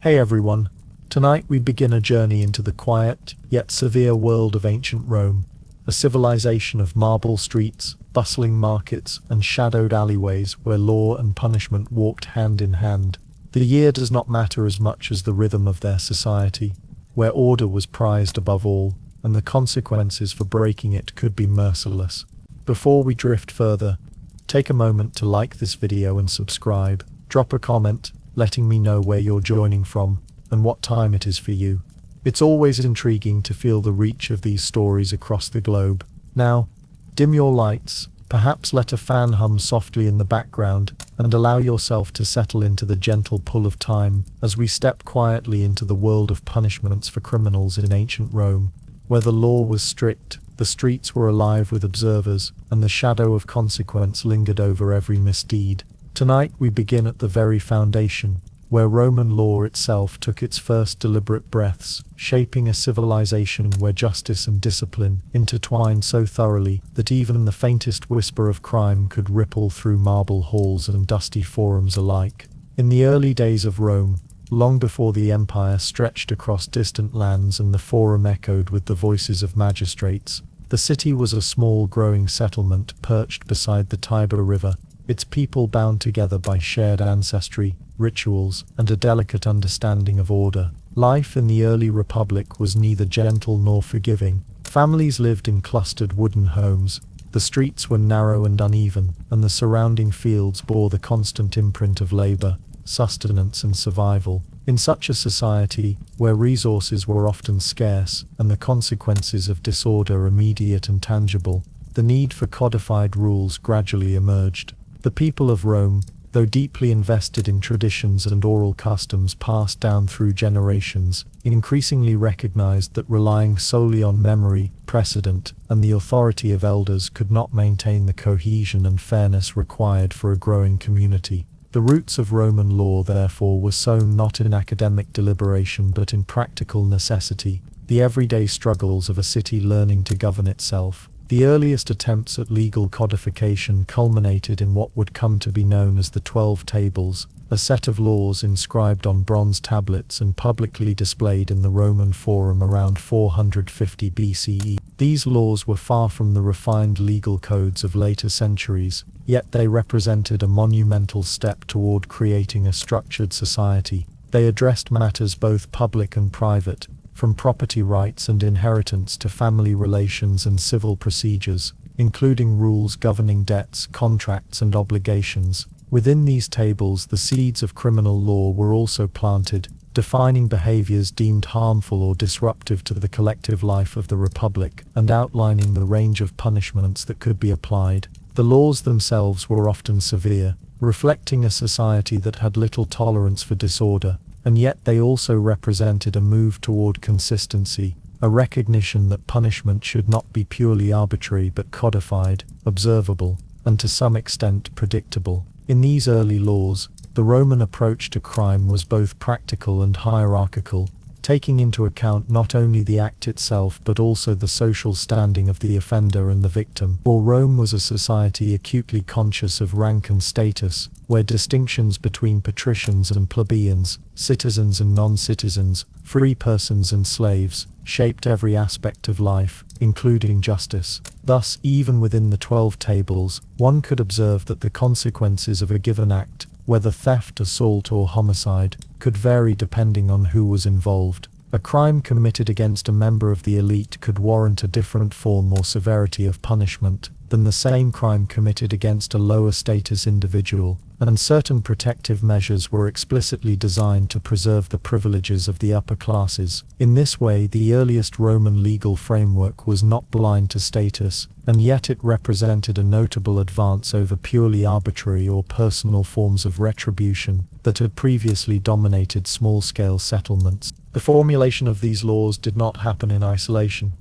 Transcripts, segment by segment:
Hey everyone, tonight we begin a journey into the quiet, yet severe world of ancient Rome, a civilization of marble streets, bustling markets, and shadowed alleyways where law and punishment walked hand in hand. The year does not matter as much as the rhythm of their society, where order was prized above all, and the consequences for breaking it could be merciless. Before we drift further, take a moment to like this video and subscribe. Drop a comment, letting me know where you're joining from and what time it is for you. It's always intriguing to feel the reach of these stories across the globe. Now, dim your lights, perhaps let a fan hum softly in the background, and allow yourself to settle into the gentle pull of time as we step quietly into the world of punishments for criminals in ancient Rome. Where the law was strict, the streets were alive with observers, and the shadow of consequence lingered over every misdeed. Tonight we begin at the very foundation, where Roman law itself took its first deliberate breaths, shaping a civilization where justice and discipline intertwined so thoroughly that even the faintest whisper of crime could ripple through marble halls and dusty forums alike. In the early days of Rome, long before the empire stretched across distant lands and the forum echoed with the voices of magistrates, the city was a small growing settlement perched beside the Tiber River, its people bound together by shared ancestry, rituals, and a delicate understanding of order. Life in the early republic was neither gentle nor forgiving. Families lived in clustered wooden homes, the streets were narrow and uneven, and the surrounding fields bore the constant imprint of labor, sustenance, and survival. In such a society, where resources were often scarce and the consequences of disorder immediate and tangible, the need for codified rules gradually emerged. The people of Rome, though deeply invested in traditions and oral customs passed down through generations, increasingly recognized that relying solely on memory, precedent, and the authority of elders could not maintain the cohesion and fairness required for a growing community. The roots of Roman law, therefore, were sown not in academic deliberation but in practical necessity, the everyday struggles of a city learning to govern itself. The earliest attempts at legal codification culminated in what would come to be known as the 12 Tables, a set of laws inscribed on bronze tablets and publicly displayed in the Roman Forum around 450 BCE. These laws were far from the refined legal codes of later centuries, yet they represented a monumental step toward creating a structured society. They addressed matters both public and private, from property rights and inheritance to family relations and civil procedures, including rules governing debts, contracts, and obligations. Within these tables, the seeds of criminal law were also planted, defining behaviors deemed harmful or disruptive to the collective life of the Republic, and outlining the range of punishments that could be applied. The laws themselves were often severe, reflecting a society that had little tolerance for disorder, and yet they also represented a move toward consistency, a recognition that punishment should not be purely arbitrary but codified, observable, and to some extent predictable. In these early laws, the Roman approach to crime was both practical and hierarchical, taking into account not only the act itself but also the social standing of the offender and the victim. For Rome was a society acutely conscious of rank and status, where distinctions between patricians and plebeians, citizens and non-citizens, free persons and slaves, shaped every aspect of life, including justice. Thus, even within the 12 Tables, one could observe that the consequences of a given act, whether theft, assault, or homicide, could vary depending on who was involved. A crime committed against a member of the elite could warrant a different form or severity of punishment than the same crime committed against a lower status individual, and certain protective measures were explicitly designed to preserve the privileges of the upper classes. In this way, the earliest Roman legal framework was not blind to status, and yet it represented a notable advance over purely arbitrary or personal forms of retribution that had previously dominated small-scale settlements. The formulation of these laws did not happen in isolation.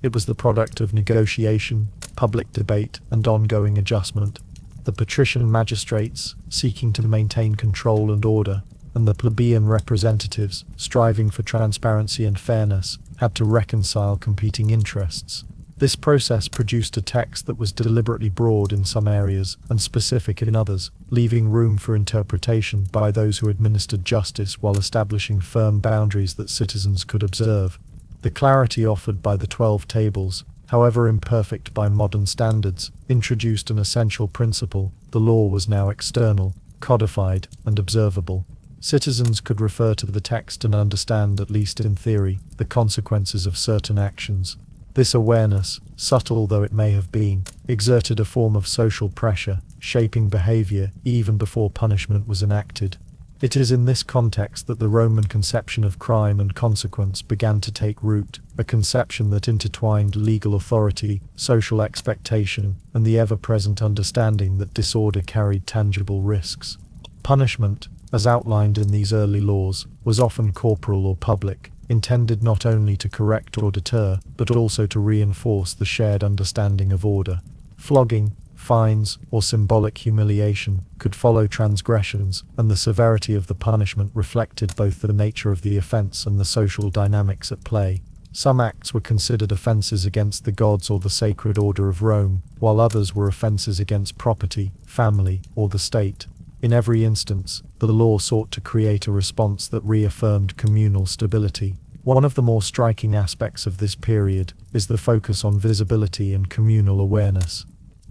It was the product of negotiation, public debate, and ongoing adjustment. The patrician magistrates, seeking to maintain control and order, and the plebeian representatives, striving for transparency and fairness, had to reconcile competing interests. This process produced a text that was deliberately broad in some areas and specific in others, leaving room for interpretation by those who administered justice while establishing firm boundaries that citizens could observe. The clarity offered by the 12 tables, however imperfect by modern standards, introduced an essential principle: the law was now external, codified, and observable. Citizens could refer to the text and understand, at least in theory, the consequences of certain actions. This awareness, subtle though it may have been, exerted a form of social pressure, shaping behavior even before punishment was enacted. It is in this context that the Roman conception of crime and consequence began to take root, a conception that intertwined legal authority, social expectation, and the ever-present understanding that disorder carried tangible risks. Punishment, as outlined in these early laws, was often corporal or public, intended not only to correct or deter, but also to reinforce the shared understanding of order. Flogging, fines, or symbolic humiliation could follow transgressions, and the severity of the punishment reflected both the nature of the offense and the social dynamics at play. Some acts were considered offenses against the gods or the sacred order of Rome, while others were offenses against property, family, or the state. In every instance, the law sought to create a response that reaffirmed communal stability. One of the more striking aspects of this period is the focus on visibility and communal awareness.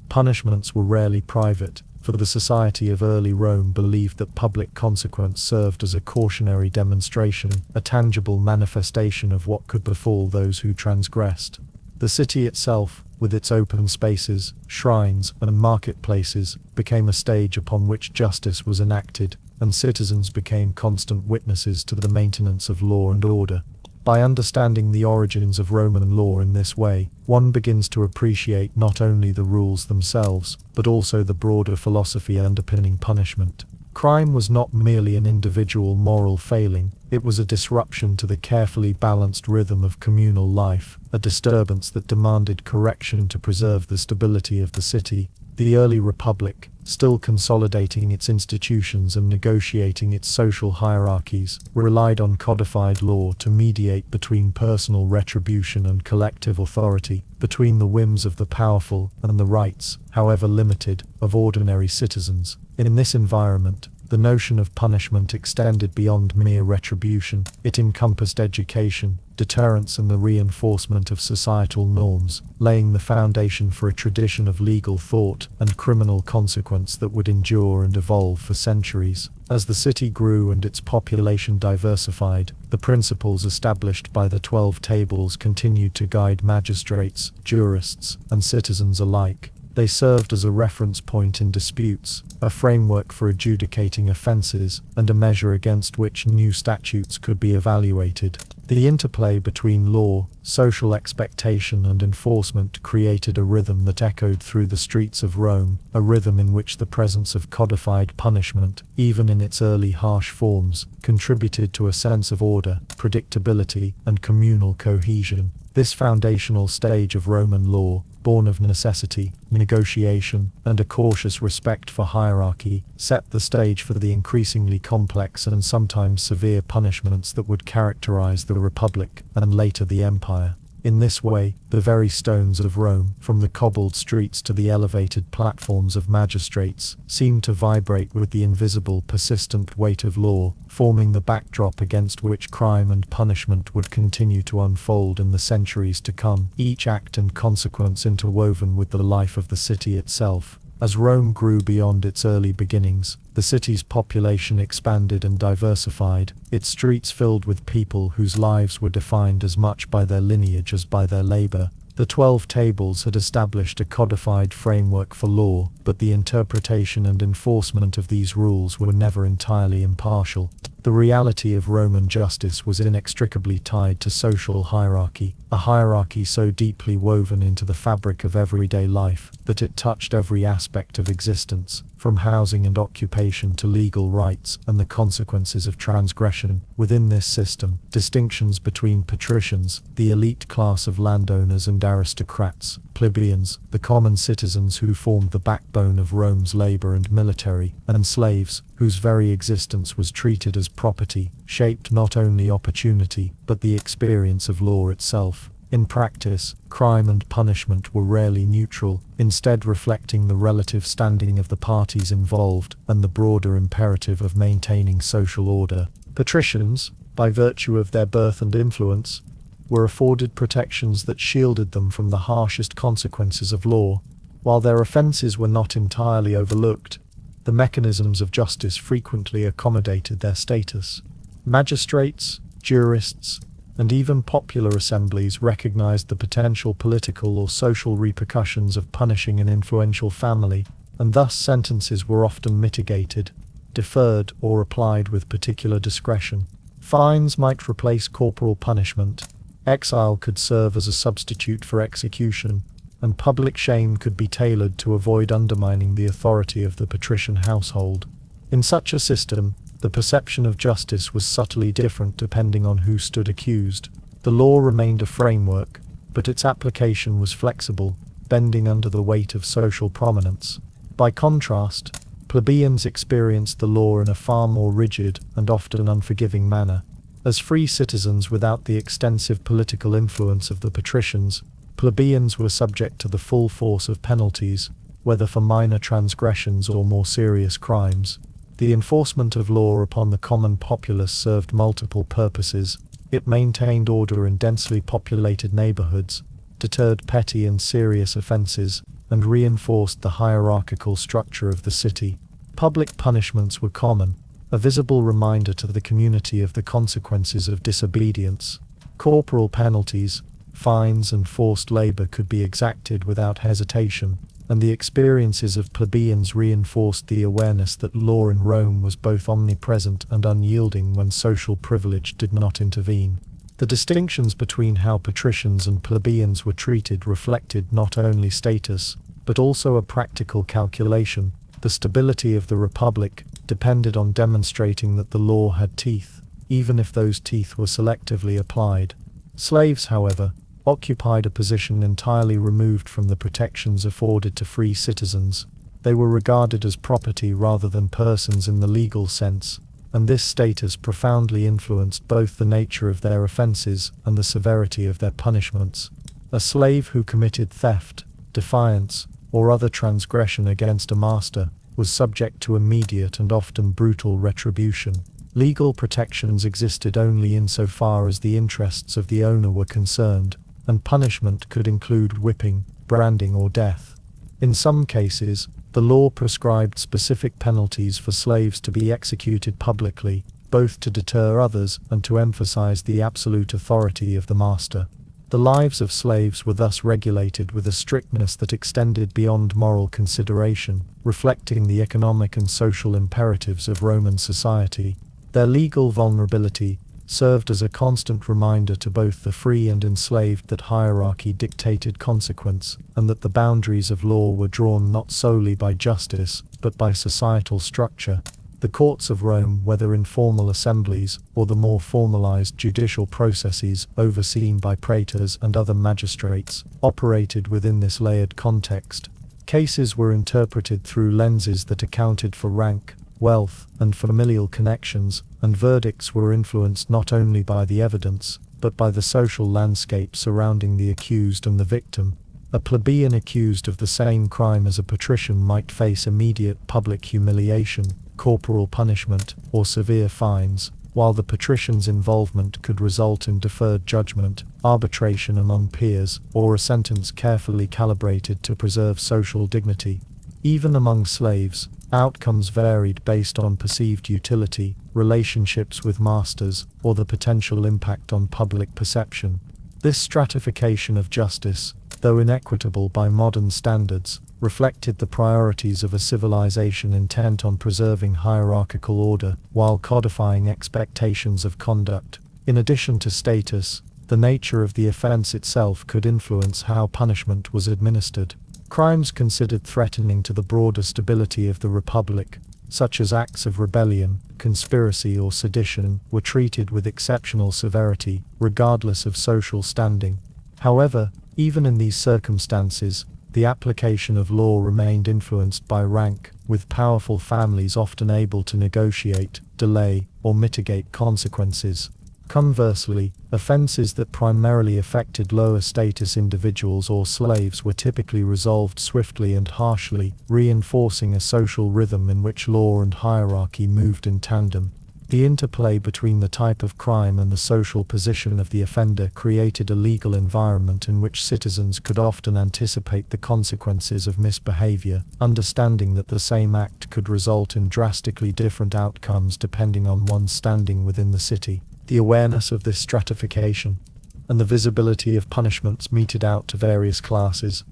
Punishments were rarely private, for the society of early Rome believed that public consequence served as a cautionary demonstration, a tangible manifestation of what could befall those who transgressed. The city itself, with its open spaces, shrines, and marketplaces, became a stage upon which justice was enacted, and citizens became constant witnesses to the maintenance of law and order. By understanding the origins of Roman law in this way, one begins to appreciate not only the rules themselves, but also the broader philosophy underpinning punishment. Crime was not merely an individual moral failing, it was a disruption to the carefully balanced rhythm of communal life, a disturbance that demanded correction to preserve the stability of the city. The early republic, still consolidating its institutions and negotiating its social hierarchies, relied on codified law to mediate between personal retribution and collective authority, between the whims of the powerful and the rights, however limited, of ordinary citizens. In this environment, the notion of punishment extended beyond mere retribution. It encompassed education, deterrence, and the reinforcement of societal norms, laying the foundation for a tradition of legal thought and criminal consequence that would endure and evolve for centuries. As the city grew and its population diversified, the principles established by the 12 tables continued to guide magistrates, jurists, and citizens alike. They served as a reference point in disputes, a framework for adjudicating offenses, and a measure against which new statutes could be evaluated. The interplay between law, social expectation, and enforcement created a rhythm that echoed through the streets of Rome, a rhythm in which the presence of codified punishment, even in its early harsh forms, contributed to a sense of order, predictability, and communal cohesion. This foundational stage of Roman law, born of necessity, negotiation, and a cautious respect for hierarchy, set the stage for the increasingly complex and sometimes severe punishments that would characterize the Republic and later the Empire. In this way, the very stones of Rome, from the cobbled streets to the elevated platforms of magistrates, seemed to vibrate with the invisible, persistent weight of law, forming the backdrop against which crime and punishment would continue to unfold in the centuries to come, each act and consequence interwoven with the life of the city itself. As Rome grew beyond its early beginnings, the city's population expanded and diversified, its streets filled with people whose lives were defined as much by their lineage as by their labor. The 12 tables had established a codified framework for law, but the interpretation and enforcement of these rules were never entirely impartial. The reality of Roman justice was inextricably tied to social hierarchy, a hierarchy so deeply woven into the fabric of everyday life that it touched every aspect of existence, from housing and occupation to legal rights and the consequences of transgression. Within this system, distinctions between patricians, the elite class of landowners, and aristocrats, plebeians, the common citizens who formed the backbone of Rome's labor and military, and slaves, whose very existence was treated as property, shaped not only opportunity, but the experience of law itself. In practice, crime and punishment were rarely neutral, instead reflecting the relative standing of the parties involved and the broader imperative of maintaining social order. Patricians, by virtue of their birth and influence, were afforded protections that shielded them from the harshest consequences of law. While their offences were not entirely overlooked, the mechanisms of justice frequently accommodated their status. Magistrates, jurists, and even popular assemblies recognized the potential political or social repercussions of punishing an influential family, and thus sentences were often mitigated, deferred, or applied with particular discretion. Fines might replace corporal punishment, exile could serve as a substitute for execution, and public shame could be tailored to avoid undermining the authority of the patrician household. In such a system, the perception of justice was subtly different depending on who stood accused. The law remained a framework, but its application was flexible, bending under the weight of social prominence. By contrast, plebeians experienced the law in a far more rigid and often unforgiving manner. As free citizens without the extensive political influence of the patricians, plebeians were subject to the full force of penalties, whether for minor transgressions or more serious crimes. The enforcement of law upon the common populace served multiple purposes. It maintained order in densely populated neighborhoods, deterred petty and serious offenses, and reinforced the hierarchical structure of the city. Public punishments were common, a visible reminder to the community of the consequences of disobedience. Corporal penalties, fines, and forced labor could be exacted without hesitation, and the experiences of plebeians reinforced the awareness that law in Rome was both omnipresent and unyielding when social privilege did not intervene. The distinctions between how patricians and plebeians were treated reflected not only status, but also a practical calculation. The stability of the Republic depended on demonstrating that the law had teeth, even if those teeth were selectively applied. Slaves, however, occupied a position entirely removed from the protections afforded to free citizens. They were regarded as property rather than persons in the legal sense, and this status profoundly influenced both the nature of their offenses and the severity of their punishments. A slave who committed theft, defiance, or other transgression against a master was subject to immediate and often brutal retribution. Legal protections existed only insofar as the interests of the owner were concerned, and punishment could include whipping, branding, or death. In some cases, the law prescribed specific penalties for slaves to be executed publicly, both to deter others and to emphasize the absolute authority of the master. The lives of slaves were thus regulated with a strictness that extended beyond moral consideration, reflecting the economic and social imperatives of Roman society. Their legal vulnerability served as a constant reminder to both the free and enslaved that hierarchy dictated consequence, and that the boundaries of law were drawn not solely by justice, but by societal structure. The courts of Rome, whether informal assemblies or the more formalized judicial processes overseen by praetors and other magistrates, operated within this layered context. Cases were interpreted through lenses that accounted for rank, wealth, and familial connections, and verdicts were influenced not only by the evidence, but by the social landscape surrounding the accused and the victim. A plebeian accused of the same crime as a patrician might face immediate public humiliation, corporal punishment, or severe fines, while the patrician's involvement could result in deferred judgment, arbitration among peers, or a sentence carefully calibrated to preserve social dignity. Even among slaves, outcomes varied based on perceived utility, relationships with masters, or the potential impact on public perception. This stratification of justice, though inequitable by modern standards, reflected the priorities of a civilization intent on preserving hierarchical order while codifying expectations of conduct. In addition to status, the nature of the offense itself could influence how punishment was administered. Crimes considered threatening to the broader stability of the Republic, such as acts of rebellion, conspiracy, or sedition, were treated with exceptional severity, regardless of social standing. However, even in these circumstances, the application of law remained influenced by rank, with powerful families often able to negotiate, delay, or mitigate consequences. Conversely, offenses that primarily affected lower status individuals or slaves were typically resolved swiftly and harshly, reinforcing a social rhythm in which law and hierarchy moved in tandem. The interplay between the type of crime and the social position of the offender created a legal environment in which citizens could often anticipate the consequences of misbehavior, understanding that the same act could result in drastically different outcomes depending on one's standing within the city. The awareness of this stratification, and the visibility of punishments meted out to various classes,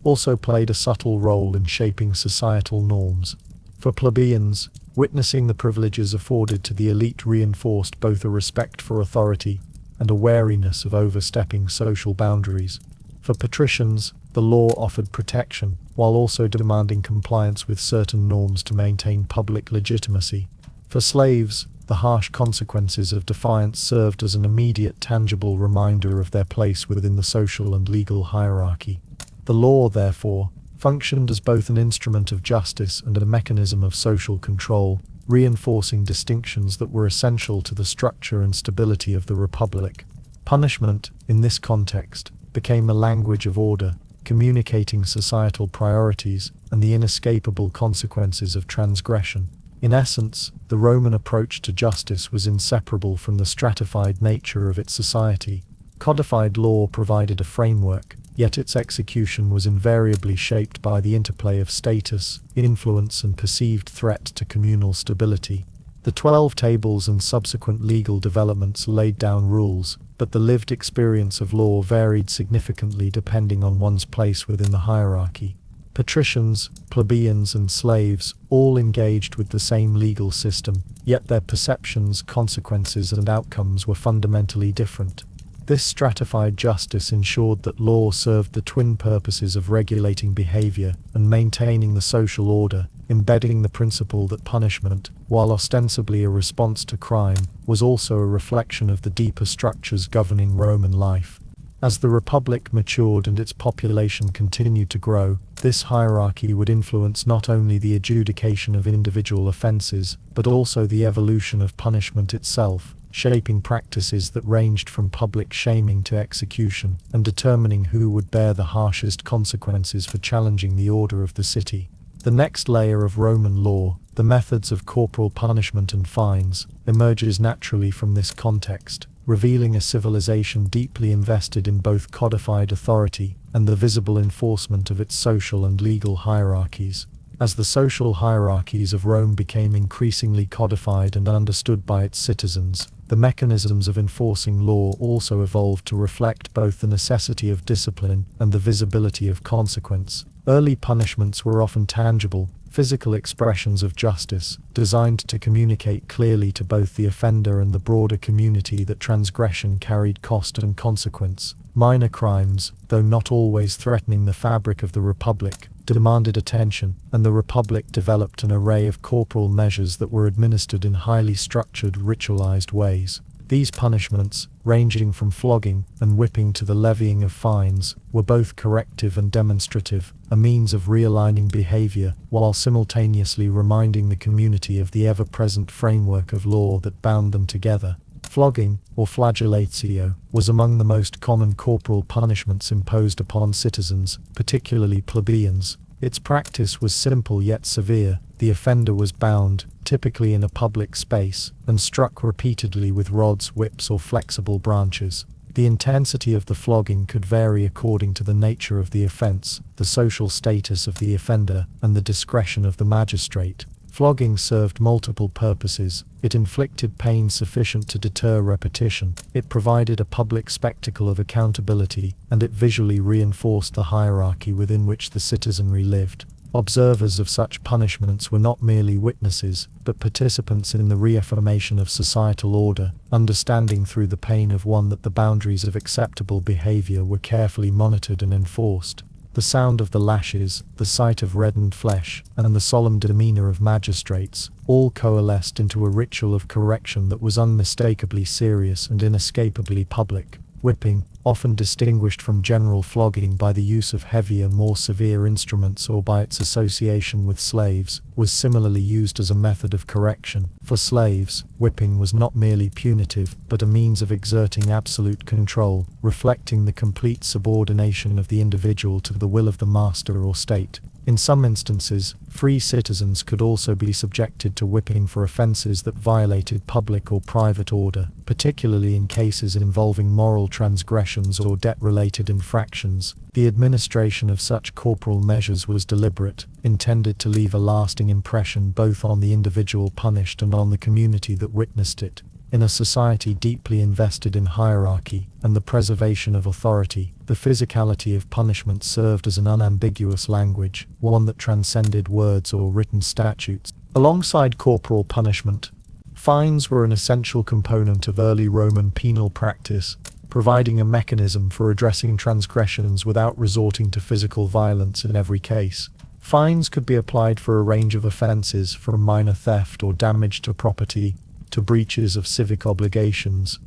also played a subtle role in shaping societal norms. For plebeians, witnessing the privileges afforded to the elite reinforced both a respect for authority and a wariness of overstepping social boundaries. For patricians, the law offered protection, while also demanding compliance with certain norms to maintain public legitimacy. For slaves, the harsh consequences of defiance served as an immediate tangible reminder of their place within the social and legal hierarchy. The law, therefore, functioned as both an instrument of justice and a mechanism of social control, reinforcing distinctions that were essential to the structure and stability of the Republic. Punishment, in this context, became a language of order, communicating societal priorities and the inescapable consequences of transgression. In essence, the Roman approach to justice was inseparable from the stratified nature of its society. Codified law provided a framework, yet its execution was invariably shaped by the interplay of status, influence, and perceived threat to communal stability. The 12 Tables and subsequent legal developments laid down rules, but the lived experience of law varied significantly depending on one's place within the hierarchy. Patricians, plebeians, and slaves all engaged with the same legal system, yet their perceptions, consequences, and outcomes were fundamentally different. This stratified justice ensured that law served the twin purposes of regulating behavior and maintaining the social order, embedding the principle that punishment, while ostensibly a response to crime, was also a reflection of the deeper structures governing Roman life. As the Republic matured and its population continued to grow, this hierarchy would influence not only the adjudication of individual offenses, but also the evolution of punishment itself, shaping practices that ranged from public shaming to execution, and determining who would bear the harshest consequences for challenging the order of the city. The next layer of Roman law, the methods of corporal punishment and fines, emerges naturally from this context, revealing a civilization deeply invested in both codified authority and the visible enforcement of its social and legal hierarchies. As the social hierarchies of Rome became increasingly codified and understood by its citizens, the mechanisms of enforcing law also evolved to reflect both the necessity of discipline and the visibility of consequence. Early punishments were often tangible, physical expressions of justice, designed to communicate clearly to both the offender and the broader community that transgression carried cost and consequence. Minor crimes, though not always threatening the fabric of the Republic, demanded attention, and the Republic developed an array of corporal measures that were administered in highly structured, ritualized ways. These punishments, ranging from flogging and whipping to the levying of fines, were both corrective and demonstrative, a means of realigning behavior, while simultaneously reminding the community of the ever-present framework of law that bound them together. Flogging, or flagellatio, was among the most common corporal punishments imposed upon citizens, particularly plebeians. Its practice was simple yet severe. The offender was bound, typically in a public space, and struck repeatedly with rods, whips, or flexible branches. The intensity of the flogging could vary according to the nature of the offense, the social status of the offender, and the discretion of the magistrate. Flogging served multiple purposes. It inflicted pain sufficient to deter repetition, it provided a public spectacle of accountability, and it visually reinforced the hierarchy within which the citizenry lived. Observers of such punishments were not merely witnesses, but participants in the reaffirmation of societal order, understanding through the pain of one that the boundaries of acceptable behavior were carefully monitored and enforced. The sound of the lashes, the sight of reddened flesh, and the solemn demeanor of magistrates, all coalesced into a ritual of correction that was unmistakably serious and inescapably public. Whipping, often distinguished from general flogging by the use of heavier, more severe instruments or by its association with slaves, was similarly used as a method of correction. For slaves, whipping was not merely punitive, but a means of exerting absolute control, reflecting the complete subordination of the individual to the will of the master or state. In some instances, free citizens could also be subjected to whipping for offenses that violated public or private order, particularly in cases involving moral transgressions or debt-related infractions. The administration of such corporal measures was deliberate, intended to leave a lasting impression both on the individual punished and on the community that witnessed it. In a society deeply invested in hierarchy and the preservation of authority, the physicality of punishment served as an unambiguous language, one that transcended words or written statutes. Alongside corporal punishment, fines were an essential component of early Roman penal practice, providing a mechanism for addressing transgressions without resorting to physical violence in every case. Fines could be applied for a range of offenses, from minor theft or damage to property to breaches of civic obligations.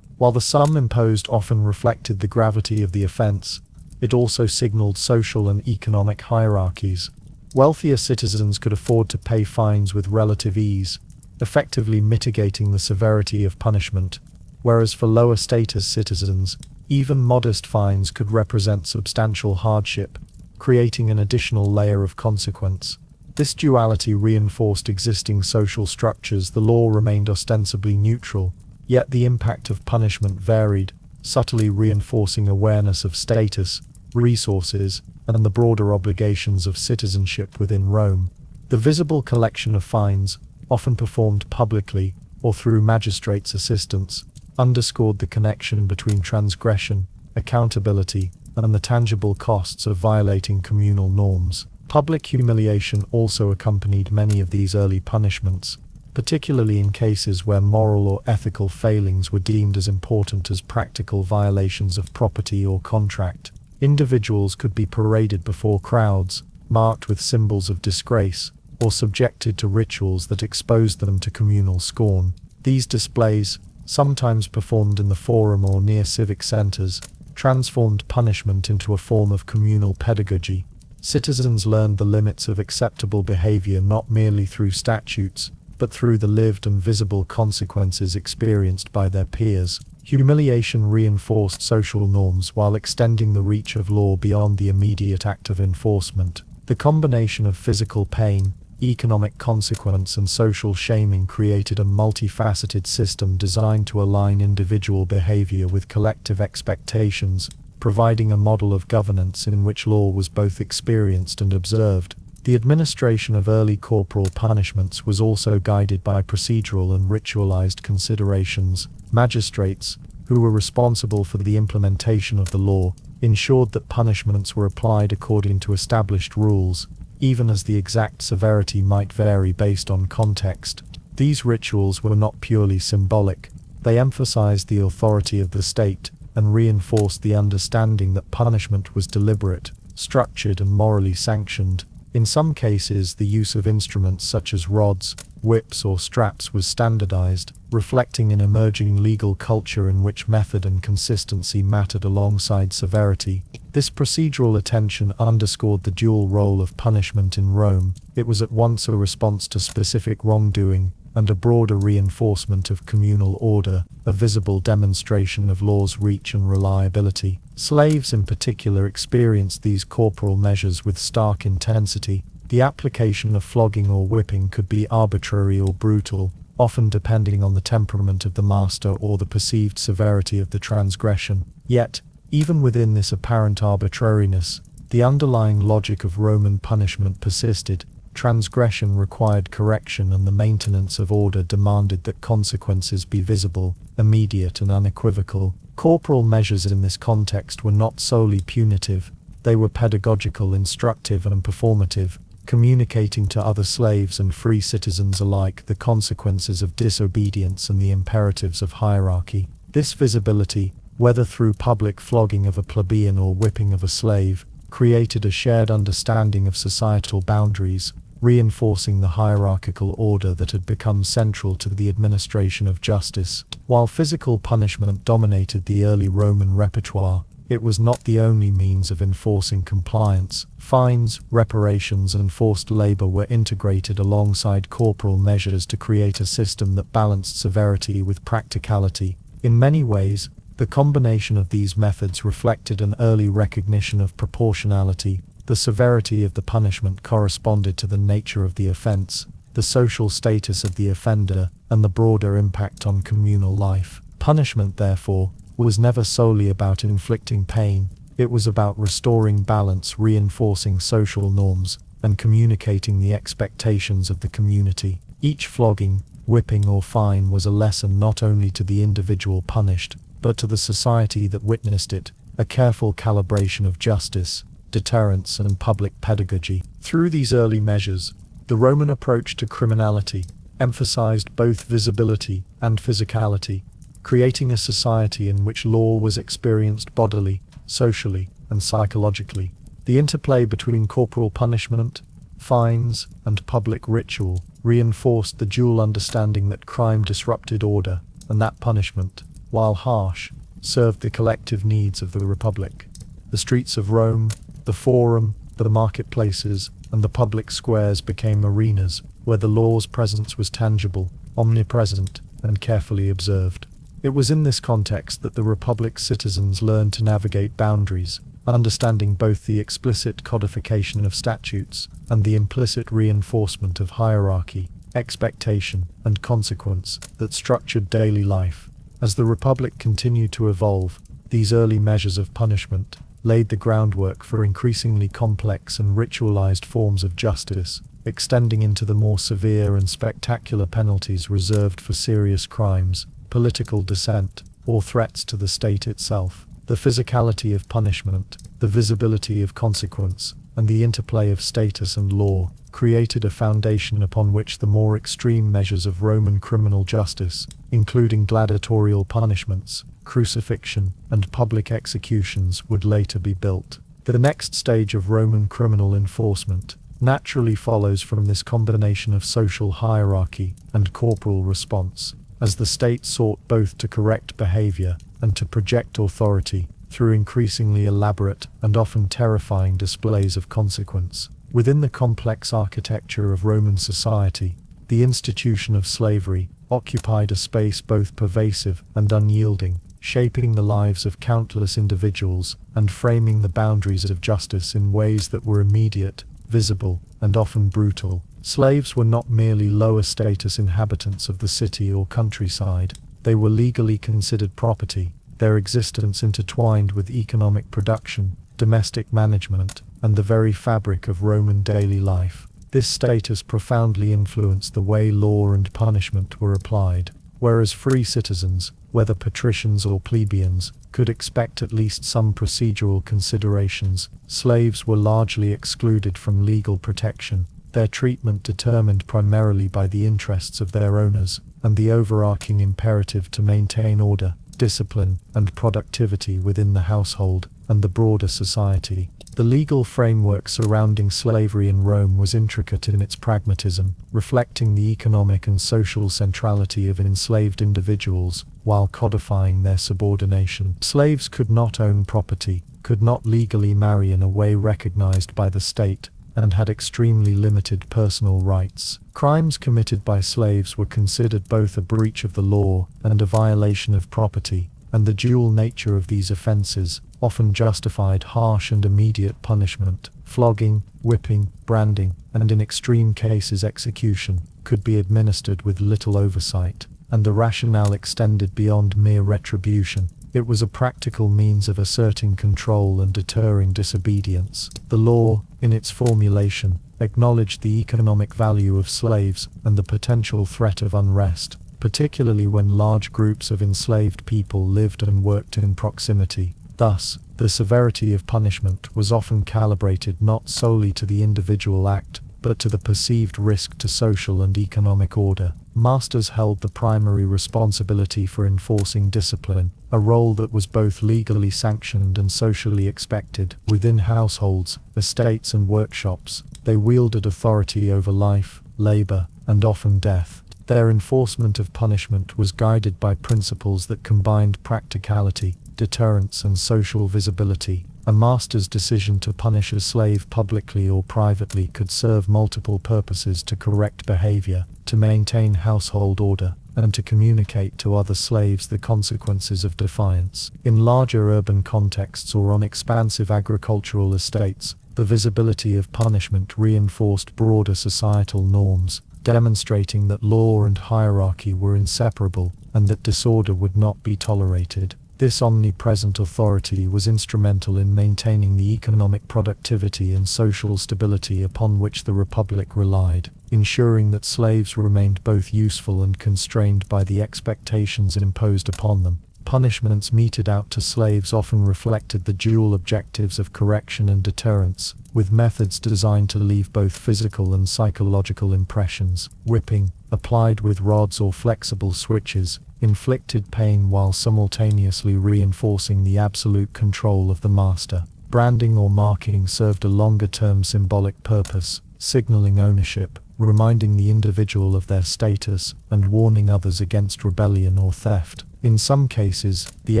While the sum imposed often reflected the gravity of the offense, it also signaled social and economic hierarchies. Wealthier citizens could afford to pay fines with relative ease, effectively mitigating the severity of punishment, whereas for lower status citizens, even modest fines could represent substantial hardship, creating an additional layer of consequence. This duality reinforced existing social structures. The law remained ostensibly neutral, yet the impact of punishment varied, subtly reinforcing awareness of status, resources, and the broader obligations of citizenship within Rome. The visible collection of fines, often performed publicly or through magistrates' assistance, underscored the connection between transgression, accountability, and the tangible costs of violating communal norms. Public humiliation also accompanied many of these early punishments, particularly in cases where moral or ethical failings were deemed as important as practical violations of property or contract. Individuals could be paraded before crowds, marked with symbols of disgrace, or subjected to rituals that exposed them to communal scorn. These displays, sometimes performed in the forum or near civic centers, transformed punishment into a form of communal pedagogy. Citizens learned the limits of acceptable behavior not merely through statutes, but through the lived and visible consequences experienced by their peers. Humiliation reinforced social norms while extending the reach of law beyond the immediate act of enforcement. The combination of physical pain, economic consequence, and social shaming created a multifaceted system designed to align individual behavior with collective expectations, providing a model of governance in which law was both experienced and observed. The administration of early corporal punishments was also guided by procedural and ritualized considerations. Magistrates, who were responsible for the implementation of the law, ensured that punishments were applied according to established rules, even as the exact severity might vary based on context. These rituals were not purely symbolic. They emphasized the authority of the state and reinforced the understanding that punishment was deliberate, structured, and morally sanctioned. In some cases, the use of instruments such as rods, whips, or straps was standardized, reflecting an emerging legal culture in which method and consistency mattered alongside severity. This procedural attention underscored the dual role of punishment in Rome. It was at once a response to specific wrongdoing and a broader reinforcement of communal order, a visible demonstration of law's reach and reliability. Slaves in particular experienced these corporal measures with stark intensity. The application of flogging or whipping could be arbitrary or brutal, often depending on the temperament of the master or the perceived severity of the transgression. Yet, even within this apparent arbitrariness, the underlying logic of Roman punishment persisted. Transgression required correction, and the maintenance of order demanded that consequences be visible, immediate, and unequivocal. Corporal measures in this context were not solely punitive. They were pedagogical, instructive, and performative, communicating to other slaves and free citizens alike the consequences of disobedience and the imperatives of hierarchy. This visibility, whether through public flogging of a plebeian or whipping of a slave, created a shared understanding of societal boundaries, reinforcing the hierarchical order that had become central to the administration of justice. While physical punishment dominated the early Roman repertoire, it was not the only means of enforcing compliance. Fines, reparations, and forced labor were integrated alongside corporal measures to create a system that balanced severity with practicality. In many ways, the combination of these methods reflected an early recognition of proportionality. The severity of the punishment corresponded to the nature of the offense, the social status of the offender, and the broader impact on communal life. Punishment, therefore, was never solely about inflicting pain. It was about restoring balance, reinforcing social norms, and communicating the expectations of the community. Each flogging, whipping, or fine was a lesson not only to the individual punished, but to the society that witnessed it, a careful calibration of justice, deterrence, and public pedagogy. Through these early measures, the Roman approach to criminality emphasized both visibility and physicality, creating a society in which law was experienced bodily, socially, and psychologically. The interplay between corporal punishment, fines, and public ritual reinforced the dual understanding that crime disrupted order, and that punishment, while harsh, served the collective needs of the Republic. The streets of Rome, the Forum, the marketplaces, and the public squares became arenas where the law's presence was tangible, omnipresent, and carefully observed. It was in this context that the Republic's citizens learned to navigate boundaries, understanding both the explicit codification of statutes and the implicit reinforcement of hierarchy, expectation, and consequence that structured daily life. As the Republic continued to evolve, these early measures of punishment laid the groundwork for increasingly complex and ritualized forms of justice, extending into the more severe and spectacular penalties reserved for serious crimes, political dissent, or threats to the state itself. The physicality of punishment, the visibility of consequence, and the interplay of status and law created a foundation upon which the more extreme measures of Roman criminal justice, including gladiatorial punishments, crucifixion, and public executions, would later be built. The next stage of Roman criminal enforcement naturally follows from this combination of social hierarchy and corporal response, as the state sought both to correct behavior and to project authority through increasingly elaborate and often terrifying displays of consequence. Within the complex architecture of Roman society, the institution of slavery occupied a space both pervasive and unyielding, shaping the lives of countless individuals and framing the boundaries of justice in ways that were immediate, visible, and often brutal. Slaves were not merely lower status inhabitants of the city or countryside. They were legally considered property, their existence intertwined with economic production, domestic management, and the very fabric of Roman daily life. This status profoundly influenced the way law and punishment were applied. Whereas free citizens, whether patricians or plebeians, could expect at least some procedural considerations, slaves were largely excluded from legal protection, their treatment determined primarily by the interests of their owners, and the overarching imperative to maintain order, discipline, and productivity within the household and the broader society. The legal framework surrounding slavery in Rome was intricate in its pragmatism, reflecting the economic and social centrality of enslaved individuals, while codifying their subordination. Slaves could not own property, could not legally marry in a way recognized by the state, and had extremely limited personal rights. Crimes committed by slaves were considered both a breach of the law and a violation of property, and the dual nature of these offenses often justified harsh and immediate punishment. Flogging, whipping, branding, and in extreme cases execution, could be administered with little oversight, and the rationale extended beyond mere retribution. It was a practical means of asserting control and deterring disobedience. The law, in its formulation, acknowledged the economic value of slaves and the potential threat of unrest, particularly when large groups of enslaved people lived and worked in proximity. Thus, the severity of punishment was often calibrated not solely to the individual act, but to the perceived risk to social and economic order. Masters held the primary responsibility for enforcing discipline, a role that was both legally sanctioned and socially expected. Within households, estates and workshops, they wielded authority over life, labor, and often death. Their enforcement of punishment was guided by principles that combined practicality, deterrence, and social visibility. A master's decision to punish a slave publicly or privately could serve multiple purposes: to correct behavior, to maintain household order, and to communicate to other slaves the consequences of defiance. In larger urban contexts or on expansive agricultural estates, the visibility of punishment reinforced broader societal norms, demonstrating that law and hierarchy were inseparable, and that disorder would not be tolerated. This omnipresent authority was instrumental in maintaining the economic productivity and social stability upon which the Republic relied, ensuring that slaves remained both useful and constrained by the expectations imposed upon them. Punishments meted out to slaves often reflected the dual objectives of correction and deterrence, with methods designed to leave both physical and psychological impressions. Whipping, applied with rods or flexible switches, inflicted pain while simultaneously reinforcing the absolute control of the master. Branding or marking served a longer-term symbolic purpose, signaling ownership, reminding the individual of their status, and warning others against rebellion or theft. In some cases, the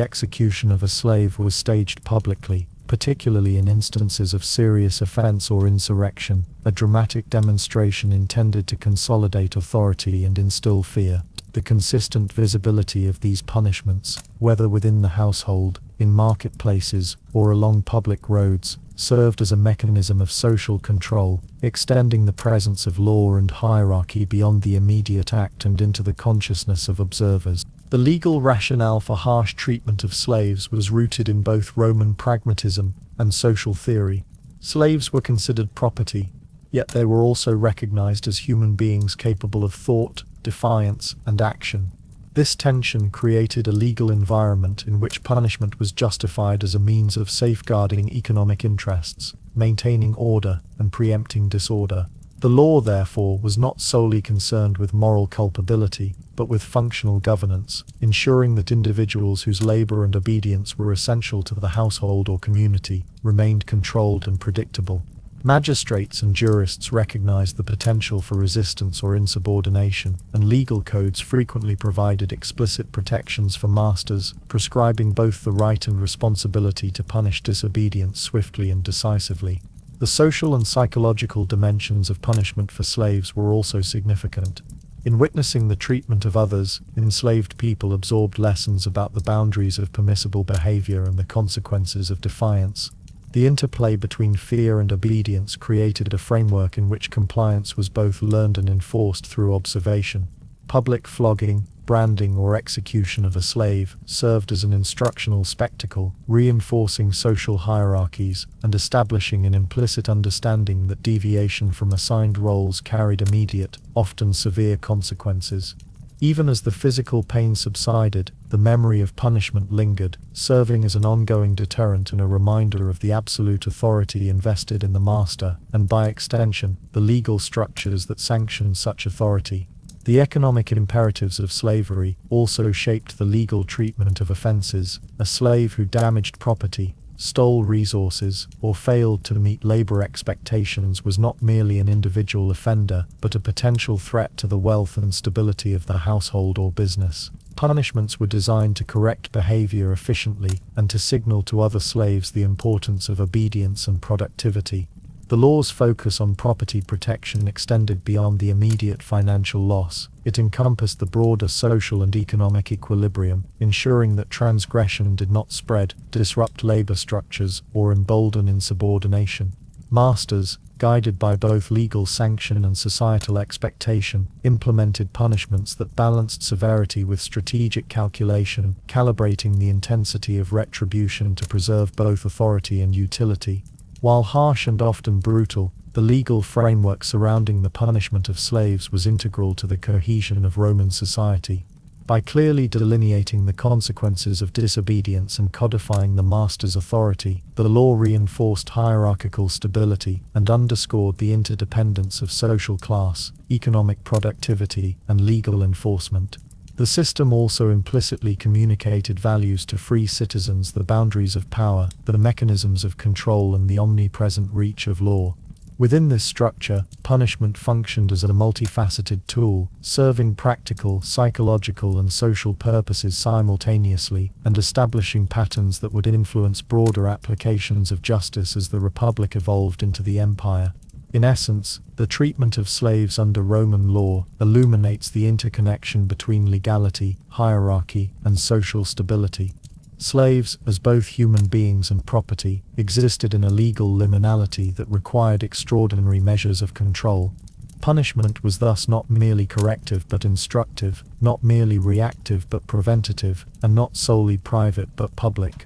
execution of a slave was staged publicly, particularly in instances of serious offense or insurrection, a dramatic demonstration intended to consolidate authority and instill fear. The consistent visibility of these punishments, whether within the household, in marketplaces, or along public roads, served as a mechanism of social control, extending the presence of law and hierarchy beyond the immediate act and into the consciousness of observers. The legal rationale for harsh treatment of slaves was rooted in both Roman pragmatism and social theory. Slaves were considered property, yet they were also recognized as human beings capable of thought, defiance, and action. This tension created a legal environment in which punishment was justified as a means of safeguarding economic interests, maintaining order, and preempting disorder. The law, therefore, was not solely concerned with moral culpability, but with functional governance, ensuring that individuals whose labor and obedience were essential to the household or community remained controlled and predictable. Magistrates and jurists recognized the potential for resistance or insubordination, and legal codes frequently provided explicit protections for masters, prescribing both the right and responsibility to punish disobedience swiftly and decisively. The social and psychological dimensions of punishment for slaves were also significant. In witnessing the treatment of others, enslaved people absorbed lessons about the boundaries of permissible behavior and the consequences of defiance. The interplay between fear and obedience created a framework in which compliance was both learned and enforced through observation. Public flogging, branding, or execution of a slave served as an instructional spectacle, reinforcing social hierarchies and establishing an implicit understanding that deviation from assigned roles carried immediate, often severe consequences. Even as the physical pain subsided, the memory of punishment lingered, serving as an ongoing deterrent and a reminder of the absolute authority invested in the master, and by extension, the legal structures that sanctioned such authority. The economic imperatives of slavery also shaped the legal treatment of offenses. A slave who damaged property, stole resources, or failed to meet labor expectations was not merely an individual offender, but a potential threat to the wealth and stability of the household or business. Punishments were designed to correct behavior efficiently and to signal to other slaves the importance of obedience and productivity. The law's focus on property protection extended beyond the immediate financial loss. It encompassed the broader social and economic equilibrium, ensuring that transgression did not spread, disrupt labor structures, or embolden insubordination. Masters, guided by both legal sanction and societal expectation, implemented punishments that balanced severity with strategic calculation, calibrating the intensity of retribution to preserve both authority and utility. While harsh and often brutal, the legal framework surrounding the punishment of slaves was integral to the cohesion of Roman society. By clearly delineating the consequences of disobedience and codifying the master's authority, the law reinforced hierarchical stability and underscored the interdependence of social class, economic productivity, and legal enforcement. The system also implicitly communicated values to free citizens: the boundaries of power, the mechanisms of control, and the omnipresent reach of law. Within this structure, punishment functioned as a multifaceted tool, serving practical, psychological, and social purposes simultaneously, and establishing patterns that would influence broader applications of justice as the Republic evolved into the Empire. In essence, the treatment of slaves under Roman law illuminates the interconnection between legality, hierarchy, and social stability. Slaves, as both human beings and property, existed in a legal liminality that required extraordinary measures of control. Punishment was thus not merely corrective but instructive, not merely reactive but preventative, and not solely private but public.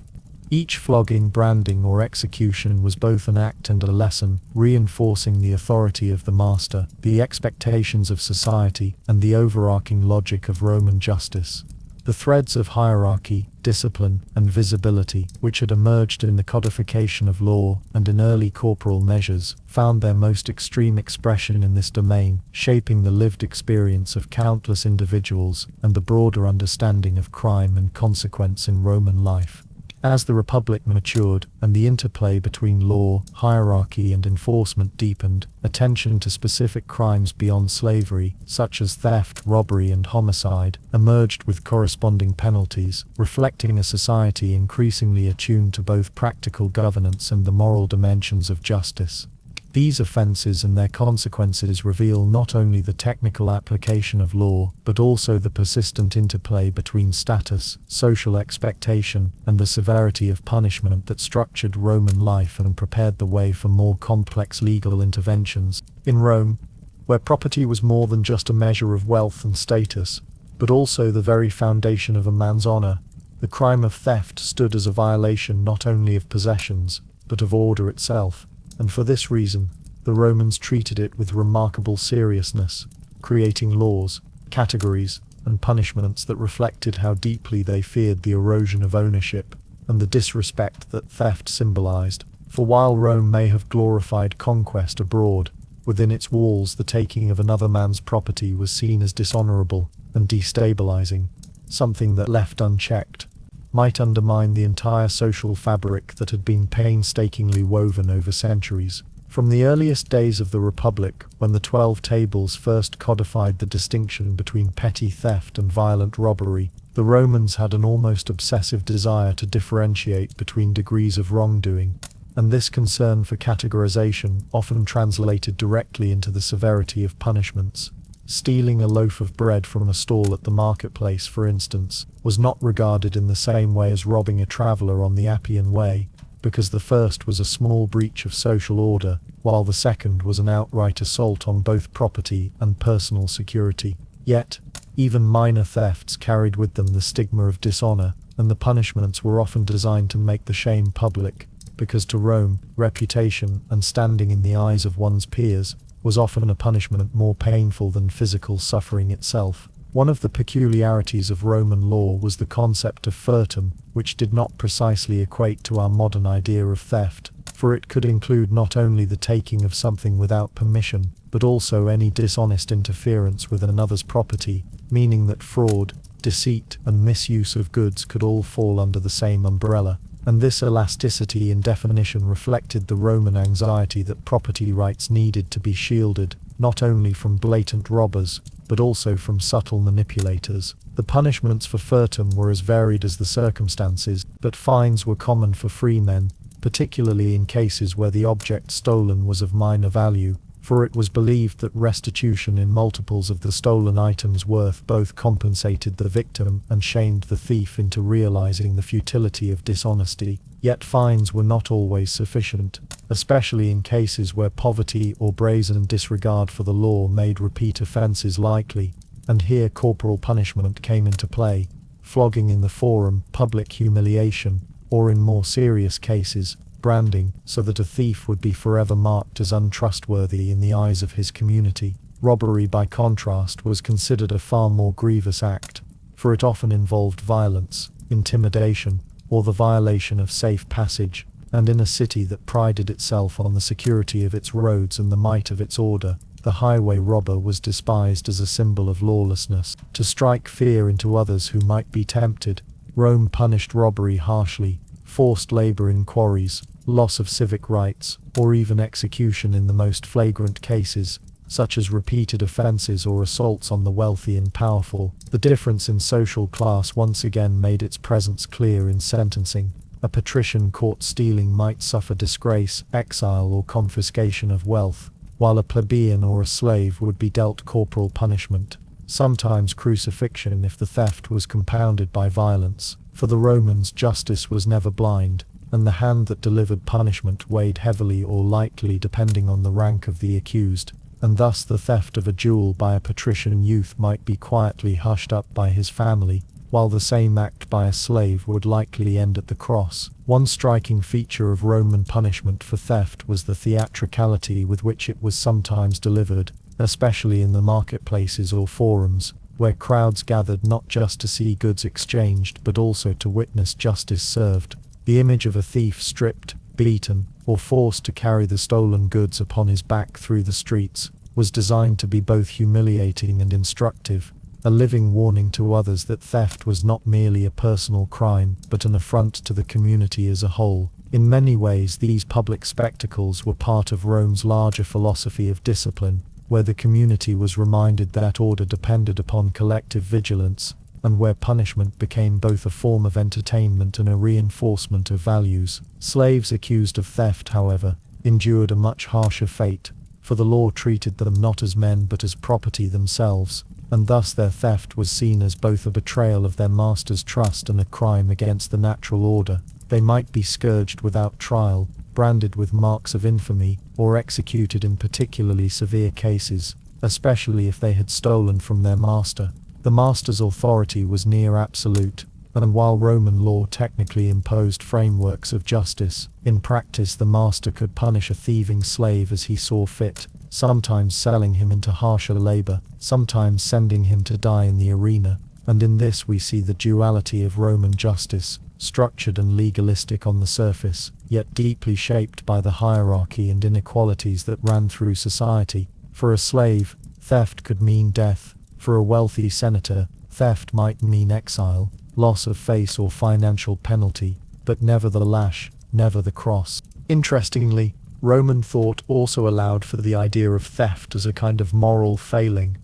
Each flogging, branding, or execution was both an act and a lesson, reinforcing the authority of the master, the expectations of society, and the overarching logic of Roman justice. The threads of hierarchy, discipline, and visibility, which had emerged in the codification of law and in early corporal measures, found their most extreme expression in this domain, shaping the lived experience of countless individuals and the broader understanding of crime and consequence in Roman life. As the Republic matured, and the interplay between law, hierarchy, and enforcement deepened, attention to specific crimes beyond slavery, such as theft, robbery, and homicide, emerged with corresponding penalties, reflecting a society increasingly attuned to both practical governance and the moral dimensions of justice. These offenses and their consequences reveal not only the technical application of law, but also the persistent interplay between status, social expectation, and the severity of punishment that structured Roman life and prepared the way for more complex legal interventions. In Rome, where property was more than just a measure of wealth and status, but also the very foundation of a man's honor, the crime of theft stood as a violation not only of possessions, but of order itself. And for this reason, the Romans treated it with remarkable seriousness, creating laws, categories, and punishments that reflected how deeply they feared the erosion of ownership and the disrespect that theft symbolized. For while Rome may have glorified conquest abroad, within its walls the taking of another man's property was seen as dishonorable and destabilizing. Something that, left unchecked, might undermine the entire social fabric that had been painstakingly woven over centuries. From the earliest days of the Republic, when the 12 Tables first codified the distinction between petty theft and violent robbery, the Romans had an almost obsessive desire to differentiate between degrees of wrongdoing, and this concern for categorization often translated directly into the severity of punishments. Stealing a loaf of bread from a stall at the marketplace, for instance, was not regarded in the same way as robbing a traveler on the Appian Way, because the first was a small breach of social order, while the second was an outright assault on both property and personal security. Yet, even minor thefts carried with them the stigma of dishonor, and the punishments were often designed to make the shame public, because to Rome, reputation and standing in the eyes of one's peers was often a punishment more painful than physical suffering itself. One of the peculiarities of Roman law was the concept of furtum, which did not precisely equate to our modern idea of theft, for it could include not only the taking of something without permission, but also any dishonest interference with another's property, meaning that fraud, deceit, and misuse of goods could all fall under the same umbrella. And this elasticity in definition reflected the Roman anxiety that property rights needed to be shielded, not only from blatant robbers, but also from subtle manipulators. The punishments for furtum were as varied as the circumstances, but fines were common for free men, particularly in cases where the object stolen was of minor value, for it was believed that restitution in multiples of the stolen item's worth both compensated the victim and shamed the thief into realizing the futility of dishonesty. Yet fines were not always sufficient, especially in cases where poverty or brazen disregard for the law made repeat offenses likely, and here corporal punishment came into play, flogging in the forum, public humiliation, or in more serious cases, branding, so that a thief would be forever marked as untrustworthy in the eyes of his community. Robbery, by contrast, was considered a far more grievous act, for it often involved violence, intimidation, or the violation of safe passage, and in a city that prided itself on the security of its roads and the might of its order, the highway robber was despised as a symbol of lawlessness. To strike fear into others who might be tempted, Rome punished robbery harshly, forced labor in quarries, loss of civic rights, or even execution in the most flagrant cases, such as repeated offenses or assaults on the wealthy and powerful. The difference in social class once again made its presence clear in sentencing. A patrician caught stealing might suffer disgrace, exile, or confiscation of wealth, while a plebeian or a slave would be dealt corporal punishment, sometimes crucifixion if the theft was compounded by violence. For the Romans, justice was never blind, and the hand that delivered punishment weighed heavily or lightly depending on the rank of the accused, and thus the theft of a jewel by a patrician youth might be quietly hushed up by his family, while the same act by a slave would likely end at the cross. One striking feature of Roman punishment for theft was the theatricality with which it was sometimes delivered, especially in the marketplaces or forums, where crowds gathered not just to see goods exchanged but also to witness justice served. The image of a thief stripped, beaten, or forced to carry the stolen goods upon his back through the streets was designed to be both humiliating and instructive, a living warning to others that theft was not merely a personal crime but an affront to the community as a whole. In many ways, these public spectacles were part of Rome's larger philosophy of discipline, where the community was reminded that order depended upon collective vigilance, and where punishment became both a form of entertainment and a reinforcement of values. Slaves accused of theft, however, endured a much harsher fate, for the law treated them not as men but as property themselves, and thus their theft was seen as both a betrayal of their master's trust and a crime against the natural order. They might be scourged without trial, branded with marks of infamy, or executed in particularly severe cases, especially if they had stolen from their master. The master's authority was near absolute, and while Roman law technically imposed frameworks of justice, in practice the master could punish a thieving slave as he saw fit, sometimes selling him into harsher labor, sometimes sending him to die in the arena. And in this we see the duality of Roman justice, structured and legalistic on the surface, yet deeply shaped by the hierarchy and inequalities that ran through society. For a slave, theft could mean death. For a wealthy senator, theft might mean exile, loss of face or financial penalty, but never the lash, never the cross. Interestingly, Roman thought also allowed for the idea of theft as a kind of moral failing,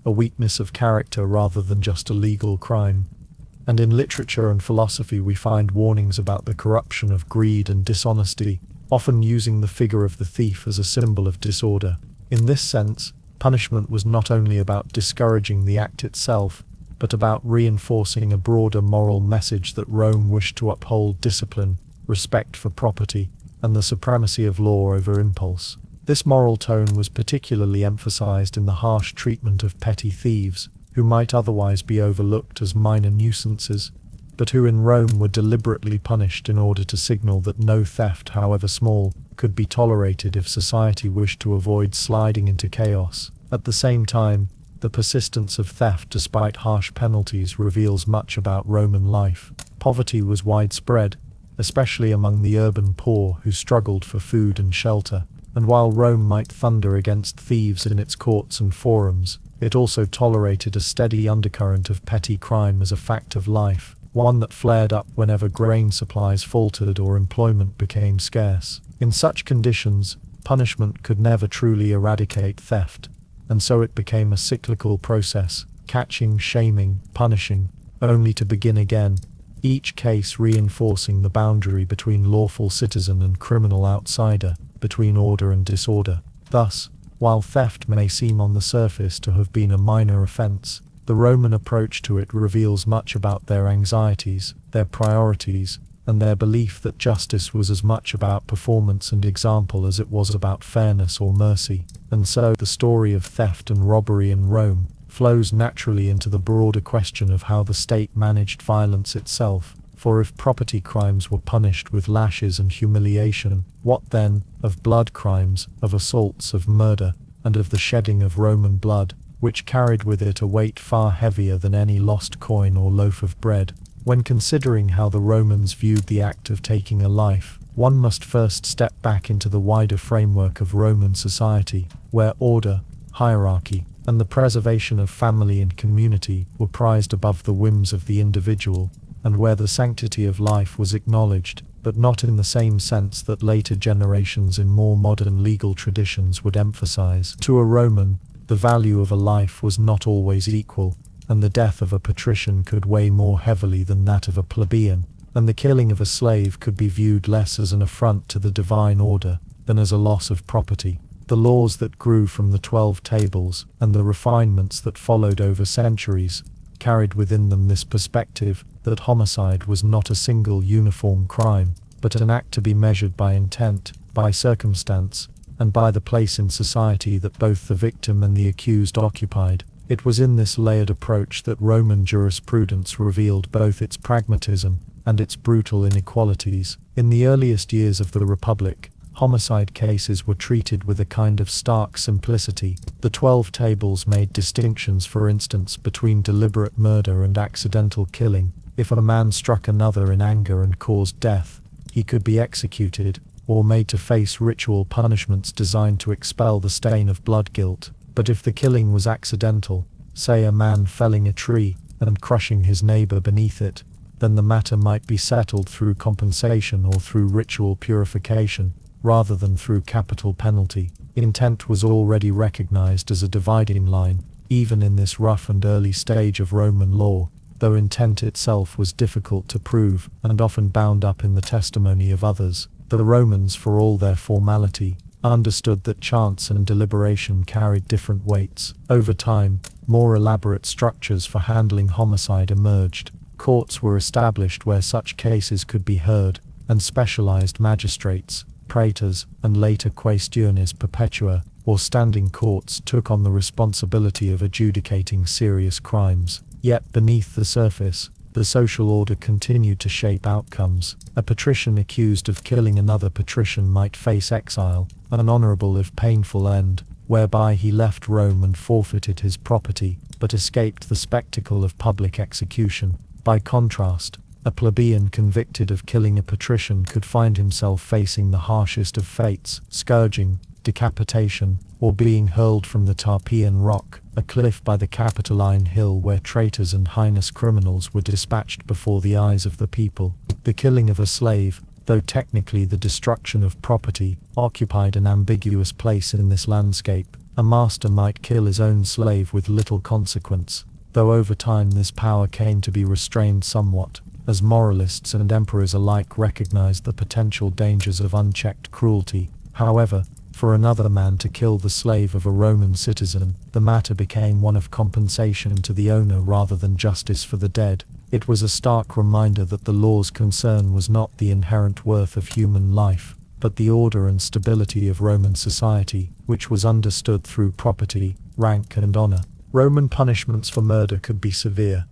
a weakness of character rather than just a legal crime. And in literature and philosophy we find warnings about the corruption of greed and dishonesty, often using the figure of the thief as a symbol of disorder. In this sense, punishment was not only about discouraging the act itself, but about reinforcing a broader moral message that Rome wished to uphold discipline, respect for property, and the supremacy of law over impulse. This moral tone was particularly emphasized in the harsh treatment of petty thieves, who might otherwise be overlooked as minor nuisances, but who in Rome were deliberately punished in order to signal that no theft, however small, could be tolerated if society wished to avoid sliding into chaos. At the same time, the persistence of theft despite harsh penalties reveals much about Roman life. Poverty was widespread, especially among the urban poor who struggled for food and shelter, and while Rome might thunder against thieves in its courts and forums, it also tolerated a steady undercurrent of petty crime as a fact of life, one that flared up whenever grain supplies faltered or employment became scarce. In such conditions, punishment could never truly eradicate theft, and so it became a cyclical process, catching, shaming, punishing, only to begin again, each case reinforcing the boundary between lawful citizen and criminal outsider, between order and disorder. Thus, while theft may seem on the surface to have been a minor offense, the Roman approach to it reveals much about their anxieties, their priorities, and their belief that justice was as much about performance and example as it was about fairness or mercy. And so, the story of theft and robbery in Rome flows naturally into the broader question of how the state managed violence itself. For if property crimes were punished with lashes and humiliation, what then of blood crimes, of assaults, of murder, and of the shedding of Roman blood, which carried with it a weight far heavier than any lost coin or loaf of bread. When considering how the Romans viewed the act of taking a life, one must first step back into the wider framework of Roman society, where order, hierarchy, and the preservation of family and community were prized above the whims of the individual, and where the sanctity of life was acknowledged, but not in the same sense that later generations in more modern legal traditions would emphasize. To a Roman, the value of a life was not always equal, and the death of a patrician could weigh more heavily than that of a plebeian, and the killing of a slave could be viewed less as an affront to the divine order than as a loss of property. The laws that grew from the 12 tables, and the refinements that followed over centuries, carried within them this perspective that homicide was not a single uniform crime, but an act to be measured by intent, by circumstance, and by the place in society that both the victim and the accused occupied. It was in this layered approach that Roman jurisprudence revealed both its pragmatism and its brutal inequalities. In the earliest years of the Republic, homicide cases were treated with a kind of stark simplicity. The 12 tables made distinctions, for instance, between deliberate murder and accidental killing. If a man struck another in anger and caused death, he could be executed, or made to face ritual punishments designed to expel the stain of blood guilt. But if the killing was accidental, say a man felling a tree and crushing his neighbor beneath it, then the matter might be settled through compensation or through ritual purification, rather than through capital penalty. Intent was already recognized as a dividing line, even in this rough and early stage of Roman law, though intent itself was difficult to prove and often bound up in the testimony of others. The Romans, for all their formality, understood that chance and deliberation carried different weights. Over time, more elaborate structures for handling homicide emerged. Courts were established where such cases could be heard, and specialized magistrates, praetors, and later quaestiones perpetua, or standing courts, took on the responsibility of adjudicating serious crimes. Yet beneath the surface, the social order continued to shape outcomes. A patrician accused of killing another patrician might face exile, an honorable if painful end, whereby he left Rome and forfeited his property, but escaped the spectacle of public execution. By contrast, a plebeian convicted of killing a patrician could find himself facing the harshest of fates: scourging, decapitation, or being hurled from the Tarpeian Rock, a cliff by the Capitoline Hill where traitors and heinous criminals were dispatched before the eyes of the people. The killing of a slave, though technically the destruction of property, occupied an ambiguous place in this landscape. A master might kill his own slave with little consequence, though over time this power came to be restrained somewhat, as moralists and emperors alike recognized the potential dangers of unchecked cruelty. However, for another man to kill the slave of a Roman citizen, the matter became one of compensation to the owner rather than justice for the dead. It was a stark reminder that the law's concern was not the inherent worth of human life, but the order and stability of Roman society, which was understood through property, rank, and honor. Roman punishments for murder could be severe,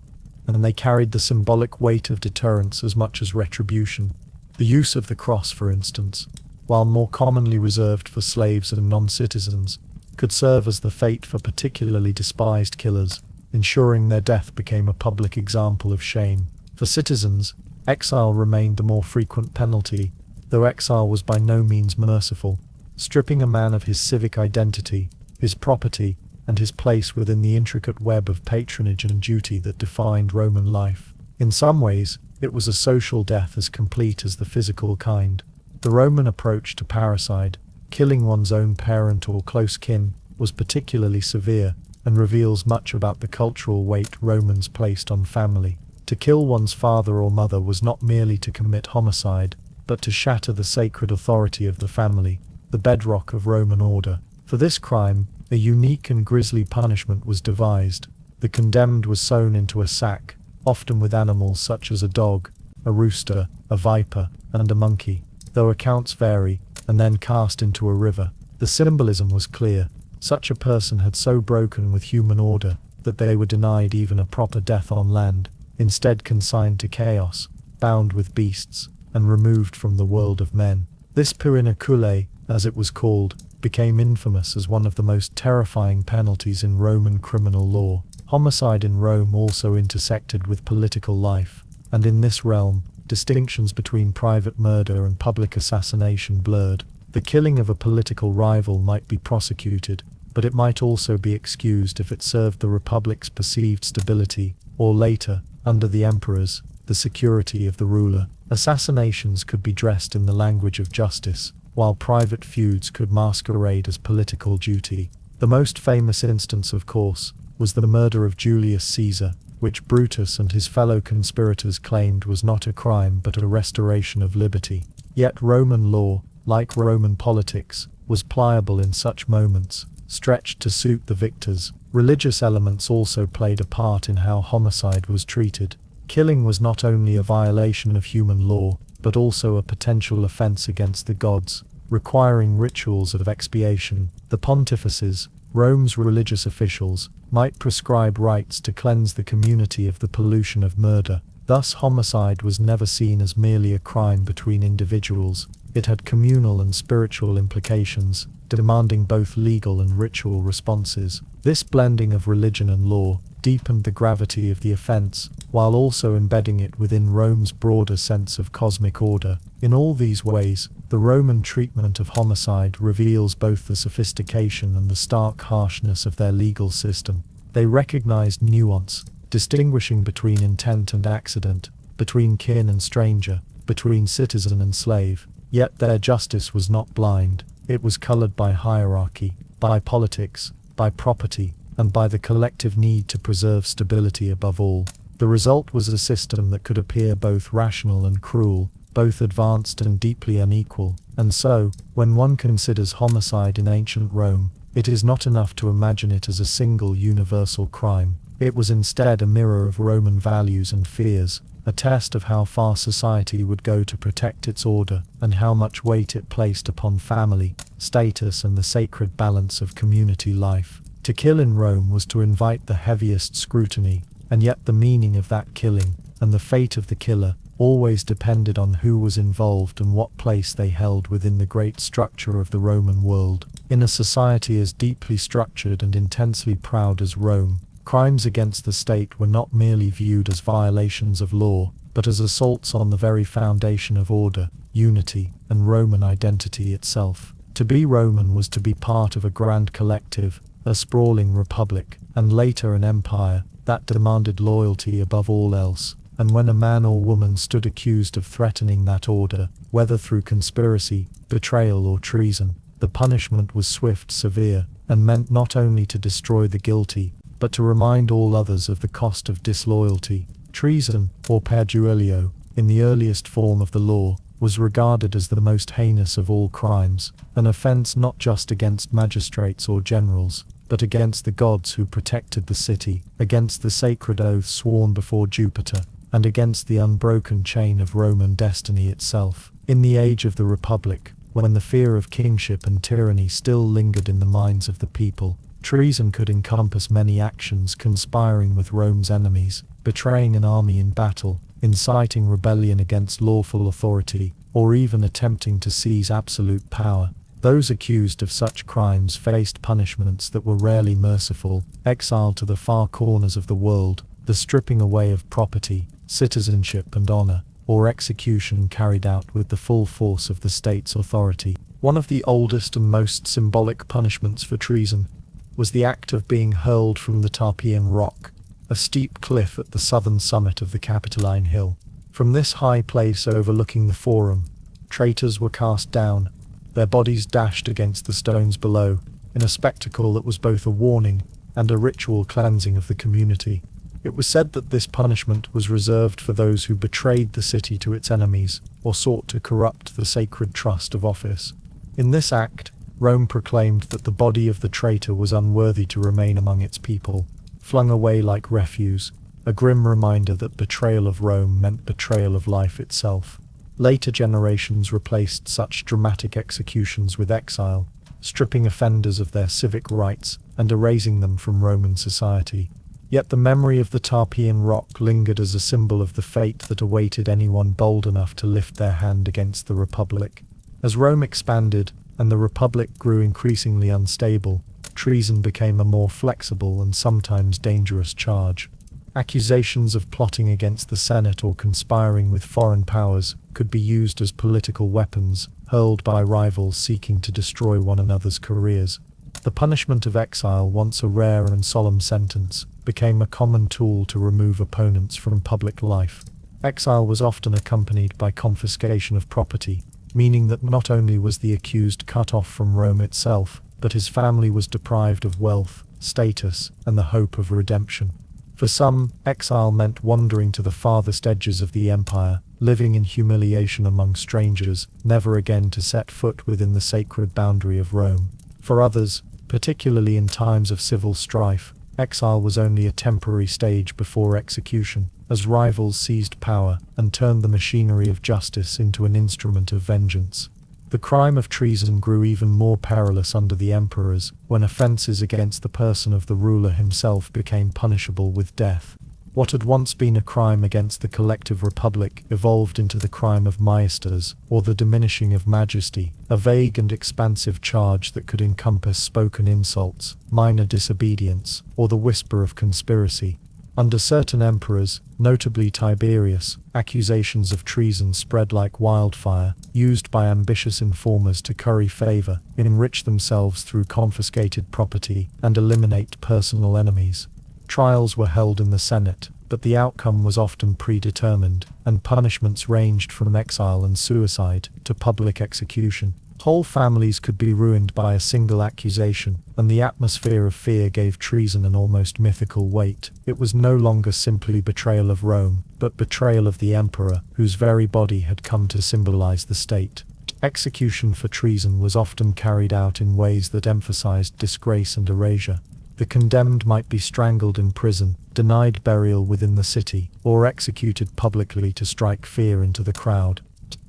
and they carried the symbolic weight of deterrence as much as retribution. The use of the cross, for instance, while more commonly reserved for slaves and non-citizens, could serve as the fate for particularly despised killers, ensuring their death became a public example of shame. For citizens, exile remained the more frequent penalty, though exile was by no means merciful, stripping a man of his civic identity, his property, and his place within the intricate web of patronage and duty that defined Roman life. In some ways, it was a social death as complete as the physical kind. The Roman approach to parricide, killing one's own parent or close kin, was particularly severe, and reveals much about the cultural weight Romans placed on family. To kill one's father or mother was not merely to commit homicide, but to shatter the sacred authority of the family, the bedrock of Roman order. For this crime, a unique and grisly punishment was devised. The condemned was sewn into a sack, often with animals such as a dog, a rooster, a viper, and a monkey, though accounts vary, and then cast into a river. The symbolism was clear. Such a person had so broken with human order that they were denied even a proper death on land, instead consigned to chaos, bound with beasts, and removed from the world of men. This Pyrinaculae, as it was called, became infamous as one of the most terrifying penalties in Roman criminal law. Homicide in Rome also intersected with political life, and in this realm, distinctions between private murder and public assassination blurred. The killing of a political rival might be prosecuted, but it might also be excused if it served the Republic's perceived stability, or later, under the emperors, the security of the ruler. Assassinations could be dressed in the language of justice, while private feuds could masquerade as political duty. The most famous instance, of course, was the murder of Julius Caesar, which Brutus and his fellow conspirators claimed was not a crime but a restoration of liberty. Yet Roman law, like Roman politics, was pliable in such moments, stretched to suit the victors. Religious elements also played a part in how homicide was treated. Killing was not only a violation of human law, but also a potential offense against the gods, requiring rituals of expiation. The pontifices, Rome's religious officials, might prescribe rites to cleanse the community of the pollution of murder. Thus, homicide was never seen as merely a crime between individuals. It had communal and spiritual implications, demanding both legal and ritual responses. This blending of religion and law deepened the gravity of the offense, while also embedding it within Rome's broader sense of cosmic order. In all these ways, the Roman treatment of homicide reveals both the sophistication and the stark harshness of their legal system. They recognized nuance, distinguishing between intent and accident, between kin and stranger, between citizen and slave. Yet their justice was not blind. It was colored by hierarchy, by politics, by property, and by the collective need to preserve stability above all. The result was a system that could appear both rational and cruel, both advanced and deeply unequal. And so, when one considers homicide in ancient Rome, it is not enough to imagine it as a single universal crime. It was instead a mirror of Roman values and fears, a test of how far society would go to protect its order, and how much weight it placed upon family, status, and the sacred balance of community life. To kill in Rome was to invite the heaviest scrutiny, and yet the meaning of that killing, and the fate of the killer, always depended on who was involved and what place they held within the great structure of the Roman world. In a society as deeply structured and intensely proud as Rome, crimes against the state were not merely viewed as violations of law, but as assaults on the very foundation of order, unity, and Roman identity itself. To be Roman was to be part of a grand collective, a sprawling republic, and later an empire, that demanded loyalty above all else. And when a man or woman stood accused of threatening that order, whether through conspiracy, betrayal, or treason, the punishment was swift, severe, and meant not only to destroy the guilty, but to remind all others of the cost of disloyalty. Treason, or per duello, in the earliest form of the law, was regarded as the most heinous of all crimes, an offense not just against magistrates or generals, but against the gods who protected the city, against the sacred oath sworn before Jupiter, and against the unbroken chain of Roman destiny itself. In the age of the Republic, when the fear of kingship and tyranny still lingered in the minds of the people, treason could encompass many actions conspiring with Rome's enemies, betraying an army in battle, inciting rebellion against lawful authority, or even attempting to seize absolute power. Those accused of such crimes faced punishments that were rarely merciful: exile to the far corners of the world, the stripping away of property, citizenship, and honor, or execution carried out with the full force of the state's authority. One of the oldest and most symbolic punishments for treason was the act of being hurled from the Tarpeian Rock, a steep cliff at the southern summit of the Capitoline Hill. From this high place overlooking the Forum, traitors were cast down, their bodies dashed against the stones below, in a spectacle that was both a warning and a ritual cleansing of the community. It was said that this punishment was reserved for those who betrayed the city to its enemies, or sought to corrupt the sacred trust of office. In this act, Rome proclaimed that the body of the traitor was unworthy to remain among its people, flung away like refuse, a grim reminder that betrayal of Rome meant betrayal of life itself. Later generations replaced such dramatic executions with exile, stripping offenders of their civic rights and erasing them from Roman society. Yet the memory of the Tarpeian Rock lingered as a symbol of the fate that awaited anyone bold enough to lift their hand against the Republic. As Rome expanded, and the Republic grew increasingly unstable, treason became a more flexible and sometimes dangerous charge. Accusations of plotting against the Senate or conspiring with foreign powers could be used as political weapons, hurled by rivals seeking to destroy one another's careers. The punishment of exile, once a rare and solemn sentence, became a common tool to remove opponents from public life. Exile was often accompanied by confiscation of property, meaning that not only was the accused cut off from Rome itself, but his family was deprived of wealth, status, and the hope of redemption. For some, exile meant wandering to the farthest edges of the empire, living in humiliation among strangers, never again to set foot within the sacred boundary of Rome. For others, particularly in times of civil strife, exile was only a temporary stage before execution, as rivals seized power and turned the machinery of justice into an instrument of vengeance. The crime of treason grew even more perilous under the emperors, when offences against the person of the ruler himself became punishable with death. What had once been a crime against the collective republic evolved into the crime of majestas, or the diminishing of majesty, a vague and expansive charge that could encompass spoken insults, minor disobedience, or the whisper of conspiracy. Under certain emperors, notably Tiberius, accusations of treason spread like wildfire, used by ambitious informers to curry favor, enrich themselves through confiscated property, and eliminate personal enemies. Trials were held in the Senate, but the outcome was often predetermined, and punishments ranged from exile and suicide to public execution. Whole families could be ruined by a single accusation, and the atmosphere of fear gave treason an almost mythical weight. It was no longer simply betrayal of Rome, but betrayal of the emperor, whose very body had come to symbolize the state. Execution for treason was often carried out in ways that emphasized disgrace and erasure. The condemned might be strangled in prison, denied burial within the city, or executed publicly to strike fear into the crowd.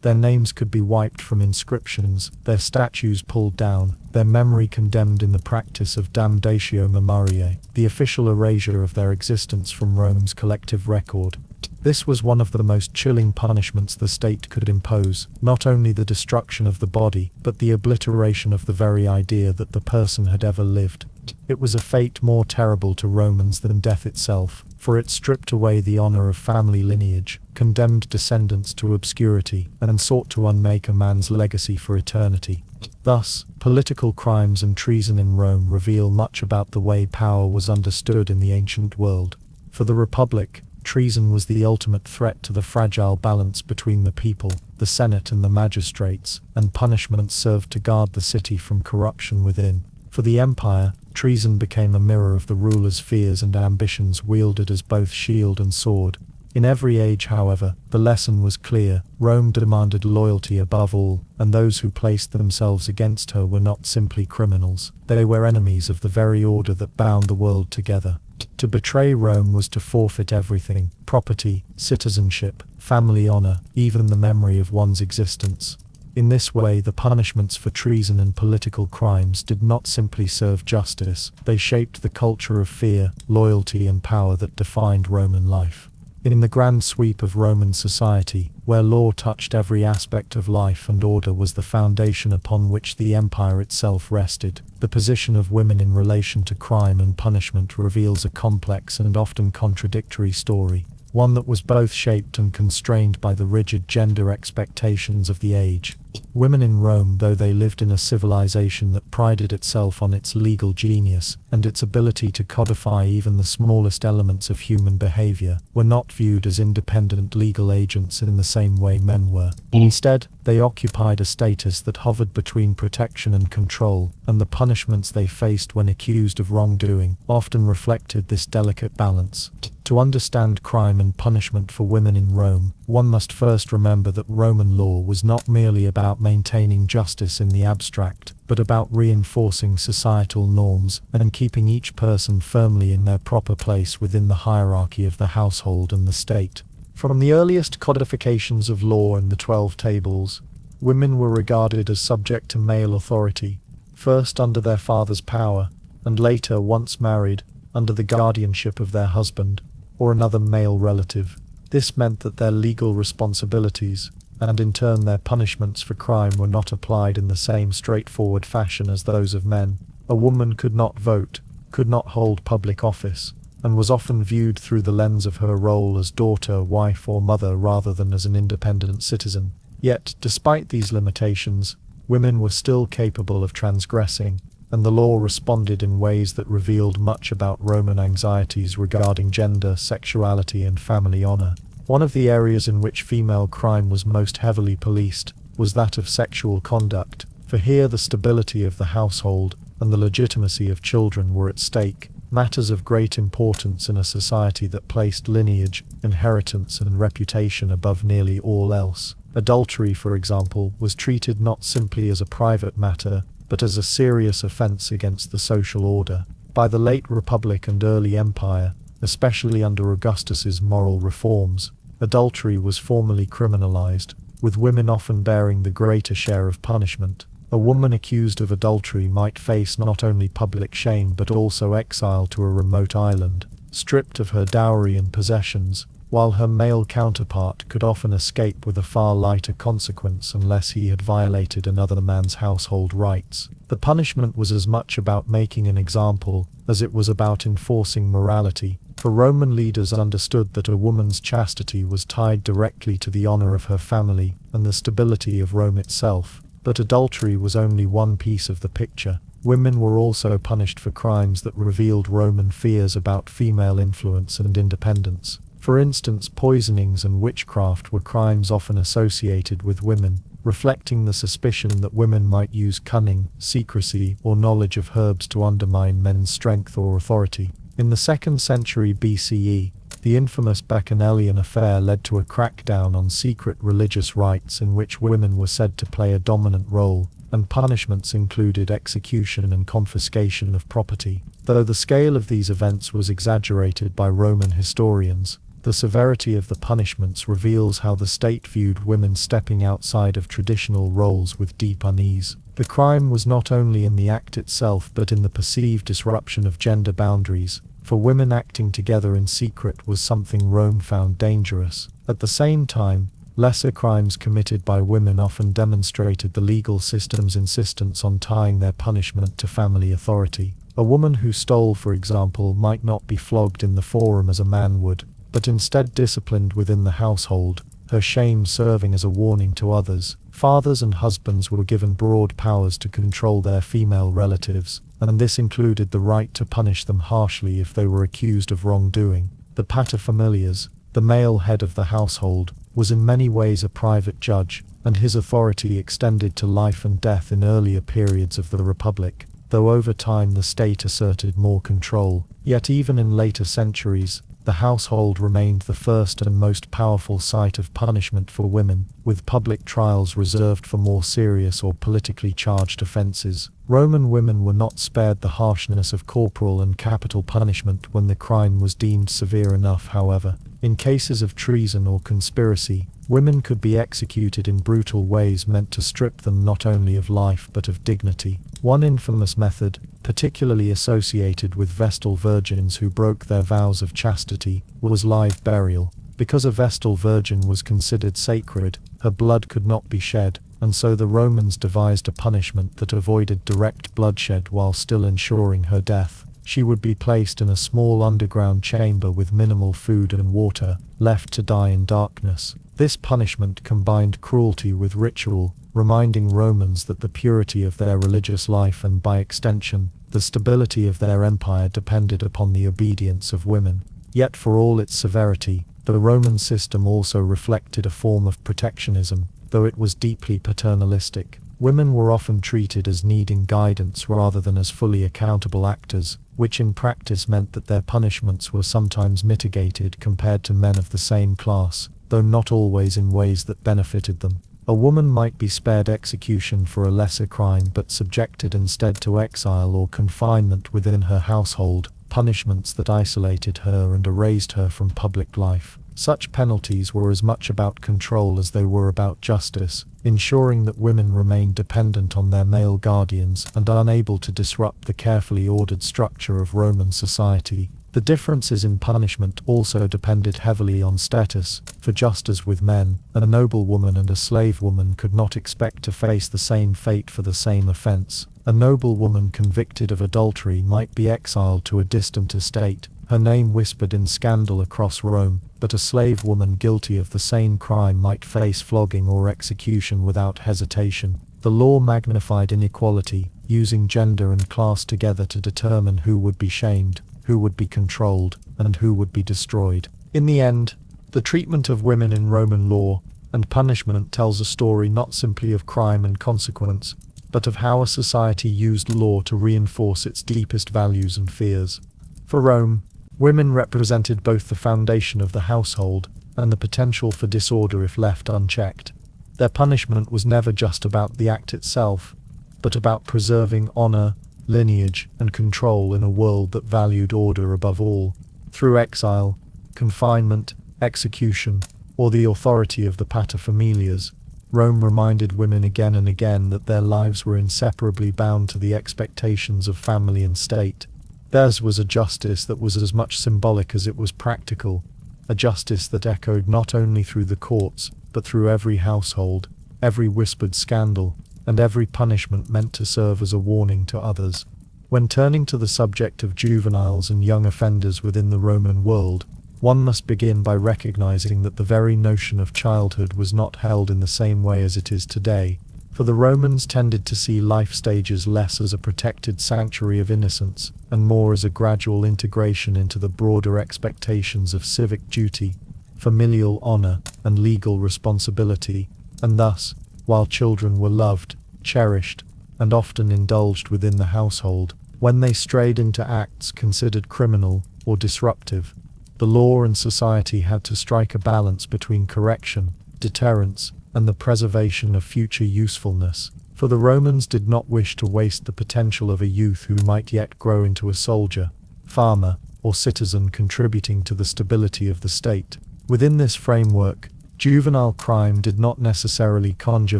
Their names could be wiped from inscriptions, their statues pulled down, their memory condemned in the practice of damnatio memoriae, the official erasure of their existence from Rome's collective record. This was one of the most chilling punishments the state could impose, not only the destruction of the body, but the obliteration of the very idea that the person had ever lived. It was a fate more terrible to Romans than death itself, for it stripped away the honor of family lineage, condemned descendants to obscurity, and sought to unmake a man's legacy for eternity. Thus, political crimes and treason in Rome reveal much about the way power was understood in the ancient world. For the Republic, treason was the ultimate threat to the fragile balance between the people, the Senate and the magistrates, and punishment served to guard the city from corruption within. For the empire, treason became a mirror of the ruler's fears and ambitions wielded as both shield and sword. In every age, however, the lesson was clear. Rome demanded loyalty above all, and those who placed themselves against her were not simply criminals. They were enemies of the very order that bound the world together. To betray Rome was to forfeit everything: property, citizenship, family honor, even the memory of one's existence. In this way, the punishments for treason and political crimes did not simply serve justice, they shaped the culture of fear, loyalty and power that defined Roman life. In the grand sweep of Roman society, where law touched every aspect of life and order was the foundation upon which the empire itself rested, the position of women in relation to crime and punishment reveals a complex and often contradictory story, one that was both shaped and constrained by the rigid gender expectations of the age. Women in Rome, though they lived in a civilization that prided itself on its legal genius and its ability to codify even the smallest elements of human behavior, were not viewed as independent legal agents in the same way men were. Instead, they occupied a status that hovered between protection and control, and the punishments they faced when accused of wrongdoing often reflected this delicate balance. To understand crime and punishment for women in Rome, one must first remember that Roman law was not merely about maintaining justice in the abstract, but about reinforcing societal norms and keeping each person firmly in their proper place within the hierarchy of the household and the state. From the earliest codifications of law in the 12 Tables, women were regarded as subject to male authority, first under their father's power, and later, once married, under the guardianship of their husband or another male relative. This meant that their legal responsibilities, and in turn their punishments for crime were not applied in the same straightforward fashion as those of men. A woman could not vote, could not hold public office, and was often viewed through the lens of her role as daughter, wife, or mother rather than as an independent citizen. Yet, despite these limitations, women were still capable of transgressing, and the law responded in ways that revealed much about Roman anxieties regarding gender, sexuality, and family honor. One of the areas in which female crime was most heavily policed was that of sexual conduct, for here the stability of the household and the legitimacy of children were at stake, matters of great importance in a society that placed lineage, inheritance, and reputation above nearly all else. Adultery, for example, was treated not simply as a private matter, but as a serious offense against the social order. By the late Republic and early Empire, especially under Augustus's moral reforms, adultery was formally criminalized, with women often bearing the greater share of punishment. A woman accused of adultery might face not only public shame but also exile to a remote island, stripped of her dowry and possessions, while her male counterpart could often escape with a far lighter consequence unless he had violated another man's household rights. The punishment was as much about making an example as it was about enforcing morality, for Roman leaders understood that a woman's chastity was tied directly to the honor of her family and the stability of Rome itself. But adultery was only one piece of the picture. Women were also punished for crimes that revealed Roman fears about female influence and independence. For instance, poisonings and witchcraft were crimes often associated with women, reflecting the suspicion that women might use cunning, secrecy, or knowledge of herbs to undermine men's strength or authority. In the 2nd century BCE, the infamous Bacchanalian affair led to a crackdown on secret religious rites in which women were said to play a dominant role, and punishments included execution and confiscation of property. Though the scale of these events was exaggerated by Roman historians, the severity of the punishments reveals how the state viewed women stepping outside of traditional roles with deep unease. The crime was not only in the act itself but in the perceived disruption of gender boundaries, for women acting together in secret was something Rome found dangerous. At the same time, lesser crimes committed by women often demonstrated the legal system's insistence on tying their punishment to family authority. A woman who stole, for example, might not be flogged in the forum as a man would, but instead disciplined within the household, her shame serving as a warning to others. Fathers and husbands were given broad powers to control their female relatives, and this included the right to punish them harshly if they were accused of wrongdoing. The paterfamilias, the male head of the household, was in many ways a private judge, and his authority extended to life and death in earlier periods of the Republic, though over time the state asserted more control. Yet even in later centuries, the household remained the first and most powerful site of punishment for women, with public trials reserved for more serious or politically charged offenses. Roman women were not spared the harshness of corporal and capital punishment when the crime was deemed severe enough, however. In cases of treason or conspiracy, women could be executed in brutal ways meant to strip them not only of life but of dignity. One infamous method, particularly associated with Vestal virgins who broke their vows of chastity, was live burial. Because a Vestal virgin was considered sacred, her blood could not be shed, and so the Romans devised a punishment that avoided direct bloodshed while still ensuring her death. She would be placed in a small underground chamber with minimal food and water, left to die in darkness. This punishment combined cruelty with ritual, reminding Romans that the purity of their religious life and, by extension, the stability of their empire depended upon the obedience of women. Yet for all its severity, the Roman system also reflected a form of protectionism, though it was deeply paternalistic. Women were often treated as needing guidance rather than as fully accountable actors, which in practice meant that their punishments were sometimes mitigated compared to men of the same class, though not always in ways that benefited them. A woman might be spared execution for a lesser crime but subjected instead to exile or confinement within her household, punishments that isolated her and erased her from public life. Such penalties were as much about control as they were about justice, ensuring that women remained dependent on their male guardians and unable to disrupt the carefully ordered structure of Roman society. The differences in punishment also depended heavily on status, for just as with men, a noble woman and a slave woman could not expect to face the same fate for the same offense. A noble woman convicted of adultery might be exiled to a distant estate, her name whispered in scandal across Rome, but a slave woman guilty of the same crime might face flogging or execution without hesitation. The law magnified inequality, using gender and class together to determine who would be shamed, who would be controlled, and who would be destroyed. In the end, the treatment of women in Roman law and punishment tells a story not simply of crime and consequence, but of how a society used law to reinforce its deepest values and fears. For Rome, women represented both the foundation of the household and the potential for disorder if left unchecked. Their punishment was never just about the act itself, but about preserving honor, lineage, and control in a world that valued order above all. Through exile, confinement, execution, or the authority of the paterfamilias, Rome reminded women again and again that their lives were inseparably bound to the expectations of family and state. Theirs was a justice that was as much symbolic as it was practical, a justice that echoed not only through the courts, but through every household, every whispered scandal, and every punishment meant to serve as a warning to others. When turning to the subject of juveniles and young offenders within the Roman world, one must begin by recognizing that the very notion of childhood was not held in the same way as it is today, for the Romans tended to see life stages less as a protected sanctuary of innocence, and more as a gradual integration into the broader expectations of civic duty, familial honor, and legal responsibility, and thus, while children were loved, cherished, and often indulged within the household, when they strayed into acts considered criminal or disruptive, the law and society had to strike a balance between correction, deterrence, and the preservation of future usefulness. For the Romans did not wish to waste the potential of a youth who might yet grow into a soldier, farmer, or citizen contributing to the stability of the state. Within this framework, juvenile crime did not necessarily conjure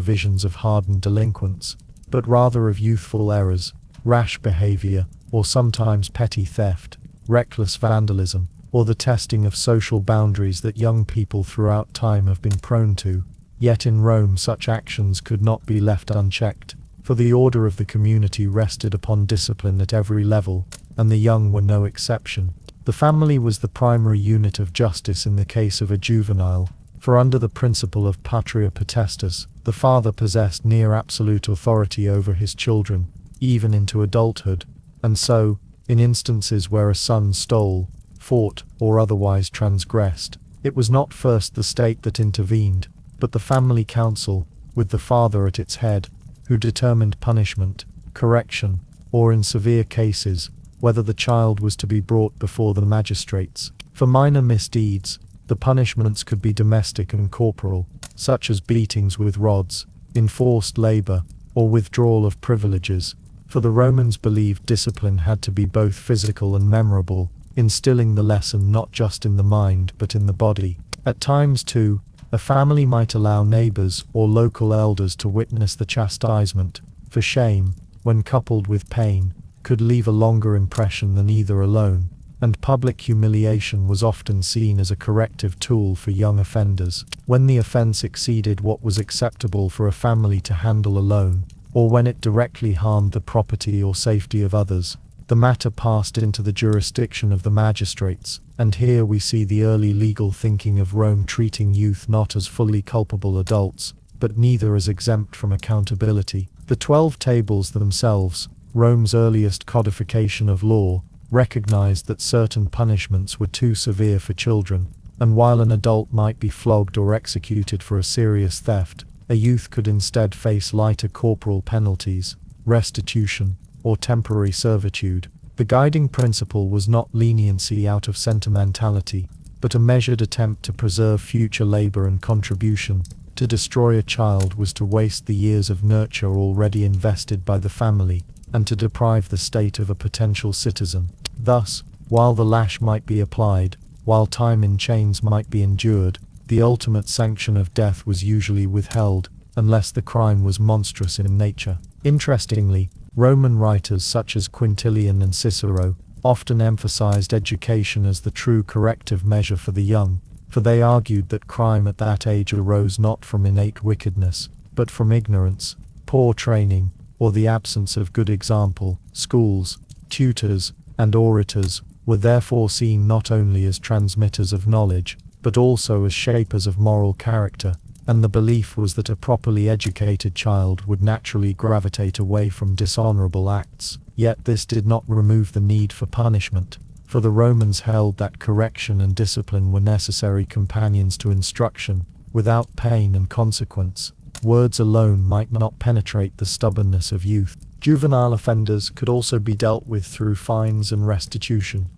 visions of hardened delinquents, but rather of youthful errors, rash behavior, or sometimes petty theft, reckless vandalism, or the testing of social boundaries that young people throughout time have been prone to. Yet in Rome such actions could not be left unchecked, for the order of the community rested upon discipline at every level, and the young were no exception. The family was the primary unit of justice in the case of a juvenile, for under the principle of patria potestas, the father possessed near absolute authority over his children, even into adulthood, and so, in instances where a son stole, fought, or otherwise transgressed, it was not first the state that intervened, but the family council, with the father at its head, who determined punishment, correction, or in severe cases, whether the child was to be brought before the magistrates. For minor misdeeds, the punishments could be domestic and corporal, such as beatings with rods, enforced labor, or withdrawal of privileges, for the Romans believed discipline had to be both physical and memorable, instilling the lesson not just in the mind but in the body. At times too, a family might allow neighbors or local elders to witness the chastisement, for shame, when coupled with pain, could leave a longer impression than either alone, and public humiliation was often seen as a corrective tool for young offenders. When the offense exceeded what was acceptable for a family to handle alone, or when it directly harmed the property or safety of others, the matter passed into the jurisdiction of the magistrates, and here we see the early legal thinking of Rome treating youth not as fully culpable adults, but neither as exempt from accountability. The 12 Tables themselves, Rome's earliest codification of law, recognized that certain punishments were too severe for children, and while an adult might be flogged or executed for a serious theft, a youth could instead face lighter corporal penalties, restitution, or temporary servitude. The guiding principle was not leniency out of sentimentality, but a measured attempt to preserve future labor and contribution. To destroy a child was to waste the years of nurture already invested by the family, and to deprive the state of a potential citizen. Thus, while the lash might be applied, while time in chains might be endured, the ultimate sanction of death was usually withheld, unless the crime was monstrous in nature. Interestingly, Roman writers such as Quintilian and Cicero, often emphasized education as the true corrective measure for the young, for they argued that crime at that age arose not from innate wickedness, but from ignorance, poor training, or the absence of good example. Schools, tutors, and orators were therefore seen not only as transmitters of knowledge, but also as shapers of moral character, and the belief was that a properly educated child would naturally gravitate away from dishonorable acts. Yet this did not remove the need for punishment, for the Romans held that correction and discipline were necessary companions to instruction. Without pain and consequence, words alone might not penetrate the stubbornness of youth. Juvenile offenders could also be dealt with through fines and restitution,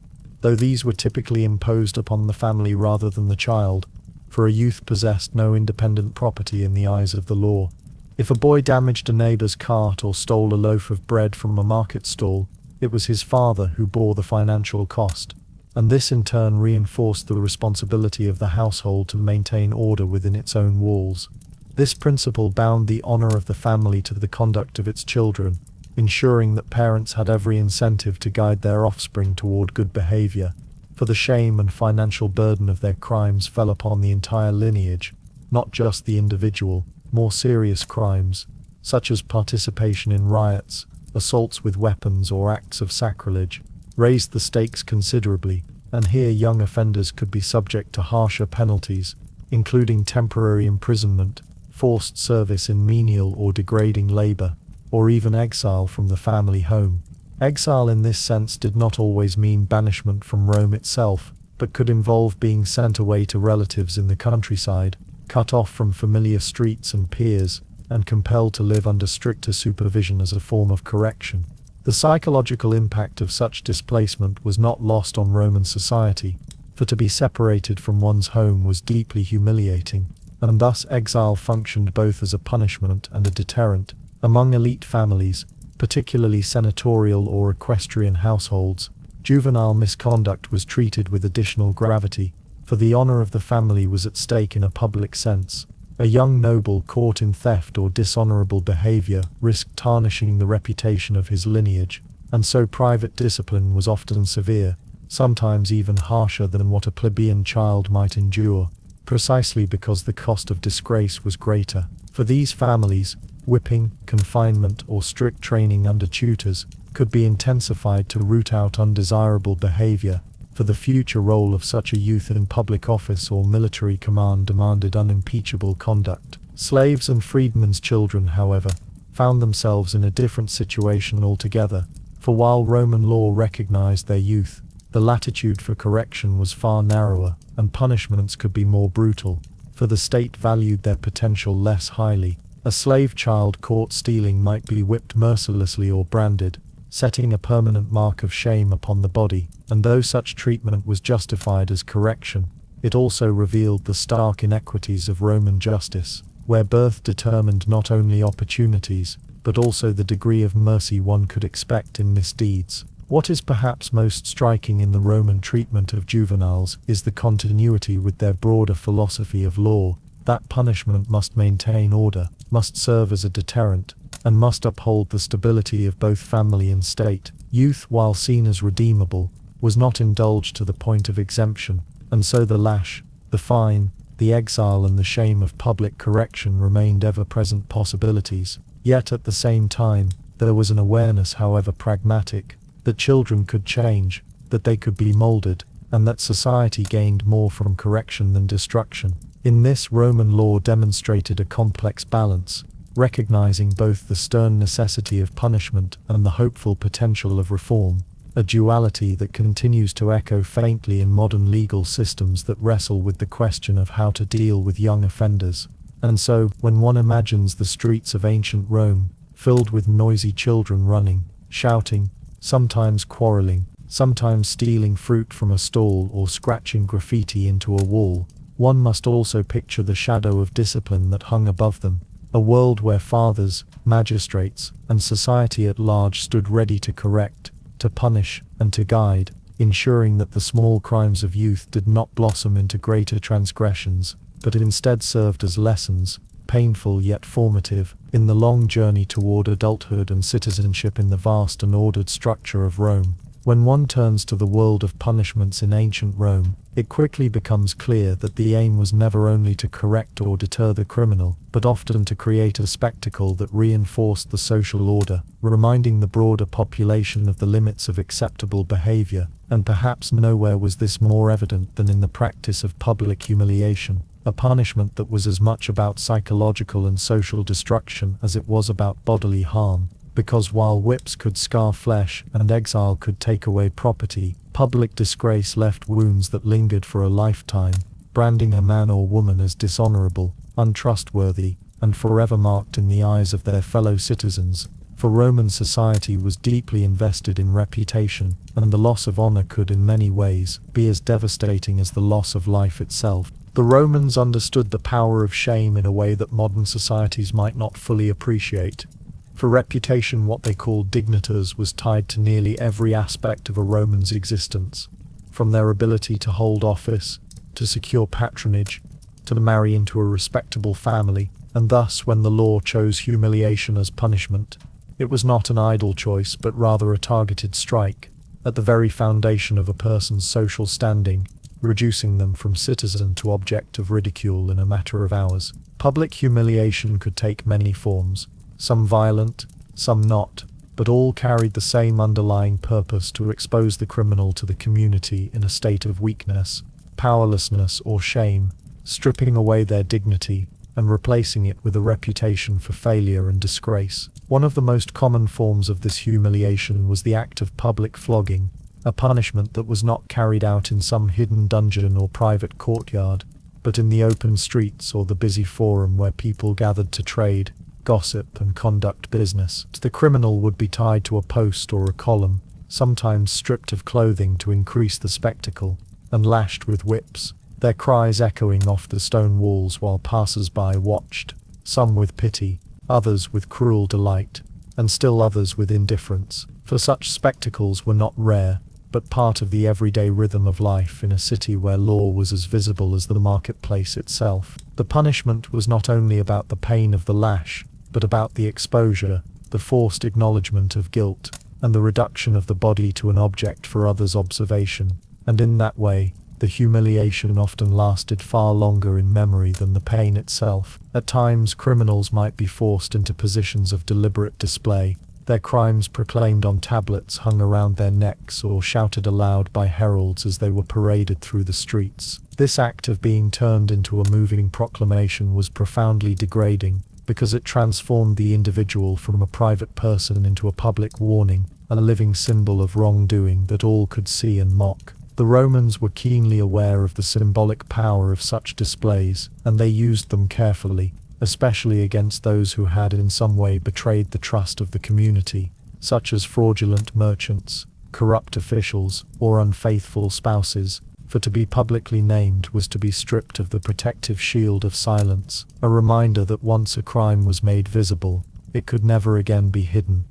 though these were typically imposed upon the family rather than the child, for a youth possessed no independent property in the eyes of the law. If a boy damaged a neighbor's cart or stole a loaf of bread from a market stall, it was his father who bore the financial cost, and this in turn reinforced the responsibility of the household to maintain order within its own walls. This principle bound the honor of the family to the conduct of its children, ensuring that parents had every incentive to guide their offspring toward good behavior, for the shame and financial burden of their crimes fell upon the entire lineage, not just the individual. More serious crimes, such as participation in riots, assaults with weapons or acts of sacrilege, raised the stakes considerably, and here young offenders could be subject to harsher penalties, including temporary imprisonment, forced service in menial or degrading labor, or even exile from the family home. Exile in this sense did not always mean banishment from Rome itself, but could involve being sent away to relatives in the countryside, cut off from familiar streets and peers, and compelled to live under stricter supervision as a form of correction. The psychological impact of such displacement was not lost on Roman society, for to be separated from one's home was deeply humiliating, and thus exile functioned both as a punishment and a deterrent. Among elite families, particularly senatorial or equestrian households, juvenile misconduct was treated with additional gravity, for the honor of the family was at stake in a public sense. A young noble caught in theft or dishonorable behavior risked tarnishing the reputation of his lineage, and so private discipline was often severe, sometimes even harsher than what a plebeian child might endure, precisely because the cost of disgrace was greater. For these families, whipping, confinement, or strict training under tutors could be intensified to root out undesirable behavior, for the future role of such a youth in public office or military command demanded unimpeachable conduct. Slaves and freedmen's children, however, found themselves in a different situation altogether, for while Roman law recognized their youth, the latitude for correction was far narrower, and punishments could be more brutal, for the state valued their potential less highly. A slave child caught stealing might be whipped mercilessly or branded, setting a permanent mark of shame upon the body, and though such treatment was justified as correction, it also revealed the stark inequities of Roman justice, where birth determined not only opportunities, but also the degree of mercy one could expect in misdeeds. What is perhaps most striking in the Roman treatment of juveniles is the continuity with their broader philosophy of law, that punishment must maintain order, must serve as a deterrent, and must uphold the stability of both family and state. Youth, while seen as redeemable, was not indulged to the point of exemption, and so the lash, the fine, the exile and the shame of public correction remained ever-present possibilities. Yet at the same time, there was an awareness, however pragmatic, that children could change, that they could be molded, and that society gained more from correction than destruction. In this, Roman law demonstrated a complex balance, recognizing both the stern necessity of punishment and the hopeful potential of reform, a duality that continues to echo faintly in modern legal systems that wrestle with the question of how to deal with young offenders. And so, when one imagines the streets of ancient Rome, filled with noisy children running, shouting, sometimes quarreling, sometimes stealing fruit from a stall or scratching graffiti into a wall, one must also picture the shadow of discipline that hung above them, a world where fathers, magistrates, and society at large stood ready to correct, to punish, and to guide, ensuring that the small crimes of youth did not blossom into greater transgressions, but instead served as lessons, painful yet formative, in the long journey toward adulthood and citizenship in the vast and ordered structure of Rome. When one turns to the world of punishments in ancient Rome, it quickly becomes clear that the aim was never only to correct or deter the criminal, but often to create a spectacle that reinforced the social order, reminding the broader population of the limits of acceptable behavior. And perhaps nowhere was this more evident than in the practice of public humiliation, a punishment that was as much about psychological and social destruction as it was about bodily harm. Because while whips could scar flesh and exile could take away property, public disgrace left wounds that lingered for a lifetime, branding a man or woman as dishonorable, untrustworthy, and forever marked in the eyes of their fellow citizens. For Roman society was deeply invested in reputation, and the loss of honor could in many ways be as devastating as the loss of life itself. The Romans understood the power of shame in a way that modern societies might not fully appreciate. For reputation, what they called dignitas was tied to nearly every aspect of a Roman's existence, from their ability to hold office, to secure patronage, to marry into a respectable family, and thus when the law chose humiliation as punishment, it was not an idle choice but rather a targeted strike, at the very foundation of a person's social standing, reducing them from citizen to object of ridicule in a matter of hours. Public humiliation could take many forms, some violent, some not, but all carried the same underlying purpose: to expose the criminal to the community in a state of weakness, powerlessness, or shame, stripping away their dignity and replacing it with a reputation for failure and disgrace. One of the most common forms of this humiliation was the act of public flogging, a punishment that was not carried out in some hidden dungeon or private courtyard, but in the open streets or the busy forum where people gathered to trade, gossip, and conduct business. The criminal would be tied to a post or a column, sometimes stripped of clothing to increase the spectacle, and lashed with whips, their cries echoing off the stone walls while passers-by watched, some with pity, others with cruel delight, and still others with indifference. For such spectacles were not rare, but part of the everyday rhythm of life in a city where law was as visible as the marketplace itself. The punishment was not only about the pain of the lash, but about the exposure, the forced acknowledgement of guilt, and the reduction of the body to an object for others' observation. And in that way, the humiliation often lasted far longer in memory than the pain itself. At times, criminals might be forced into positions of deliberate display, their crimes proclaimed on tablets hung around their necks or shouted aloud by heralds as they were paraded through the streets. This act of being turned into a moving proclamation was profoundly degrading, because it transformed the individual from a private person into a public warning, a living symbol of wrongdoing that all could see and mock. The Romans were keenly aware of the symbolic power of such displays, and they used them carefully, especially against those who had in some way betrayed the trust of the community, such as fraudulent merchants, corrupt officials, or unfaithful spouses. For to be publicly named was to be stripped of the protective shield of silence, a reminder that once a crime was made visible, it could never again be hidden.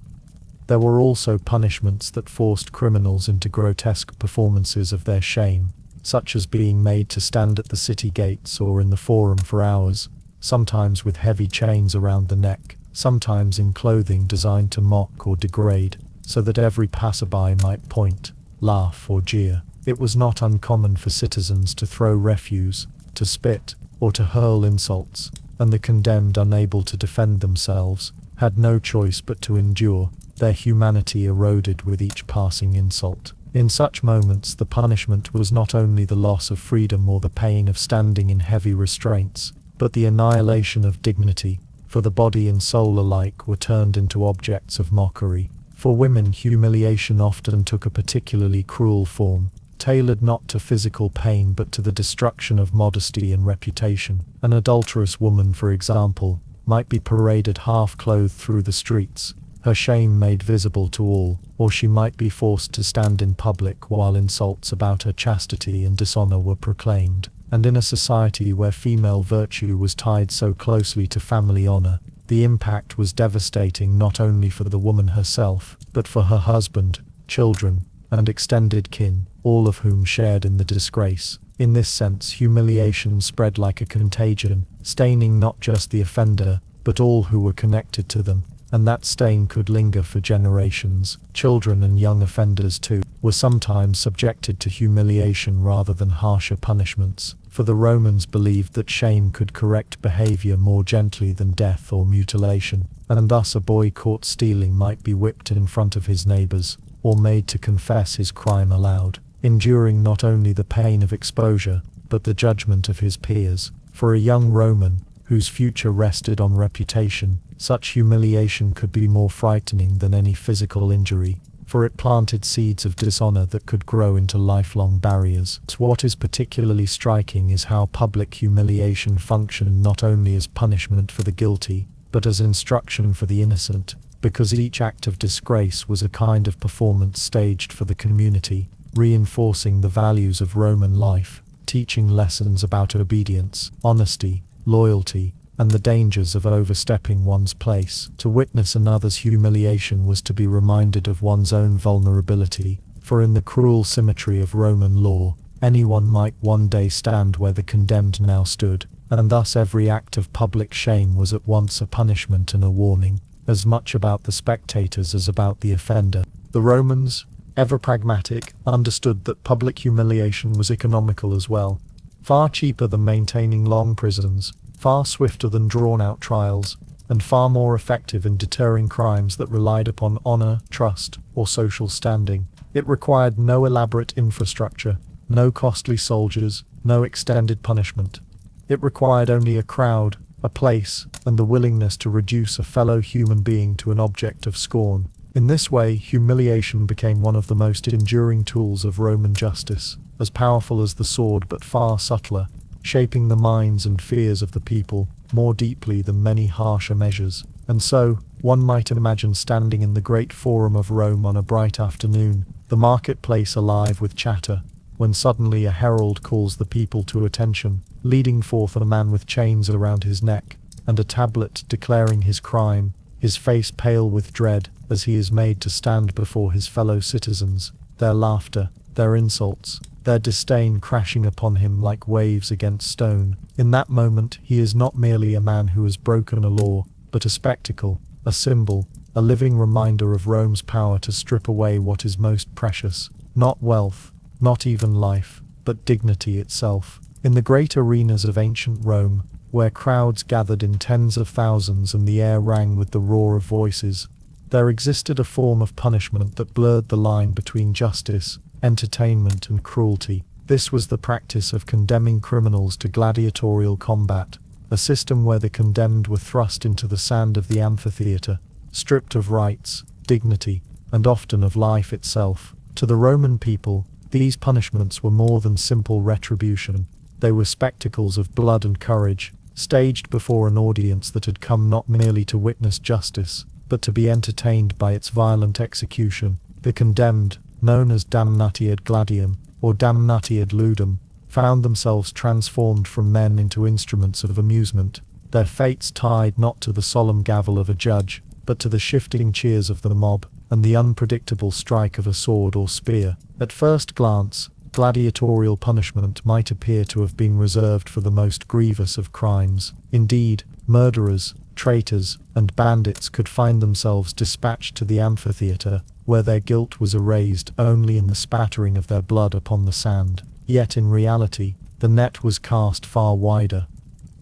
There were also punishments that forced criminals into grotesque performances of their shame, such as being made to stand at the city gates or in the forum for hours, sometimes with heavy chains around the neck, sometimes in clothing designed to mock or degrade, so that every passerby might point, laugh, or jeer. It was not uncommon for citizens to throw refuse, to spit, or to hurl insults, and the condemned, unable to defend themselves, had no choice but to endure, their humanity eroded with each passing insult. In such moments, the punishment was not only the loss of freedom or the pain of standing in heavy restraints, but the annihilation of dignity, for the body and soul alike were turned into objects of mockery. For women, humiliation often took a particularly cruel form, tailored not to physical pain but to the destruction of modesty and reputation. An adulterous woman, for example, might be paraded half-clothed through the streets, her shame made visible to all, or she might be forced to stand in public while insults about her chastity and dishonor were proclaimed. And in a society where female virtue was tied so closely to family honor, the impact was devastating not only for the woman herself, but for her husband, children, and extended kin, all of whom shared in the disgrace. In this sense, humiliation spread like a contagion, staining not just the offender, but all who were connected to them. and that stain could linger for generations. Children and young offenders too were sometimes subjected to humiliation rather than harsher punishments, for the Romans believed that shame could correct behavior more gently than death or mutilation, and thus a boy caught stealing might be whipped in front of his neighbors, or made to confess his crime aloud, enduring not only the pain of exposure, but the judgment of his peers. For a young Roman, whose future rested on reputation, such humiliation could be more frightening than any physical injury, for it planted seeds of dishonor that could grow into lifelong barriers. What is particularly striking is how public humiliation functioned not only as punishment for the guilty, but as instruction for the innocent, because each act of disgrace was a kind of performance staged for the community, reinforcing the values of Roman life, teaching lessons about obedience, honesty, loyalty, and the dangers of overstepping one's place. To witness another's humiliation was to be reminded of one's own vulnerability, for in the cruel symmetry of Roman law, anyone might one day stand where the condemned now stood, and thus every act of public shame was at once a punishment and a warning, as much about the spectators as about the offender. The Romans, ever pragmatic, understood that public humiliation was economical as well, far cheaper than maintaining long prisons, far swifter than drawn-out trials, and far more effective in deterring crimes that relied upon honor, trust, or social standing. It required no elaborate infrastructure, no costly soldiers, no extended punishment. It required only a crowd, a place, and the willingness to reduce a fellow human being to an object of scorn. In this way, humiliation became one of the most enduring tools of Roman justice, as powerful as the sword but far subtler, shaping the minds and fears of the people more deeply than many harsher measures. And so, one might imagine standing in the great forum of Rome on a bright afternoon, the marketplace alive with chatter, when suddenly a herald calls the people to attention, leading forth a man with chains around his neck, and a tablet declaring his crime, his face pale with dread, as he is made to stand before his fellow citizens, their laughter, their insults, their disdain crashing upon him like waves against stone. In that moment he is not merely a man who has broken a law, but a spectacle, a symbol, a living reminder of Rome's power to strip away what is most precious, not wealth, not even life, but dignity itself. In the great arenas of ancient Rome, where crowds gathered in tens of thousands and the air rang with the roar of voices, there existed a form of punishment that blurred the line between justice, entertainment, and cruelty. This was the practice of condemning criminals to gladiatorial combat, a system where the condemned were thrust into the sand of the amphitheater, stripped of rights, dignity, and often of life itself. To the Roman people, these punishments were more than simple retribution. They were spectacles of blood and courage, staged before an audience that had come not merely to witness justice, but to be entertained by its violent execution. The condemned, known as damnati ad gladium, or damnati ad ludum, found themselves transformed from men into instruments of amusement, their fates tied not to the solemn gavel of a judge, but to the shifting cheers of the mob, and the unpredictable strike of a sword or spear. At first glance, gladiatorial punishment might appear to have been reserved for the most grievous of crimes. Indeed, murderers, traitors, and bandits could find themselves dispatched to the amphitheater, where their guilt was erased only in the spattering of their blood upon the sand. Yet in reality, the net was cast far wider.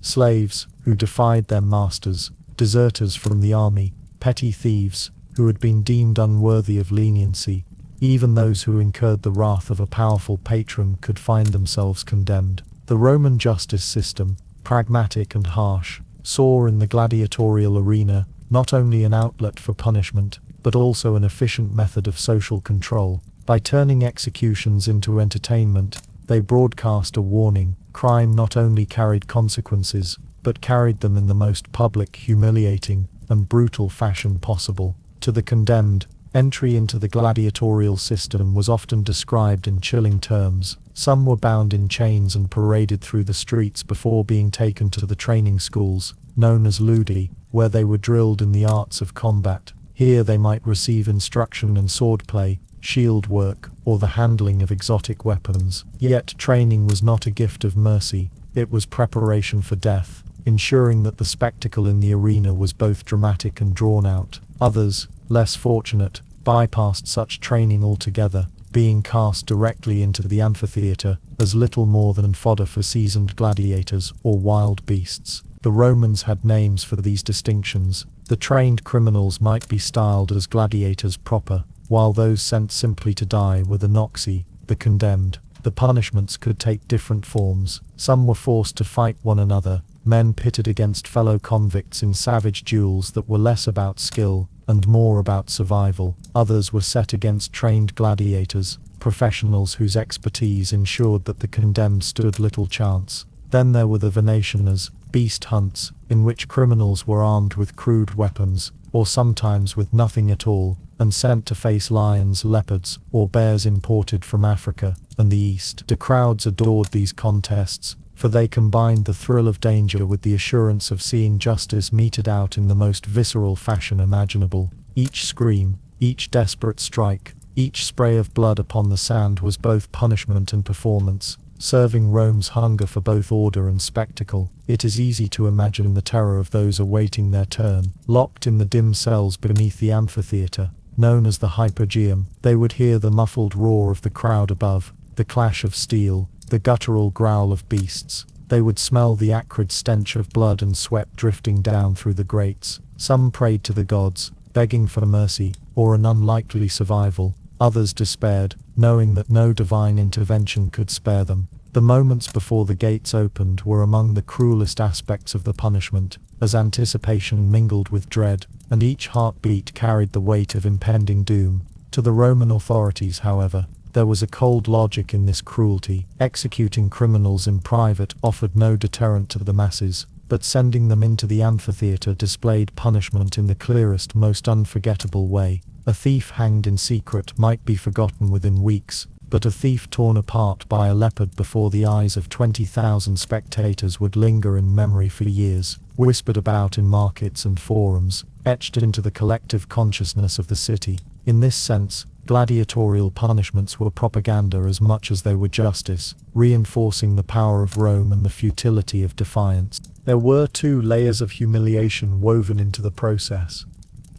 Slaves, who defied their masters, deserters from the army, petty thieves, who had been deemed unworthy of leniency, even those who incurred the wrath of a powerful patron could find themselves condemned. The Roman justice system, pragmatic and harsh, saw in the gladiatorial arena not only an outlet for punishment, but also an efficient method of social control. By turning executions into entertainment, they broadcast a warning. Crime not only carried consequences, but carried them in the most public, humiliating, and brutal fashion possible. To the condemned, entry into the gladiatorial system was often described in chilling terms. Some were bound in chains and paraded through the streets before being taken to the training schools, known as ludi, where they were drilled in the arts of combat. Here they might receive instruction in swordplay, shield work, or the handling of exotic weapons. Yet training was not a gift of mercy, it was preparation for death. ensuring that the spectacle in the arena was both dramatic and drawn out. Others, less fortunate, bypassed such training altogether, being cast directly into the amphitheater as little more than fodder for seasoned gladiators or wild beasts. The Romans had names for these distinctions. The trained criminals might be styled as gladiators proper, while those sent simply to die were the noxi, the condemned. The punishments could take different forms. Some were forced to fight one another, men pitted against fellow convicts in savage duels that were less about skill and more about survival. Others were set against trained gladiators, professionals whose expertise ensured that the condemned stood little chance. Then there were the venationers, beast hunts, in which criminals were armed with crude weapons, or sometimes with nothing at all, and sent to face lions, leopards, or bears imported from Africa and the East. The crowds adored these contests, for they combined the thrill of danger with the assurance of seeing justice meted out in the most visceral fashion imaginable. Each scream, each desperate strike, each spray of blood upon the sand was both punishment and performance, serving Rome's hunger for both order and spectacle. It is easy to imagine the terror of those awaiting their turn. Locked in the dim cells beneath the amphitheater, known as the Hypogeum, they would hear the muffled roar of the crowd above, the clash of steel, the guttural growl of beasts. They would smell the acrid stench of blood and sweat drifting down through the grates. Some prayed to the gods, begging for mercy, or an unlikely survival. Others despaired, knowing that no divine intervention could spare them. The moments before the gates opened were among the cruelest aspects of the punishment, as anticipation mingled with dread, and each heartbeat carried the weight of impending doom. To the Roman authorities, however, there was a cold logic in this cruelty. Executing criminals in private offered no deterrent to the masses, but sending them into the amphitheater displayed punishment in the clearest, most unforgettable way. A thief hanged in secret might be forgotten within weeks, but a thief torn apart by a leopard before the eyes of 20,000 spectators would linger in memory for years, whispered about in markets and forums, etched into the collective consciousness of the city. In this sense, gladiatorial punishments were propaganda as much as they were justice, reinforcing the power of Rome and the futility of defiance. There were two layers of humiliation woven into the process.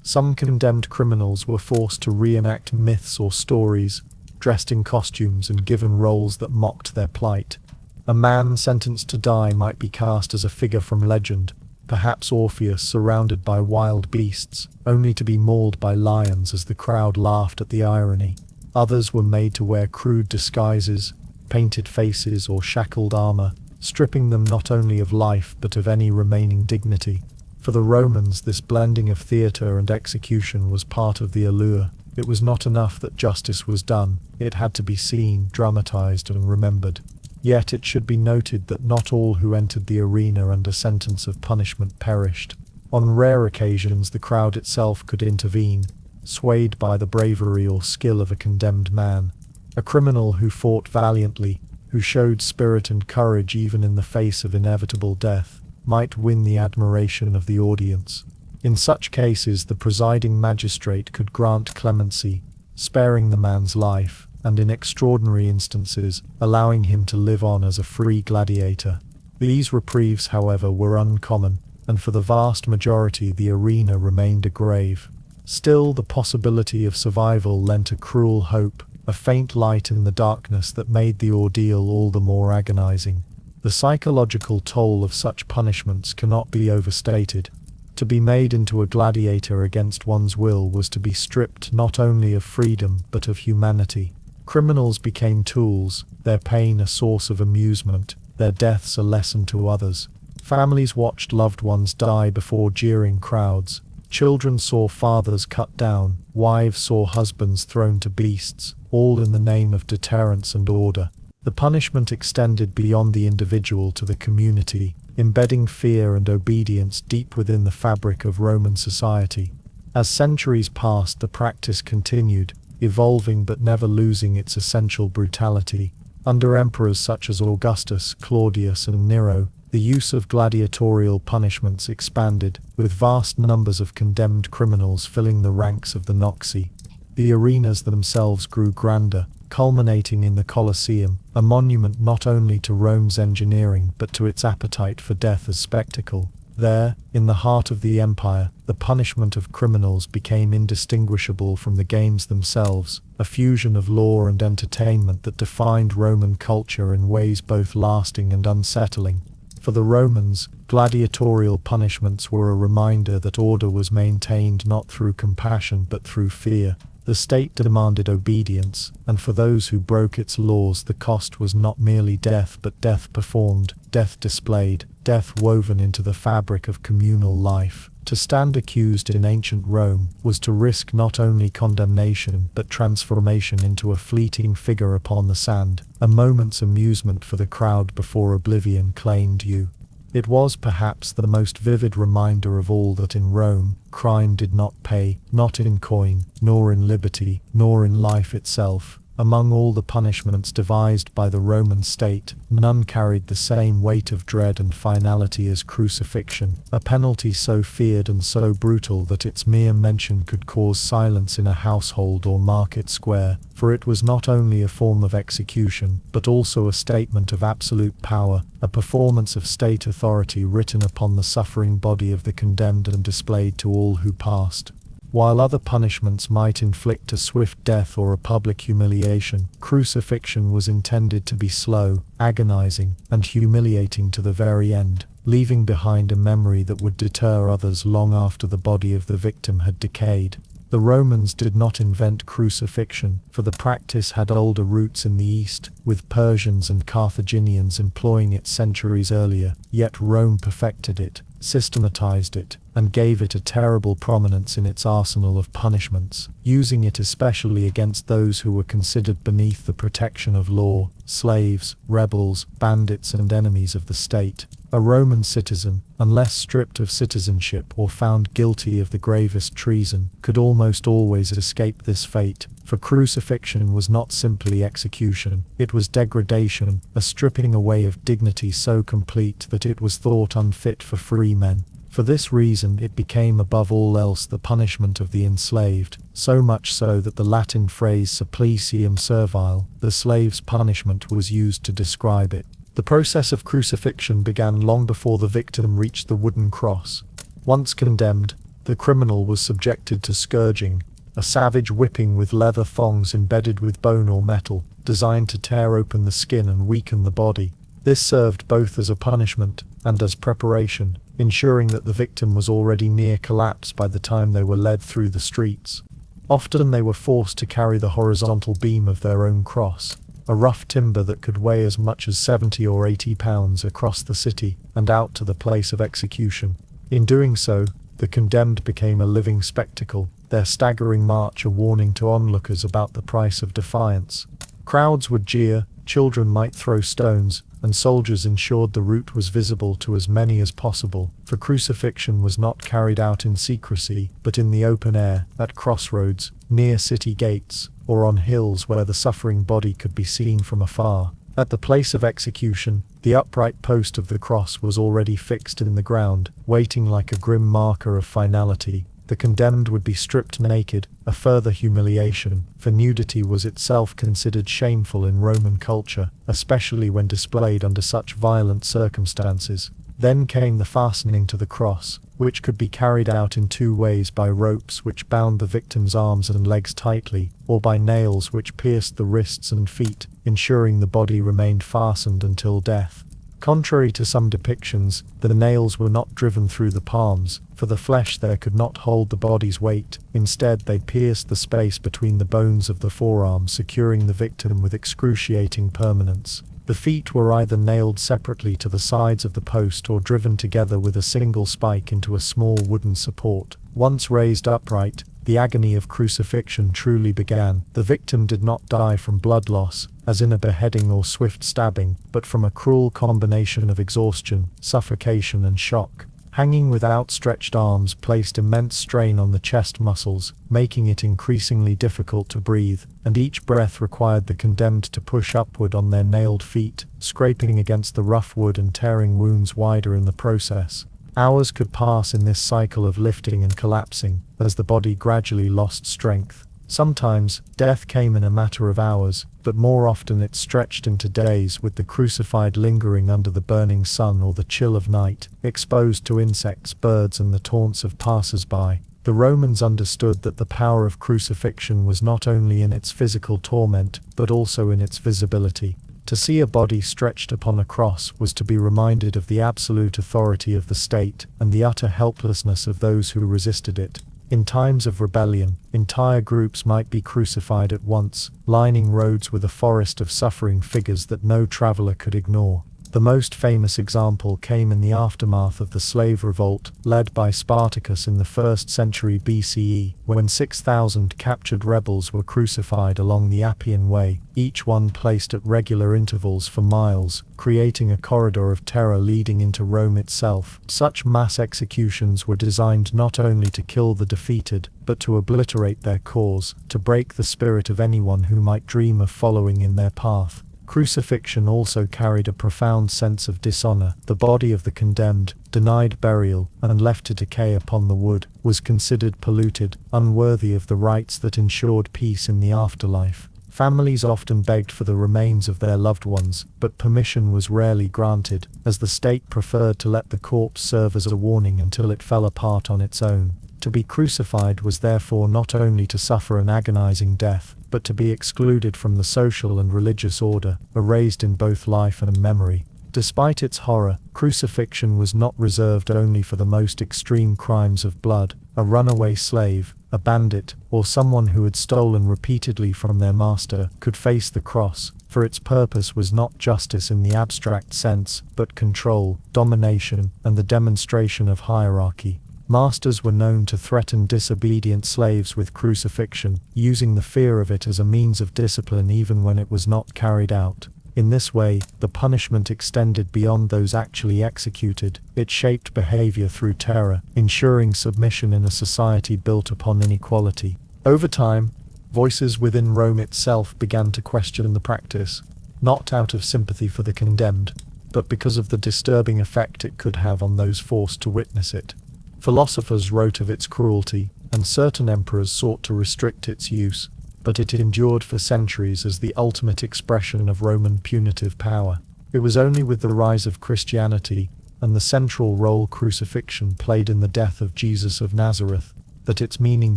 Some condemned criminals were forced to reenact myths or stories, dressed in costumes and given roles that mocked their plight. A man sentenced to die might be cast as a figure from legend, perhaps Orpheus surrounded by wild beasts, only to be mauled by lions as the crowd laughed at the irony. Others were made to wear crude disguises, painted faces or shackled armor, stripping them not only of life but of any remaining dignity. For the Romans, this blending of theater and execution was part of the allure. It was not enough that justice was done, it had to be seen, dramatized, and remembered. Yet it should be noted that not all who entered the arena under sentence of punishment perished. On rare occasions the crowd itself could intervene, swayed by the bravery or skill of a condemned man. A criminal who fought valiantly, who showed spirit and courage even in the face of inevitable death, might win the admiration of the audience. In such cases the presiding magistrate could grant clemency, sparing the man's life, and in extraordinary instances, allowing him to live on as a free gladiator. These reprieves, however, were uncommon, and for the vast majority the arena remained a grave. Still, the possibility of survival lent a cruel hope, a faint light in the darkness that made the ordeal all the more agonizing. The psychological toll of such punishments cannot be overstated. To be made into a gladiator against one's will was to be stripped not only of freedom but of humanity. Criminals became tools, their pain a source of amusement, their deaths a lesson to others. Families watched loved ones die before jeering crowds. Children saw fathers cut down, wives saw husbands thrown to beasts, all in the name of deterrence and order. The punishment extended beyond the individual to the community, embedding fear and obedience deep within the fabric of Roman society. As centuries passed, the practice continued, evolving but never losing its essential brutality. Under emperors such as Augustus, Claudius, and Nero, the use of gladiatorial punishments expanded, with vast numbers of condemned criminals filling the ranks of the noxi. The arenas themselves grew grander, culminating in the Colosseum, a monument not only to Rome's engineering but to its appetite for death as spectacle. There, in the heart of the empire, the punishment of criminals became indistinguishable from the games themselves, a fusion of law and entertainment that defined Roman culture in ways both lasting and unsettling. For the Romans, gladiatorial punishments were a reminder that order was maintained not through compassion but through fear. The state demanded obedience, and for those who broke its laws the cost was not merely death but death performed, death displayed, death woven into the fabric of communal life. To stand accused in ancient Rome was to risk not only condemnation but transformation into a fleeting figure upon the sand, a moment's amusement for the crowd before oblivion claimed you. It was perhaps the most vivid reminder of all that in Rome, crime did not pay, not in coin, nor in liberty, nor in life itself. Among all the punishments devised by the Roman state, none carried the same weight of dread and finality as crucifixion, a penalty so feared and so brutal that its mere mention could cause silence in a household or market square, for it was not only a form of execution, but also a statement of absolute power, a performance of state authority written upon the suffering body of the condemned and displayed to all who passed. While other punishments might inflict a swift death or a public humiliation, crucifixion was intended to be slow, agonizing, and humiliating to the very end, leaving behind a memory that would deter others long after the body of the victim had decayed. The Romans did not invent crucifixion, for the practice had older roots in the East, with Persians and Carthaginians employing it centuries earlier, yet Rome perfected it, systematized it, and gave it a terrible prominence in its arsenal of punishments, using it especially against those who were considered beneath the protection of law, slaves, rebels, bandits and enemies of the state. A Roman citizen, unless stripped of citizenship or found guilty of the gravest treason, could almost always escape this fate, for crucifixion was not simply execution, it was degradation, a stripping away of dignity so complete that it was thought unfit for free men. For this reason it became above all else the punishment of the enslaved, so much so that the Latin phrase supplicium servile, the slave's punishment, was used to describe it. The process of crucifixion began long before the victim reached the wooden cross. Once condemned, the criminal was subjected to scourging, a savage whipping with leather thongs embedded with bone or metal, designed to tear open the skin and weaken the body. This served both as a punishment and as preparation, ensuring that the victim was already near collapse by the time they were led through the streets. Often they were forced to carry the horizontal beam of their own cross, a rough timber that could weigh as much as 70 or 80 pounds, across the city and out to the place of execution. In doing so, the condemned became a living spectacle, their staggering march a warning to onlookers about the price of defiance. Crowds would jeer, children might throw stones, and soldiers ensured the route was visible to as many as possible, for crucifixion was not carried out in secrecy, but in the open air, at crossroads, near city gates, or on hills where the suffering body could be seen from afar. At the place of execution, the upright post of the cross was already fixed in the ground, waiting like a grim marker of finality. The condemned would be stripped naked, a further humiliation, for nudity was itself considered shameful in Roman culture, especially when displayed under such violent circumstances. Then came the fastening to the cross, which could be carried out in two ways: by ropes which bound the victim's arms and legs tightly, or by nails which pierced the wrists and feet, ensuring the body remained fastened until death. Contrary to some depictions, the nails were not driven through the palms, for the flesh there could not hold the body's weight. Instead, they pierced the space between the bones of the forearm, securing the victim with excruciating permanence. The feet were either nailed separately to the sides of the post or driven together with a single spike into a small wooden support. Once raised upright, the agony of crucifixion truly began. The victim did not die from blood loss, as in a beheading or swift stabbing, but from a cruel combination of exhaustion, suffocation and shock. Hanging with outstretched arms placed immense strain on the chest muscles, making it increasingly difficult to breathe, and each breath required the condemned to push upward on their nailed feet, scraping against the rough wood and tearing wounds wider in the process. Hours could pass in this cycle of lifting and collapsing, as the body gradually lost strength. Sometimes, death came in a matter of hours, but more often it stretched into days, with the crucified lingering under the burning sun or the chill of night, exposed to insects, birds, and the taunts of passers-by. The Romans understood that the power of crucifixion was not only in its physical torment, but also in its visibility. To see a body stretched upon a cross was to be reminded of the absolute authority of the state and the utter helplessness of those who resisted it. In times of rebellion, entire groups might be crucified at once, lining roads with a forest of suffering figures that no traveler could ignore. The most famous example came in the aftermath of the slave revolt, led by Spartacus in the 1st century BCE, when 6,000 captured rebels were crucified along the Appian Way, each one placed at regular intervals for miles, creating a corridor of terror leading into Rome itself. Such mass executions were designed not only to kill the defeated, but to obliterate their cause, to break the spirit of anyone who might dream of following in their path. Crucifixion also carried a profound sense of dishonor. The body of the condemned, denied burial, and left to decay upon the wood, was considered polluted, unworthy of the rites that ensured peace in the afterlife. Families often begged for the remains of their loved ones, but permission was rarely granted, as the state preferred to let the corpse serve as a warning until it fell apart on its own. To be crucified was therefore not only to suffer an agonizing death, but to be excluded from the social and religious order, erased in both life and memory. Despite its horror, crucifixion was not reserved only for the most extreme crimes of blood. A runaway slave, a bandit, or someone who had stolen repeatedly from their master could face the cross, for its purpose was not justice in the abstract sense, but control, domination, and the demonstration of hierarchy. Masters were known to threaten disobedient slaves with crucifixion, using the fear of it as a means of discipline even when it was not carried out. In this way, the punishment extended beyond those actually executed. It shaped behavior through terror, ensuring submission in a society built upon inequality. Over time, voices within Rome itself began to question the practice, not out of sympathy for the condemned, but because of the disturbing effect it could have on those forced to witness it. Philosophers wrote of its cruelty, and certain emperors sought to restrict its use, but it endured for centuries as the ultimate expression of Roman punitive power. It was only with the rise of Christianity, and the central role crucifixion played in the death of Jesus of Nazareth, that its meaning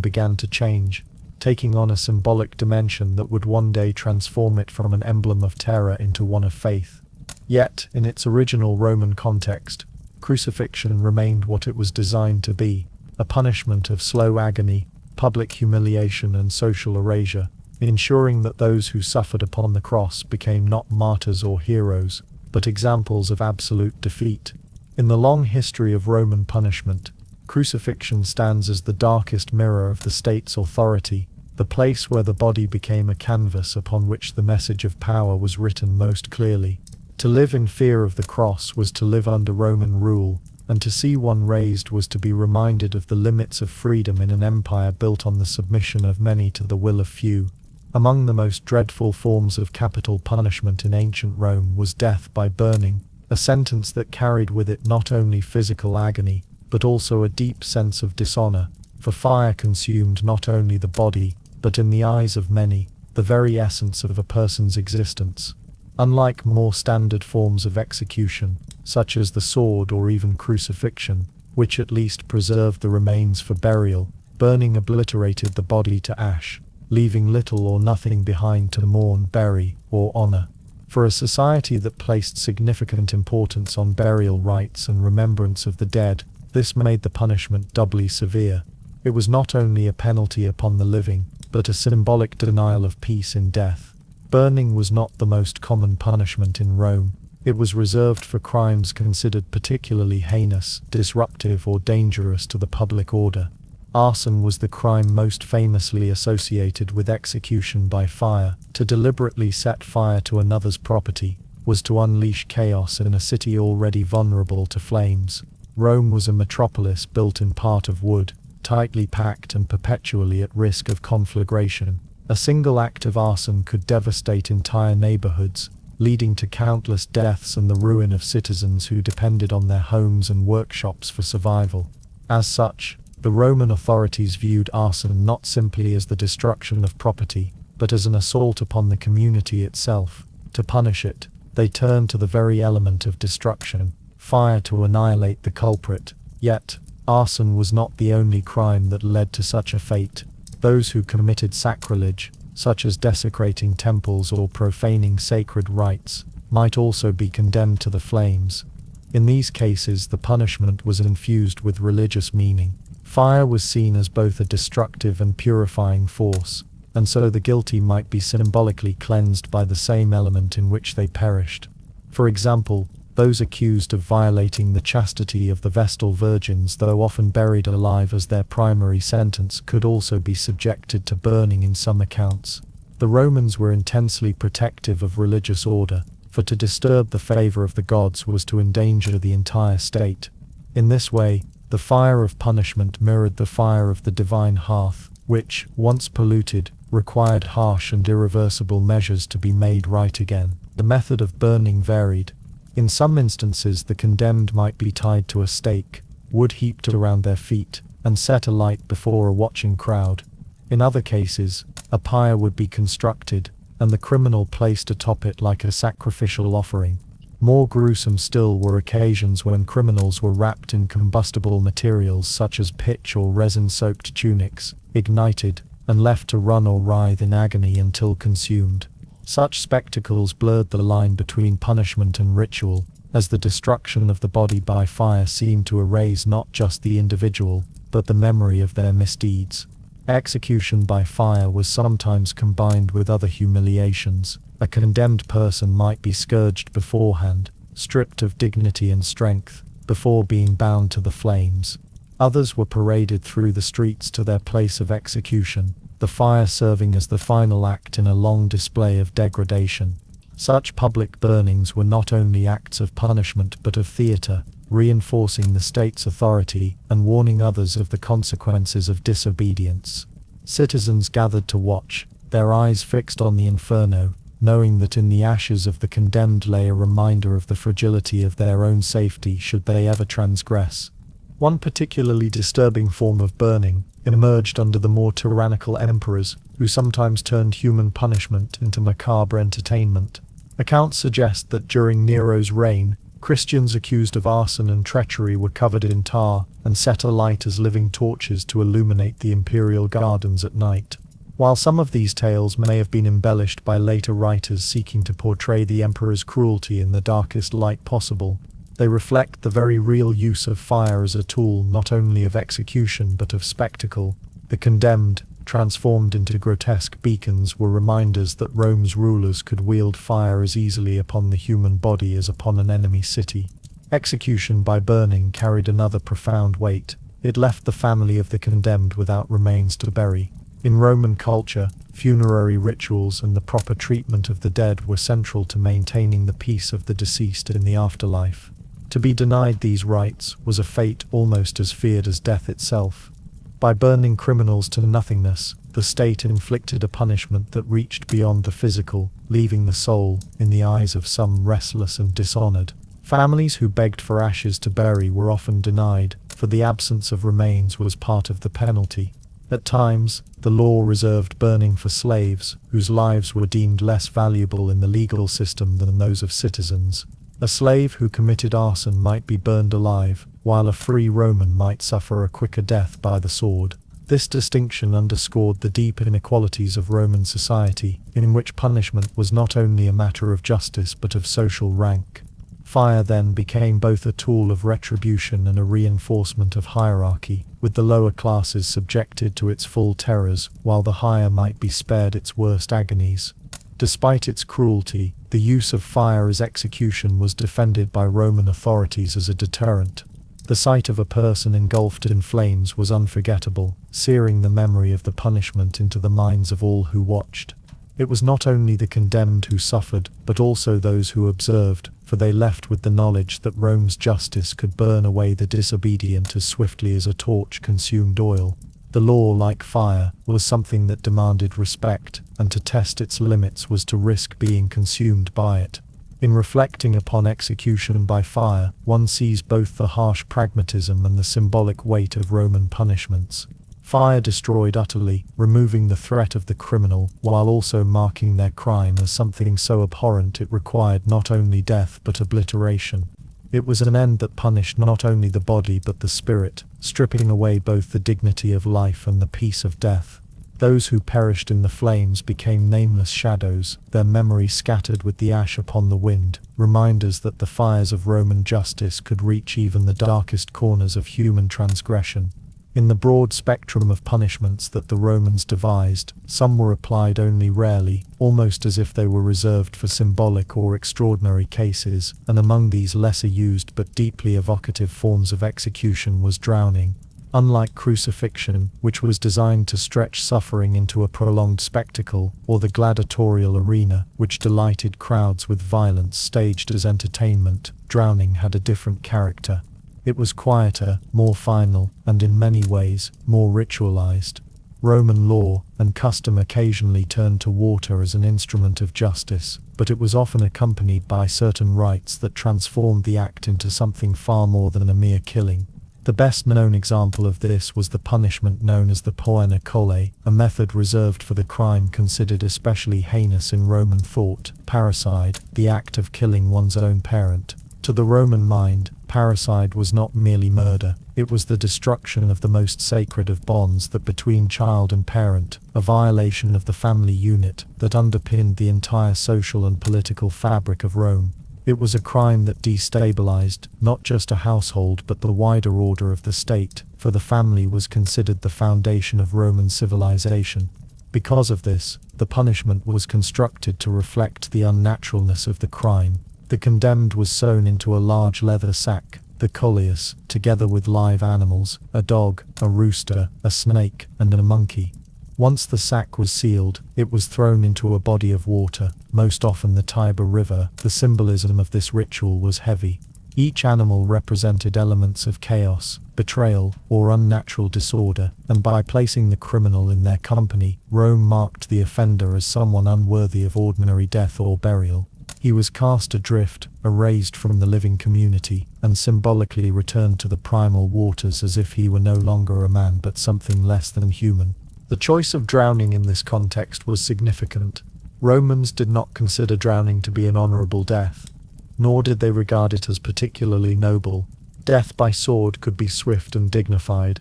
began to change, taking on a symbolic dimension that would one day transform it from an emblem of terror into one of faith. Yet, in its original Roman context, crucifixion remained what it was designed to be, a punishment of slow agony, public humiliation and social erasure, ensuring that those who suffered upon the cross became not martyrs or heroes, but examples of absolute defeat. In the long history of Roman punishment, crucifixion stands as the darkest mirror of the state's authority, the place where the body became a canvas upon which the message of power was written most clearly. To live in fear of the cross was to live under Roman rule, and to see one raised was to be reminded of the limits of freedom in an empire built on the submission of many to the will of few. Among the most dreadful forms of capital punishment in ancient Rome was death by burning, a sentence that carried with it not only physical agony, but also a deep sense of dishonor, for fire consumed not only the body, but in the eyes of many, the very essence of a person's existence. Unlike more standard forms of execution, such as the sword or even crucifixion, which at least preserved the remains for burial, burning obliterated the body to ash, leaving little or nothing behind to mourn, bury, or honor. For a society that placed significant importance on burial rites and remembrance of the dead, this made the punishment doubly severe. It was not only a penalty upon the living, but a symbolic denial of peace in death. Burning was not the most common punishment in Rome. It was reserved for crimes considered particularly heinous, disruptive, or dangerous to the public order. Arson was the crime most famously associated with execution by fire. To deliberately set fire to another's property was to unleash chaos in a city already vulnerable to flames. Rome was a metropolis built in part of wood, tightly packed and perpetually at risk of conflagration. A single act of arson could devastate entire neighborhoods, leading to countless deaths and the ruin of citizens who depended on their homes and workshops for survival. As such, The Roman authorities viewed arson not simply as the destruction of property, but as an assault upon the community itself. To punish it, they turned to the very element of destruction, fire, to annihilate the culprit. Yet, arson was not the only crime that led to such a fate. Those who committed sacrilege, such as desecrating temples or profaning sacred rites, might also be condemned to the flames. In these cases, the punishment was infused with religious meaning. Fire was seen as both a destructive and purifying force, and so the guilty might be symbolically cleansed by the same element in which they perished. For example, those accused of violating the chastity of the Vestal Virgins, though often buried alive as their primary sentence, could also be subjected to burning in some accounts. The Romans were intensely protective of religious order, for to disturb the favor of the gods was to endanger the entire state. In this way, the fire of punishment mirrored the fire of the divine hearth, which, once polluted, required harsh and irreversible measures to be made right again. The method of burning varied. In some instances, the condemned might be tied to a stake, wood heaped around their feet, and set alight before a watching crowd. In other cases, a pyre would be constructed, and the criminal placed atop it like a sacrificial offering. More gruesome still were occasions when criminals were wrapped in combustible materials such as pitch or resin-soaked tunics, ignited, and left to run or writhe in agony until consumed. Such spectacles blurred the line between punishment and ritual, as the destruction of the body by fire seemed to erase not just the individual, but the memory of their misdeeds. Execution by fire was sometimes combined with other humiliations. A condemned person might be scourged beforehand, stripped of dignity and strength, before being bound to the flames. Others were paraded through the streets to their place of execution, the fire serving as the final act in a long display of degradation. Such public burnings were not only acts of punishment but of theater, reinforcing the state's authority and warning others of the consequences of disobedience. Citizens gathered to watch, their eyes fixed on the inferno, knowing that in the ashes of the condemned lay a reminder of the fragility of their own safety should they ever transgress. One particularly disturbing form of burning emerged under the more tyrannical emperors, who sometimes turned human punishment into macabre entertainment. Accounts suggest that during Nero's reign, Christians accused of arson and treachery were covered in tar and set alight as living torches to illuminate the imperial gardens at night. While some of these tales may have been embellished by later writers seeking to portray the emperor's cruelty in the darkest light possible, they reflect the very real use of fire as a tool not only of execution but of spectacle. The condemned, transformed into grotesque beacons, were reminders that Rome's rulers could wield fire as easily upon the human body as upon an enemy city. Execution by burning carried another profound weight. It left the family of the condemned without remains to bury. In Roman culture, funerary rituals and the proper treatment of the dead were central to maintaining the peace of the deceased in the afterlife. To be denied these rites was a fate almost as feared as death itself. By burning criminals to nothingness, the state inflicted a punishment that reached beyond the physical, leaving the soul, in the eyes of some, restless and dishonored. Families who begged for ashes to bury were often denied, for the absence of remains was part of the penalty. At times, the law reserved burning for slaves, whose lives were deemed less valuable in the legal system than those of citizens. A slave who committed arson might be burned alive, while a free Roman might suffer a quicker death by the sword. This distinction underscored the deep inequalities of Roman society, in which punishment was not only a matter of justice but of social rank. Fire then became both a tool of retribution and a reinforcement of hierarchy, with the lower classes subjected to its full terrors, while the higher might be spared its worst agonies. Despite its cruelty, the use of fire as execution was defended by Roman authorities as a deterrent. The sight of a person engulfed in flames was unforgettable, searing the memory of the punishment into the minds of all who watched. It was not only the condemned who suffered, but also those who observed, for they left with the knowledge that Rome's justice could burn away the disobedient as swiftly as a torch consumed oil. The law, like fire, was something that demanded respect, and to test its limits was to risk being consumed by it. In reflecting upon execution by fire, one sees both the harsh pragmatism and the symbolic weight of Roman punishments. Fire destroyed utterly, removing the threat of the criminal, while also marking their crime as something so abhorrent it required not only death but obliteration. It was an end that punished not only the body but the spirit, stripping away both the dignity of life and the peace of death. Those who perished in the flames became nameless shadows, their memory scattered with the ash upon the wind, reminders that the fires of Roman justice could reach even the darkest corners of human transgression. In the broad spectrum of punishments that the Romans devised, some were applied only rarely, almost as if they were reserved for symbolic or extraordinary cases, and among these lesser used but deeply evocative forms of execution was drowning. Unlike crucifixion, which was designed to stretch suffering into a prolonged spectacle, or the gladiatorial arena, which delighted crowds with violence staged as entertainment, drowning had a different character. It was quieter, more final, and in many ways, more ritualized. Roman law and custom occasionally turned to water as an instrument of justice, but it was often accompanied by certain rites that transformed the act into something far more than a mere killing. The best-known example of this was the punishment known as the poena colle, a method reserved for the crime considered especially heinous in Roman thought, parricide, the act of killing one's own parent. To the Roman mind, parricide was not merely murder, it was the destruction of the most sacred of bonds that between child and parent, a violation of the family unit that underpinned the entire social and political fabric of Rome. It was a crime that destabilized not just a household but the wider order of the state, for the family was considered the foundation of Roman civilization. Because of this, the punishment was constructed to reflect the unnaturalness of the crime. The condemned was sewn into a large leather sack, the collius, together with live animals, a dog, a rooster, a snake, and a monkey. Once the sack was sealed, it was thrown into a body of water, most often the Tiber River. The symbolism of this ritual was heavy. Each animal represented elements of chaos, betrayal, or unnatural disorder, and by placing the criminal in their company, Rome marked the offender as someone unworthy of ordinary death or burial. He was cast adrift, erased from the living community, and symbolically returned to the primal waters as if he were no longer a man but something less than human. The choice of drowning in this context was significant. Romans did not consider drowning to be an honorable death, nor did they regard it as particularly noble. Death by sword could be swift and dignified.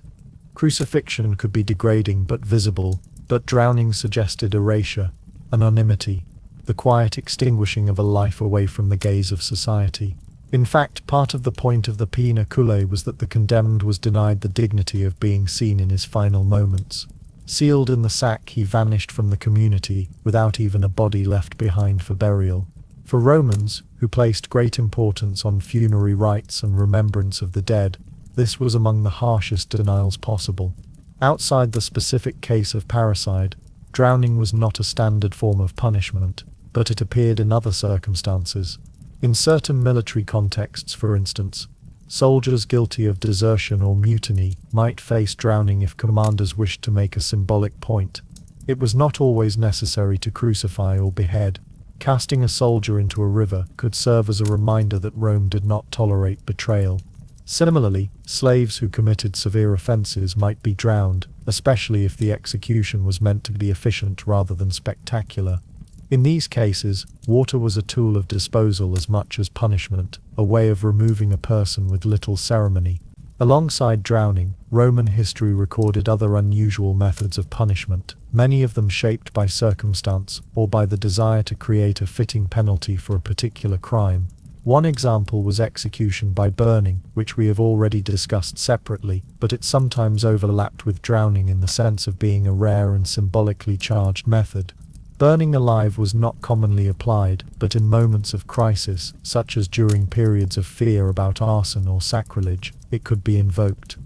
Crucifixion could be degrading but visible, but drowning suggested erasure, anonymity, the quiet extinguishing of a life away from the gaze of society. In fact, part of the point of the poena colle was that the condemned was denied the dignity of being seen in his final moments. Sealed in the sack, he vanished from the community, without even a body left behind for burial. For Romans, who placed great importance on funerary rites and remembrance of the dead, this was among the harshest denials possible. Outside the specific case of parricide, drowning was not a standard form of punishment, but it appeared in other circumstances. In certain military contexts, for instance, soldiers guilty of desertion or mutiny might face drowning if commanders wished to make a symbolic point. It was not always necessary to crucify or behead. Casting a soldier into a river could serve as a reminder that Rome did not tolerate betrayal. Similarly, slaves who committed severe offenses might be drowned, especially if the execution was meant to be efficient rather than spectacular. In these cases, water was a tool of disposal as much as punishment, a way of removing a person with little ceremony. Alongside drowning, Roman history recorded other unusual methods of punishment, many of them shaped by circumstance or by the desire to create a fitting penalty for a particular crime. One example was execution by burning, which we have already discussed separately, but it sometimes overlapped with drowning in the sense of being a rare and symbolically charged method. Burning alive was not commonly applied, but in moments of crisis, such as during periods of fear about arson or sacrilege, it could be invoked.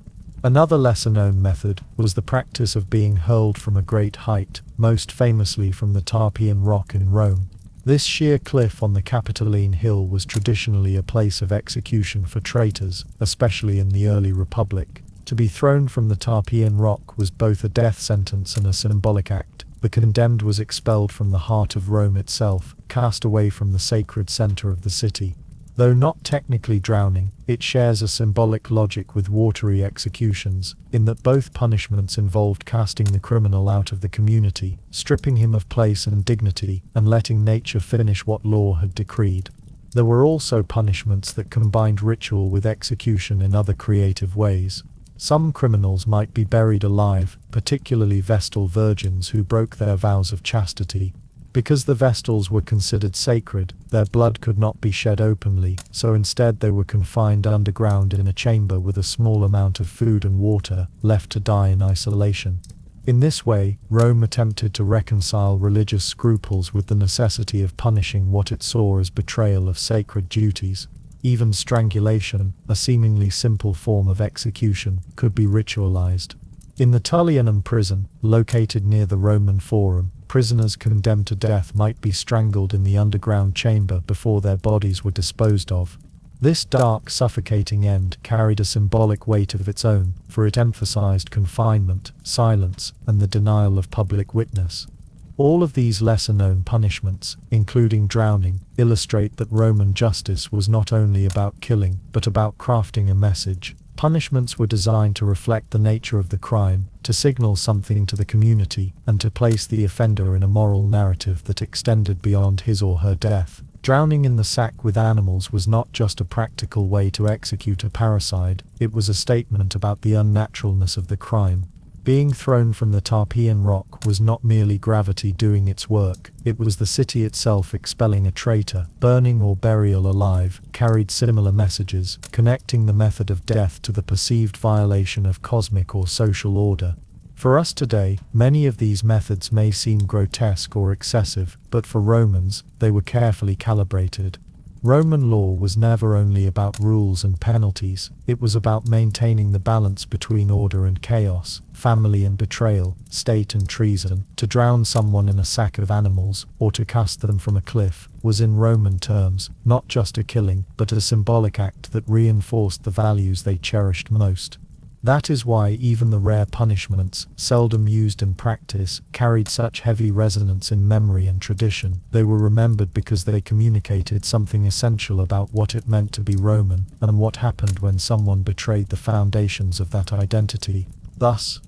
Another lesser-known method was the practice of being hurled from a great height, most famously from the Tarpeian Rock in Rome. This sheer cliff on the Capitoline Hill was traditionally a place of execution for traitors, especially in the early Republic. To be thrown from the Tarpeian Rock was both a death sentence and a symbolic act, the condemned was expelled from the heart of Rome itself, cast away from the sacred center of the city. Though not technically drowning, it shares a symbolic logic with watery executions, in that both punishments involved casting the criminal out of the community, stripping him of place and dignity, and letting nature finish what law had decreed. There were also punishments that combined ritual with execution in other creative ways. Some criminals might be buried alive, particularly Vestal virgins who broke their vows of chastity. Because the Vestals were considered sacred, their blood could not be shed openly, so instead they were confined underground in a chamber with a small amount of food and water, left to die in isolation. In this way, Rome attempted to reconcile religious scruples with the necessity of punishing what it saw as betrayal of sacred duties. Even strangulation, a seemingly simple form of execution, could be ritualized. In the Tullianum prison, located near the Roman Forum, prisoners condemned to death might be strangled in the underground chamber before their bodies were disposed of. This dark, suffocating end carried a symbolic weight of its own, for it emphasized confinement, silence, and the denial of public witness. All of these lesser-known punishments, including drowning, illustrate that Roman justice was not only about killing, but about crafting a message. Punishments were designed to reflect the nature of the crime, to signal something to the community, and to place the offender in a moral narrative that extended beyond his or her death. Drowning in the sack with animals was not just a practical way to execute a parricide, it was a statement about the unnaturalness of the crime. Being thrown from the Tarpeian rock was not merely gravity doing its work, it was the city itself expelling a traitor. Burning or burial alive carried similar messages, connecting the method of death to the perceived violation of cosmic or social order. For us today, many of these methods may seem grotesque or excessive, but for Romans, they were carefully calibrated. Roman law was never only about rules and penalties, it was about maintaining the balance between order and chaos, family and betrayal, state and treason. To drown someone in a sack of animals, or to cast them from a cliff, was in Roman terms, not just a killing, but a symbolic act that reinforced the values they cherished most. That is why even the rare punishments, seldom used in practice, carried such heavy resonance in memory and tradition. They were remembered because they communicated something essential about what it meant to be Roman, and what happened when someone betrayed the foundations of that identity. Thus,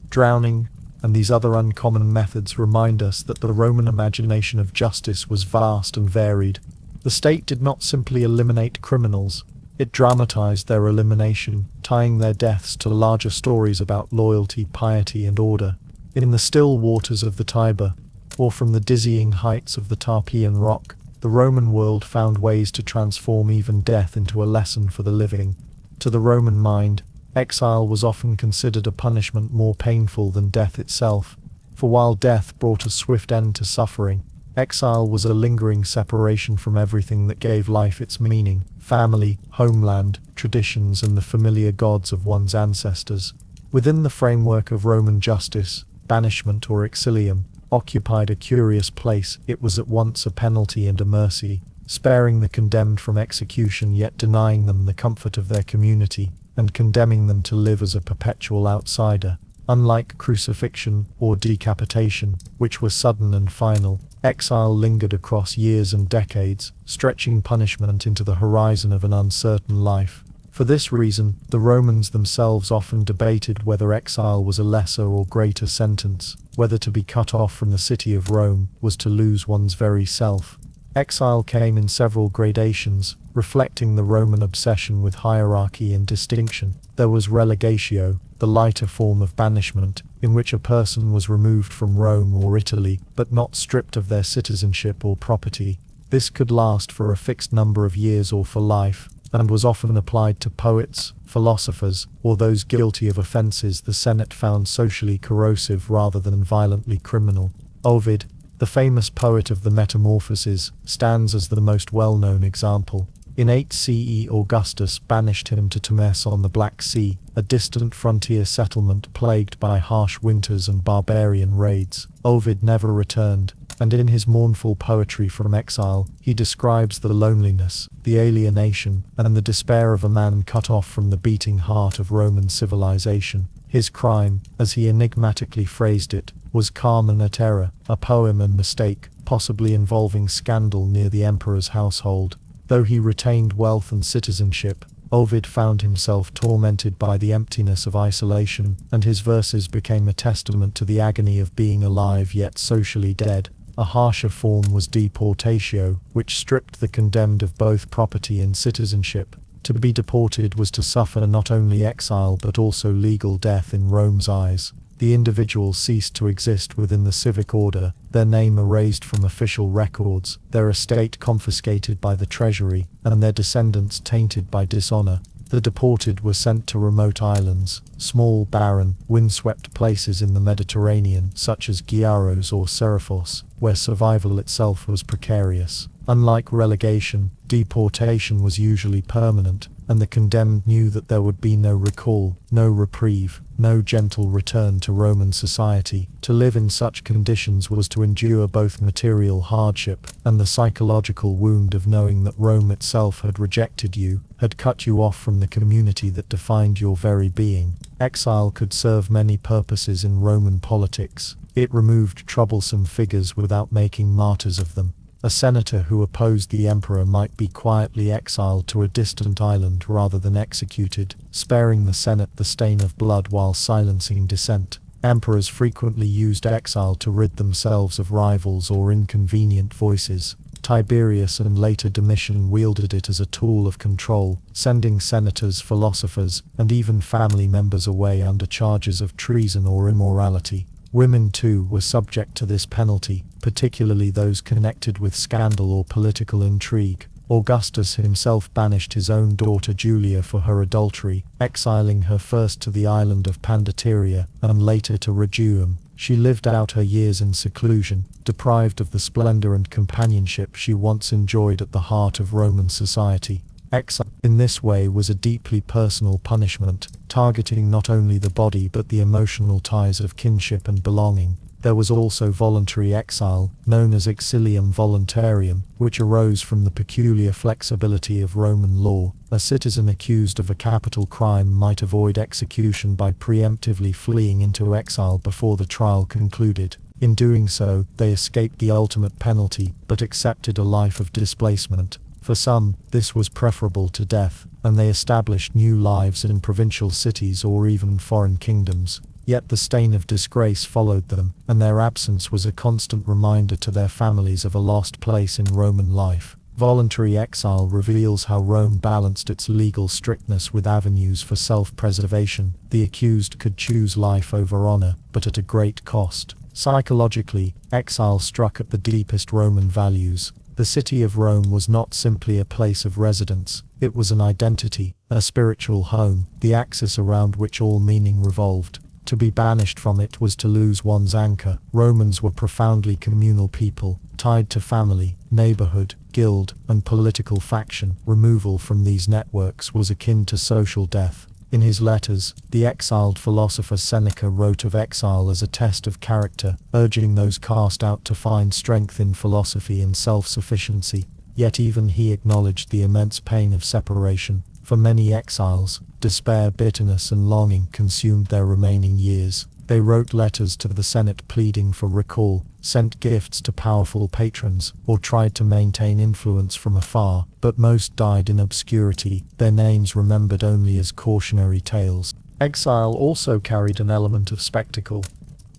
drowning, and these other uncommon methods remind us that the Roman imagination of justice was vast and varied. The state did not simply eliminate criminals, it dramatized their elimination, tying their deaths to larger stories about loyalty, piety, and order. In the still waters of the Tiber, or from the dizzying heights of the Tarpeian rock, the Roman world found ways to transform even death into a lesson for the living. To the Roman mind, exile was often considered a punishment more painful than death itself, for while death brought a swift end to suffering, exile was a lingering separation from everything that gave life its meaning: family, homeland, traditions, and the familiar gods of one's ancestors. Within the framework of Roman justice, banishment or exilium occupied a curious place. It was at once a penalty and a mercy, sparing the condemned from execution yet denying them the comfort of their community, and condemning them to live as a perpetual outsider. Unlike crucifixion or decapitation, which were sudden and final, exile lingered across years and decades, stretching punishment into the horizon of an uncertain life. For this reason, the Romans themselves often debated whether exile was a lesser or greater sentence, whether to be cut off from the city of Rome was to lose one's very self. Exile came in several gradations, reflecting the Roman obsession with hierarchy and distinction. There was relegatio, the lighter form of banishment, in which a person was removed from Rome or Italy, but not stripped of their citizenship or property. This could last for a fixed number of years or for life, and was often applied to poets, philosophers, or those guilty of offences the Senate found socially corrosive rather than violently criminal. Ovid, the famous poet of the Metamorphoses, stands as the most well-known example. In 8 CE, Augustus banished him to Termes on the Black Sea, a distant frontier settlement plagued by harsh winters and barbarian raids. Ovid never returned, and in his mournful poetry from exile, he describes the loneliness, the alienation, and the despair of a man cut off from the beating heart of Roman civilization. His crime, as he enigmatically phrased it, was Carmen et Terra, a poem and mistake, possibly involving scandal near the emperor's household. Though he retained wealth and citizenship, Ovid found himself tormented by the emptiness of isolation, and his verses became a testament to the agony of being alive yet socially dead. A harsher form was deportatio, which stripped the condemned of both property and citizenship. To be deported was to suffer not only exile but also legal death in Rome's eyes. The individual ceased to exist within the civic order, their name erased from official records, their estate confiscated by the treasury, and their descendants tainted by dishonor. The deported were sent to remote islands, small, barren, windswept places in the Mediterranean, such as Giaros or Seriphos, where survival itself was precarious. Unlike relegation, deportation was usually permanent, and the condemned knew that there would be no recall, no reprieve, no gentle return to Roman society. To live in such conditions was to endure both material hardship and the psychological wound of knowing that Rome itself had rejected you, had cut you off from the community that defined your very being. Exile could serve many purposes in Roman politics. It removed troublesome figures without making martyrs of them. A senator who opposed the emperor might be quietly exiled to a distant island rather than executed, sparing the Senate the stain of blood while silencing dissent. Emperors frequently used exile to rid themselves of rivals or inconvenient voices. Tiberius and later Domitian wielded it as a tool of control, sending senators, philosophers, and even family members away under charges of treason or immorality. Women too were subject to this penalty, particularly those connected with scandal or political intrigue. Augustus himself banished his own daughter Julia for her adultery, exiling her first to the island of Pandateria, and later to Rhegium. She lived out her years in seclusion, deprived of the splendor and companionship she once enjoyed at the heart of Roman society. Exile, in this way, was a deeply personal punishment, targeting not only the body but the emotional ties of kinship and belonging. There was also voluntary exile, known as exilium voluntarium, which arose from the peculiar flexibility of Roman law. A citizen accused of a capital crime might avoid execution by preemptively fleeing into exile before the trial concluded. In doing so, they escaped the ultimate penalty, but accepted a life of displacement. For some, this was preferable to death, and they established new lives in provincial cities or even foreign kingdoms. Yet the stain of disgrace followed them, and their absence was a constant reminder to their families of a lost place in Roman life. Voluntary exile reveals how Rome balanced its legal strictness with avenues for self-preservation. The accused could choose life over honor, but at a great cost. Psychologically, exile struck at the deepest Roman values. The city of Rome was not simply a place of residence, it was an identity, a spiritual home, the axis around which all meaning revolved. To be banished from it was to lose one's anchor. Romans were profoundly communal people, tied to family, neighborhood, guild, and political faction. Removal from these networks was akin to social death. In his letters, the exiled philosopher Seneca wrote of exile as a test of character, urging those cast out to find strength in philosophy and self-sufficiency. Yet even he acknowledged the immense pain of separation. For many exiles, despair, bitterness, and longing consumed their remaining years. They wrote letters to the Senate pleading for recall, sent gifts to powerful patrons, or tried to maintain influence from afar, but most died in obscurity, their names remembered only as cautionary tales. Exile also carried an element of spectacle,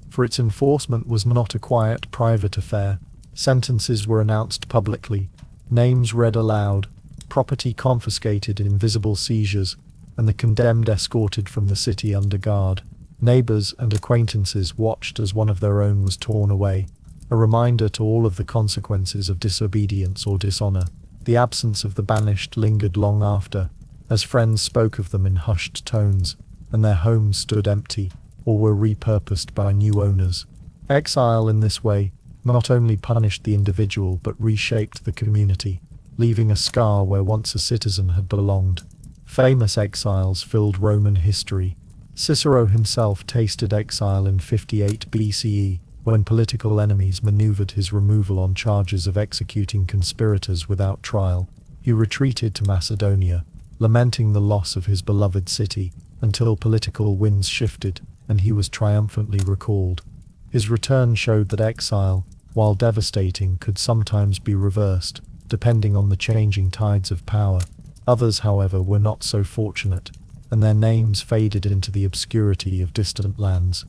for its enforcement was not a quiet, private affair. Sentences were announced publicly, names read aloud, property confiscated in visible seizures, and the condemned escorted from the city under guard. Neighbors and acquaintances watched as one of their own was torn away, a reminder to all of the consequences of disobedience or dishonor. The absence of the banished lingered long after, as friends spoke of them in hushed tones, and their homes stood empty, or were repurposed by new owners. Exile in this way not only punished the individual but reshaped the community, leaving a scar where once a citizen had belonged. Famous exiles filled Roman history. Cicero himself tasted exile in 58 BCE, when political enemies maneuvered his removal on charges of executing conspirators without trial. He retreated to Macedonia, lamenting the loss of his beloved city. until political winds shifted, and he was triumphantly recalled. His return showed that exile, while devastating, could sometimes be reversed, depending on the changing tides of power. Others, however, were not so fortunate, and their names faded into the obscurity of distant lands.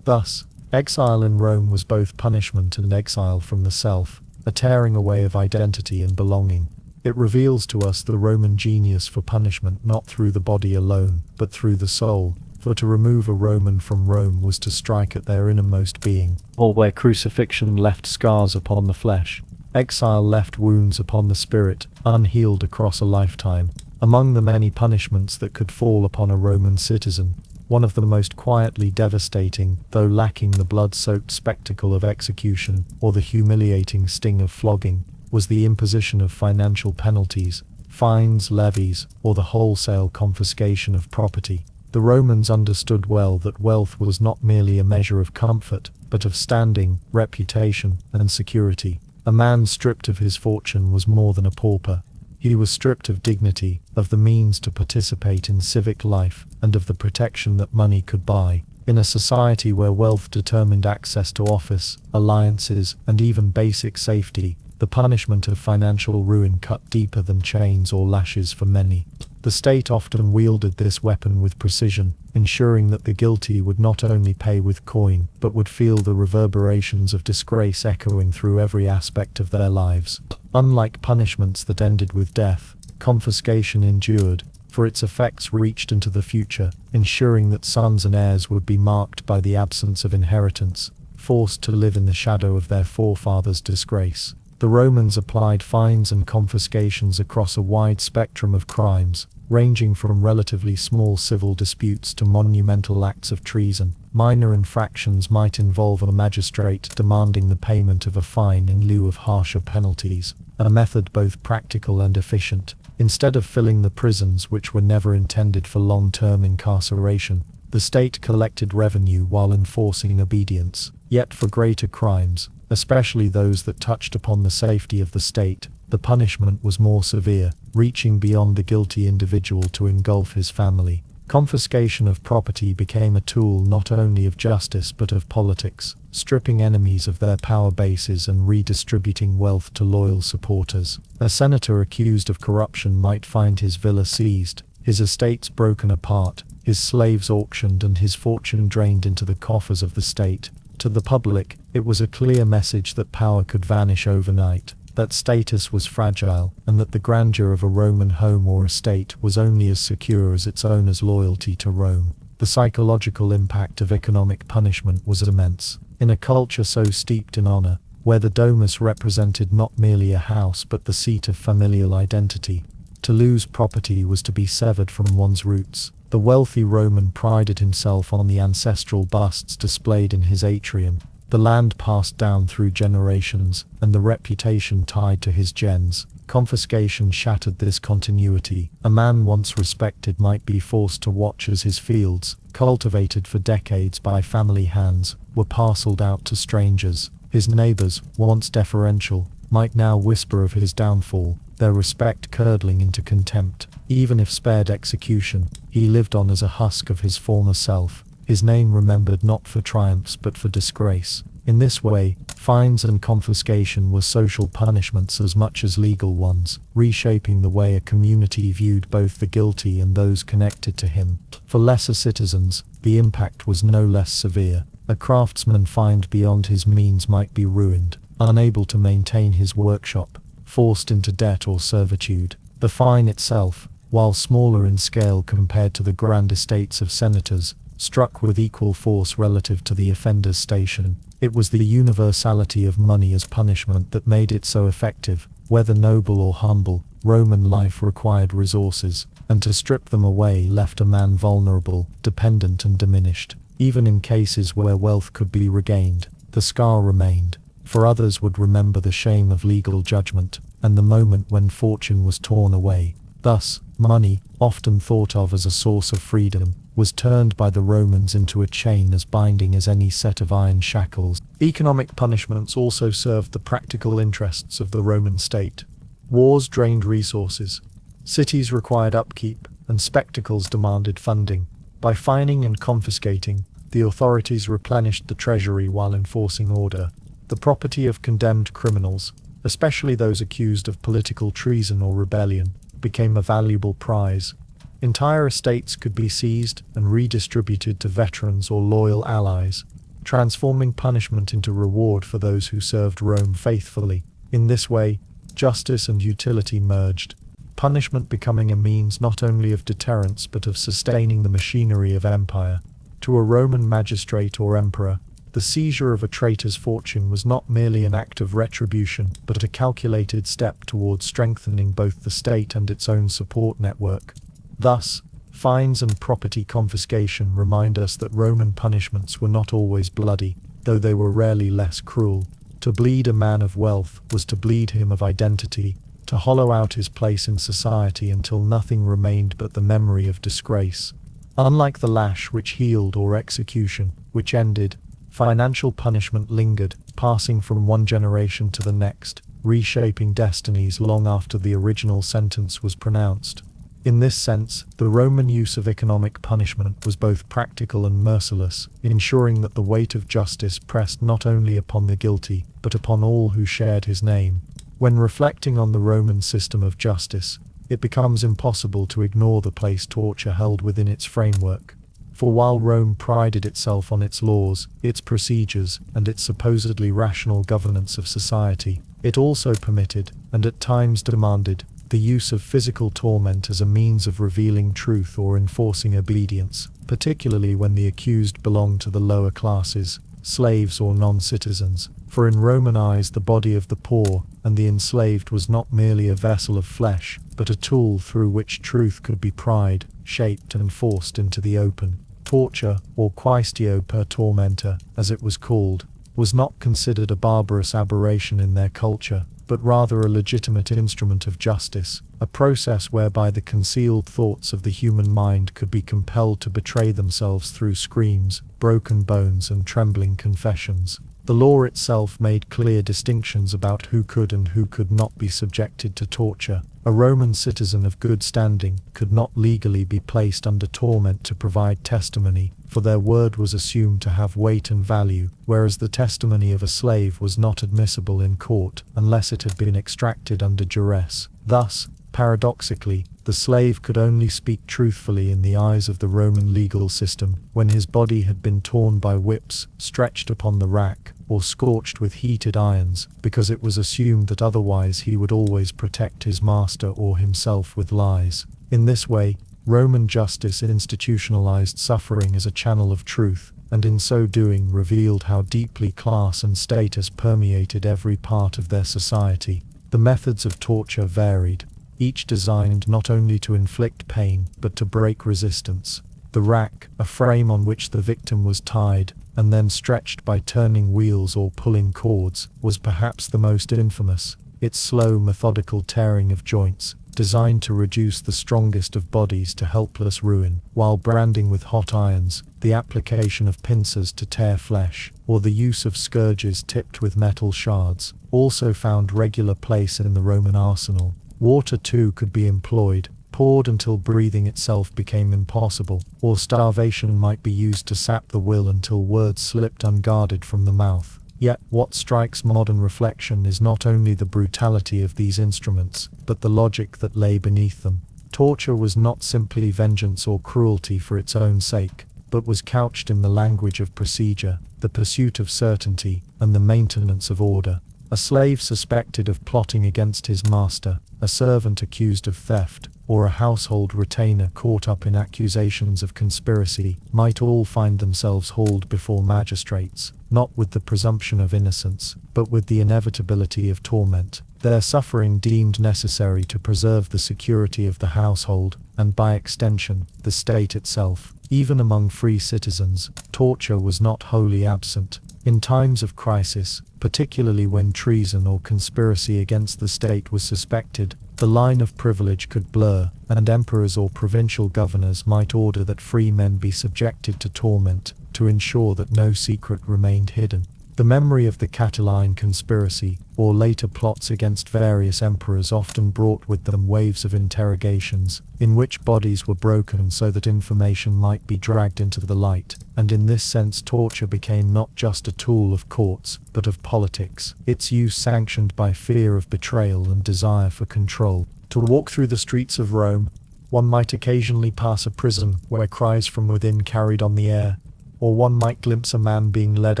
Thus, exile in Rome was both punishment and exile from the self, a tearing away of identity and belonging. It reveals to us the Roman genius for punishment not through the body alone, but through the soul, for to remove a Roman from Rome was to strike at their innermost being. Or where crucifixion left scars upon the flesh, exile left wounds upon the spirit, unhealed across a lifetime. Among the many punishments that could fall upon a Roman citizen, one of the most quietly devastating, though lacking the blood-soaked spectacle of execution or the humiliating sting of flogging, was the imposition of financial penalties, fines, levies, or the wholesale confiscation of property. The Romans understood well that wealth was not merely a measure of comfort, but of standing, reputation, and security. A man stripped of his fortune was more than a pauper. He was stripped of dignity, of the means to participate in civic life, and of the protection that money could buy. In a society where wealth determined access to office, alliances, and even basic safety, the punishment of financial ruin cut deeper than chains or lashes for many. The state often wielded this weapon with precision, ensuring that the guilty would not only pay with coin, but would feel the reverberations of disgrace echoing through every aspect of their lives. Unlike punishments that ended with death, confiscation endured, for its effects reached into the future, ensuring that sons and heirs would be marked by the absence of inheritance, forced to live in the shadow of their forefathers' disgrace. The Romans applied fines and confiscations across a wide spectrum of crimes, ranging from relatively small civil disputes to monumental acts of treason. Minor infractions might involve a magistrate demanding the payment of a fine in lieu of harsher penalties, a method both practical and efficient. Instead of filling the prisons, which were never intended for long-term incarceration, the state collected revenue while enforcing obedience. Yet for greater crimes, especially those that touched upon the safety of the state, the punishment was more severe, reaching beyond the guilty individual to engulf his family. Confiscation of property became a tool not only of justice but of politics, stripping enemies of their power bases and redistributing wealth to loyal supporters. A senator accused of corruption might find his villa seized, his estates broken apart, his slaves auctioned, and his fortune drained into the coffers of the state. To the public, it was a clear message that power could vanish overnight, that status was fragile, and that the grandeur of a Roman home or estate was only as secure as its owner's loyalty to Rome. The psychological impact of economic punishment was immense. In a culture so steeped in honor, where the domus represented not merely a house but the seat of familial identity, to lose property was to be severed from one's roots. The wealthy Roman prided himself on the ancestral busts displayed in his atrium, the land passed down through generations, and the reputation tied to his gens. Confiscation shattered this continuity. A man once respected might be forced to watch as his fields, cultivated for decades by family hands, were parceled out to strangers. His neighbors, once deferential, might now whisper of his downfall, their respect curdling into contempt. Even if spared execution, he lived on as a husk of his former self, his name remembered not for triumphs but for disgrace. In this way, fines and confiscation were social punishments as much as legal ones, reshaping the way a community viewed both the guilty and those connected to him. For lesser citizens, the impact was no less severe. A craftsman fined beyond his means might be ruined, unable to maintain his workshop, forced into debt or servitude. The fine itself, while smaller in scale compared to the grand estates of senators, struck with equal force relative to the offender's station. It was the universality of money as punishment that made it so effective. Whether noble or humble, Roman life required resources, and to strip them away left a man vulnerable, dependent and diminished. Even in cases where wealth could be regained, the scar remained. For others would remember the shame of legal judgment, and the moment when fortune was torn away. Thus, money, often thought of as a source of freedom, was turned by the Romans into a chain as binding as any set of iron shackles. Economic punishments also served the practical interests of the Roman state. Wars drained resources, cities required upkeep, and spectacles demanded funding. By fining and confiscating, the authorities replenished the treasury while enforcing order. The property of condemned criminals, especially those accused of political treason or rebellion, became a valuable prize. Entire estates could be seized and redistributed to veterans or loyal allies, transforming punishment into reward for those who served Rome faithfully. In this way, justice and utility merged, punishment becoming a means not only of deterrence but of sustaining the machinery of empire. To a Roman magistrate or emperor, the seizure of a traitor's fortune was not merely an act of retribution, but a calculated step towards strengthening both the state and its own support network. Thus, fines and property confiscation remind us that Roman punishments were not always bloody, though they were rarely less cruel. To bleed a man of wealth was to bleed him of identity, to hollow out his place in society until nothing remained but the memory of disgrace. Unlike the lash which healed or execution, which ended, financial punishment lingered, passing from one generation to the next, reshaping destinies long after the original sentence was pronounced. In this sense, the Roman use of economic punishment was both practical and merciless, ensuring that the weight of justice pressed not only upon the guilty, but upon all who shared his name. When reflecting on the Roman system of justice, it becomes impossible to ignore the place torture held within its framework. For while Rome prided itself on its laws, its procedures, and its supposedly rational governance of society, it also permitted, and at times demanded, the use of physical torment as a means of revealing truth or enforcing obedience, particularly when the accused belonged to the lower classes, slaves or non-citizens. For in Roman eyes the body of the poor and the enslaved was not merely a vessel of flesh, but a tool through which truth could be pried, shaped and forced into the open. Torture, or quaestio per tormenta, as it was called, was not considered a barbarous aberration in their culture, but rather a legitimate instrument of justice, a process whereby the concealed thoughts of the human mind could be compelled to betray themselves through screams, broken bones and trembling confessions. The law itself made clear distinctions about who could and who could not be subjected to torture. A Roman citizen of good standing could not legally be placed under torment to provide testimony, for their word was assumed to have weight and value, whereas the testimony of a slave was not admissible in court unless it had been extracted under duress. Thus, paradoxically, the slave could only speak truthfully in the eyes of the Roman legal system when his body had been torn by whips, stretched upon the rack, or scorched with heated irons, because it was assumed that otherwise he would always protect his master or himself with lies. In this way, Roman justice institutionalized suffering as a channel of truth, and in so doing revealed how deeply class and status permeated every part of their society. The methods of torture varied, each designed not only to inflict pain, but to break resistance. The rack, a frame on which the victim was tied, and then stretched by turning wheels or pulling cords, was perhaps the most infamous. Its slow, methodical tearing of joints, designed to reduce the strongest of bodies to helpless ruin, while branding with hot irons, the application of pincers to tear flesh, or the use of scourges tipped with metal shards, also found regular place in the Roman arsenal. Water too could be employed, poured until breathing itself became impossible, or starvation might be used to sap the will until words slipped unguarded from the mouth. Yet what strikes modern reflection is not only the brutality of these instruments, but the logic that lay beneath them. Torture was not simply vengeance or cruelty for its own sake, but was couched in the language of procedure, the pursuit of certainty, and the maintenance of order. A slave suspected of plotting against his master, a servant accused of theft, or a household retainer caught up in accusations of conspiracy, might all find themselves hauled before magistrates, not with the presumption of innocence, but with the inevitability of torment, their suffering deemed necessary to preserve the security of the household, and by extension, the state itself. Even among free citizens, torture was not wholly absent. In times of crisis, particularly when treason or conspiracy against the state was suspected, the line of privilege could blur, and emperors or provincial governors might order that free men be subjected to torment, to ensure that no secret remained hidden. The memory of the Catiline conspiracy, or later plots against various emperors, often brought with them waves of interrogations, in which bodies were broken so that information might be dragged into the light, and in this sense torture became not just a tool of courts, but of politics, its use sanctioned by fear of betrayal and desire for control. To walk through the streets of Rome, one might occasionally pass a prison where cries from within carried on the air, or one might glimpse a man being led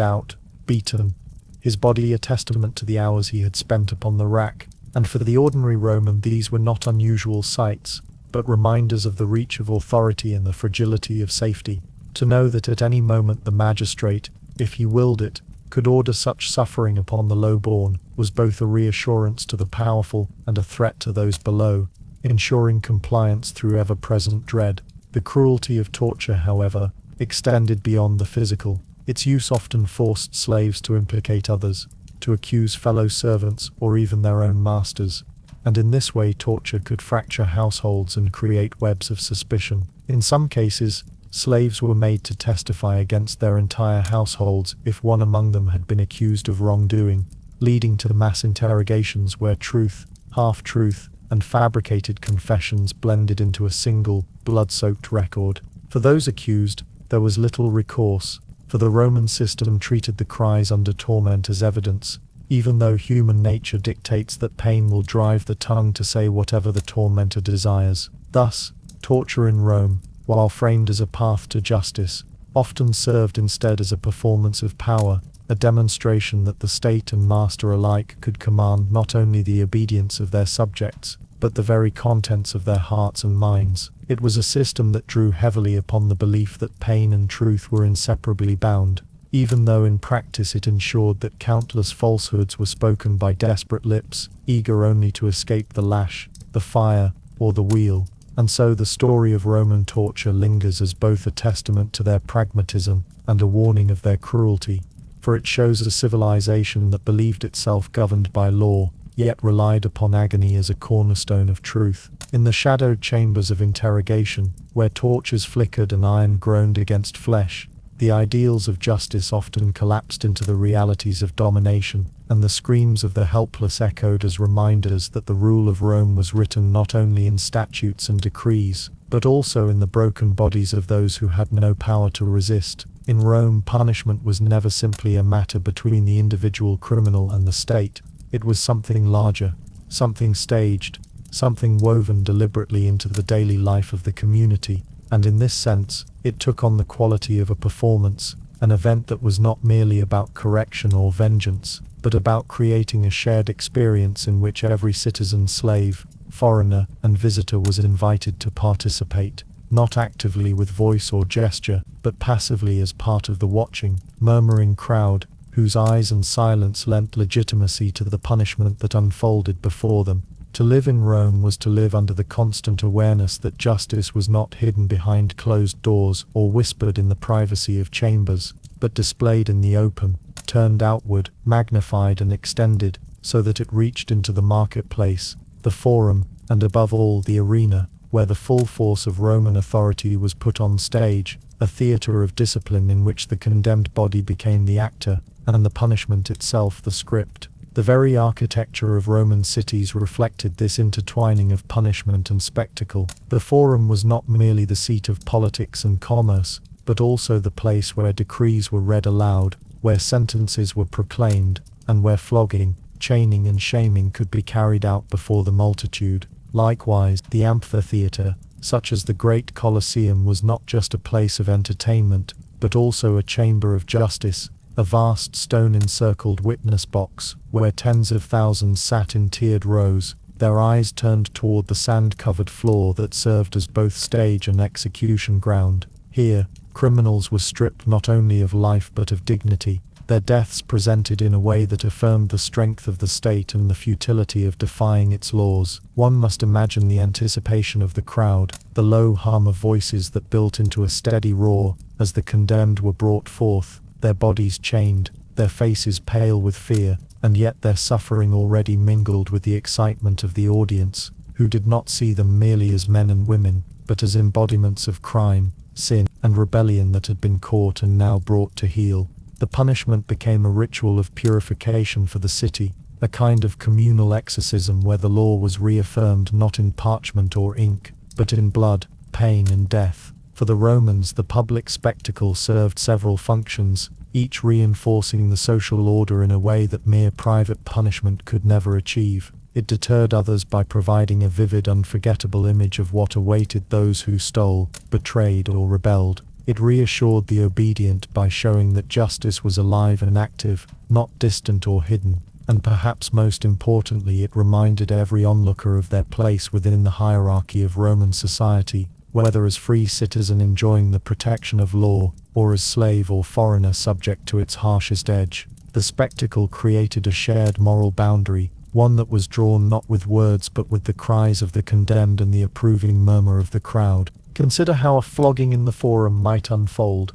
out, beaten, his body a testament to the hours he had spent upon the rack, and for the ordinary Roman these were not unusual sights, but reminders of the reach of authority and the fragility of safety. To know that at any moment the magistrate, if he willed it, could order such suffering upon the low-born, was both a reassurance to the powerful and a threat to those below, ensuring compliance through ever-present dread. The cruelty of torture, however, extended beyond the physical. Its use often forced slaves to implicate others, to accuse fellow servants or even their own masters, and in this way torture could fracture households and create webs of suspicion. In some cases, slaves were made to testify against their entire households if one among them had been accused of wrongdoing, leading to mass interrogations where truth, half-truth, and fabricated confessions blended into a single, blood-soaked record. For those accused, there was little recourse, for the Roman system treated the cries under torment as evidence, even though human nature dictates that pain will drive the tongue to say whatever the tormentor desires. Thus, torture in Rome, while framed as a path to justice, often served instead as a performance of power, a demonstration that the state and master alike could command not only the obedience of their subjects, but the very contents of their hearts and minds. It was a system that drew heavily upon the belief that pain and truth were inseparably bound, even though in practice it ensured that countless falsehoods were spoken by desperate lips, eager only to escape the lash, the fire, or the wheel. And so the story of Roman torture lingers as both a testament to their pragmatism and a warning of their cruelty, for it shows a civilization that believed itself governed by law, yet relied upon agony as a cornerstone of truth. In the shadowed chambers of interrogation, where torches flickered and iron groaned against flesh, the ideals of justice often collapsed into the realities of domination, and the screams of the helpless echoed as reminders that the rule of Rome was written not only in statutes and decrees, but also in the broken bodies of those who had no power to resist. In Rome, punishment was never simply a matter between the individual criminal and the state. It was something larger, something staged, something woven deliberately into the daily life of the community, and in this sense, it took on the quality of a performance, an event that was not merely about correction or vengeance, but about creating a shared experience in which every citizen, slave, foreigner, and visitor was invited to participate, not actively with voice or gesture, but passively as part of the watching, murmuring crowd, whose eyes and silence lent legitimacy to the punishment that unfolded before them. To live in Rome was to live under the constant awareness that justice was not hidden behind closed doors or whispered in the privacy of chambers, but displayed in the open, turned outward, magnified and extended, so that it reached into the marketplace, the forum, and above all the arena, where the full force of Roman authority was put on stage, a theatre of discipline in which the condemned body became the actor, and the punishment itself the script. The very architecture of Roman cities reflected this intertwining of punishment and spectacle. The Forum was not merely the seat of politics and commerce, but also the place where decrees were read aloud, where sentences were proclaimed, and where flogging, chaining and shaming could be carried out before the multitude. Likewise, the amphitheatre, such as the great Colosseum, was not just a place of entertainment, but also a chamber of justice, a vast stone-encircled witness box, where tens of thousands sat in tiered rows, their eyes turned toward the sand-covered floor that served as both stage and execution ground. Here, criminals were stripped not only of life but of dignity, their deaths presented in a way that affirmed the strength of the state and the futility of defying its laws. One must imagine the anticipation of the crowd, the low hum of voices that built into a steady roar, as the condemned were brought forth, their bodies chained, their faces pale with fear, and yet their suffering already mingled with the excitement of the audience, who did not see them merely as men and women, but as embodiments of crime, sin, and rebellion that had been caught and now brought to heel. The punishment became a ritual of purification for the city, a kind of communal exorcism where the law was reaffirmed not in parchment or ink, but in blood, pain and death. For the Romans, the public spectacle served several functions, each reinforcing the social order in a way that mere private punishment could never achieve. It deterred others by providing a vivid, unforgettable image of what awaited those who stole, betrayed or rebelled. It reassured the obedient by showing that justice was alive and active, not distant or hidden. And perhaps most importantly, it reminded every onlooker of their place within the hierarchy of Roman society, whether as free citizen enjoying the protection of law, or as slave or foreigner subject to its harshest edge. The spectacle created a shared moral boundary, one that was drawn not with words but with the cries of the condemned and the approving murmur of the crowd. Consider how a flogging in the Forum might unfold.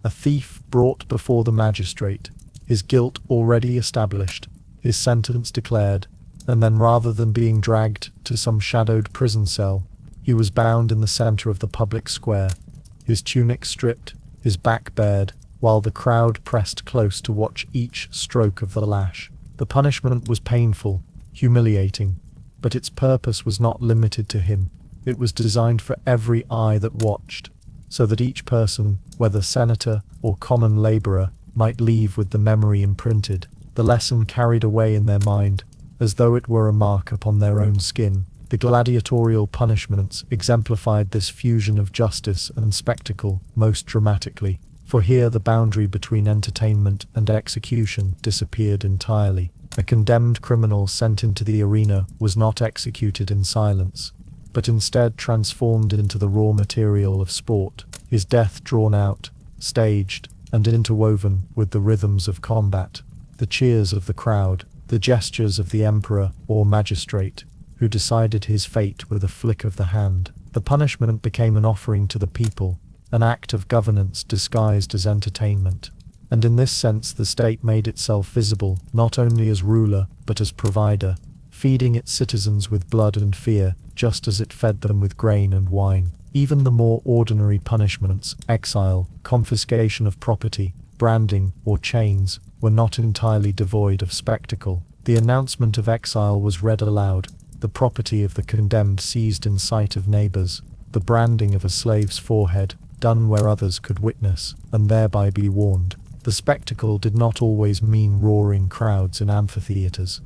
A thief brought before the magistrate, his guilt already established, his sentence declared, and then rather than being dragged to some shadowed prison cell, he was bound in the center of the public square, his tunic stripped, his back bared, while the crowd pressed close to watch each stroke of the lash. The punishment was painful, humiliating, but its purpose was not limited to him. It was designed for every eye that watched, so that each person, whether senator or common laborer, might leave with the memory imprinted, the lesson carried away in their mind, as though it were a mark upon their own skin. The gladiatorial punishments exemplified this fusion of justice and spectacle most dramatically, for here the boundary between entertainment and execution disappeared entirely. A condemned criminal sent into the arena was not executed in silence, but instead transformed into the raw material of sport, his death drawn out, staged, and interwoven with the rhythms of combat. The cheers of the crowd, the gestures of the emperor or magistrate, who decided his fate with a flick of the hand. The punishment became an offering to the people, an act of governance disguised as entertainment. And in this sense the state made itself visible, not only as ruler, but as provider, feeding its citizens with blood and fear, just as it fed them with grain and wine. Even the more ordinary punishments, exile, confiscation of property, branding, or chains, were not entirely devoid of spectacle. The announcement of exile was read aloud, the property of the condemned seized in sight of neighbors, the branding of a slave's forehead, done where others could witness, and thereby be warned. The spectacle did not always mean roaring crowds in amphitheaters.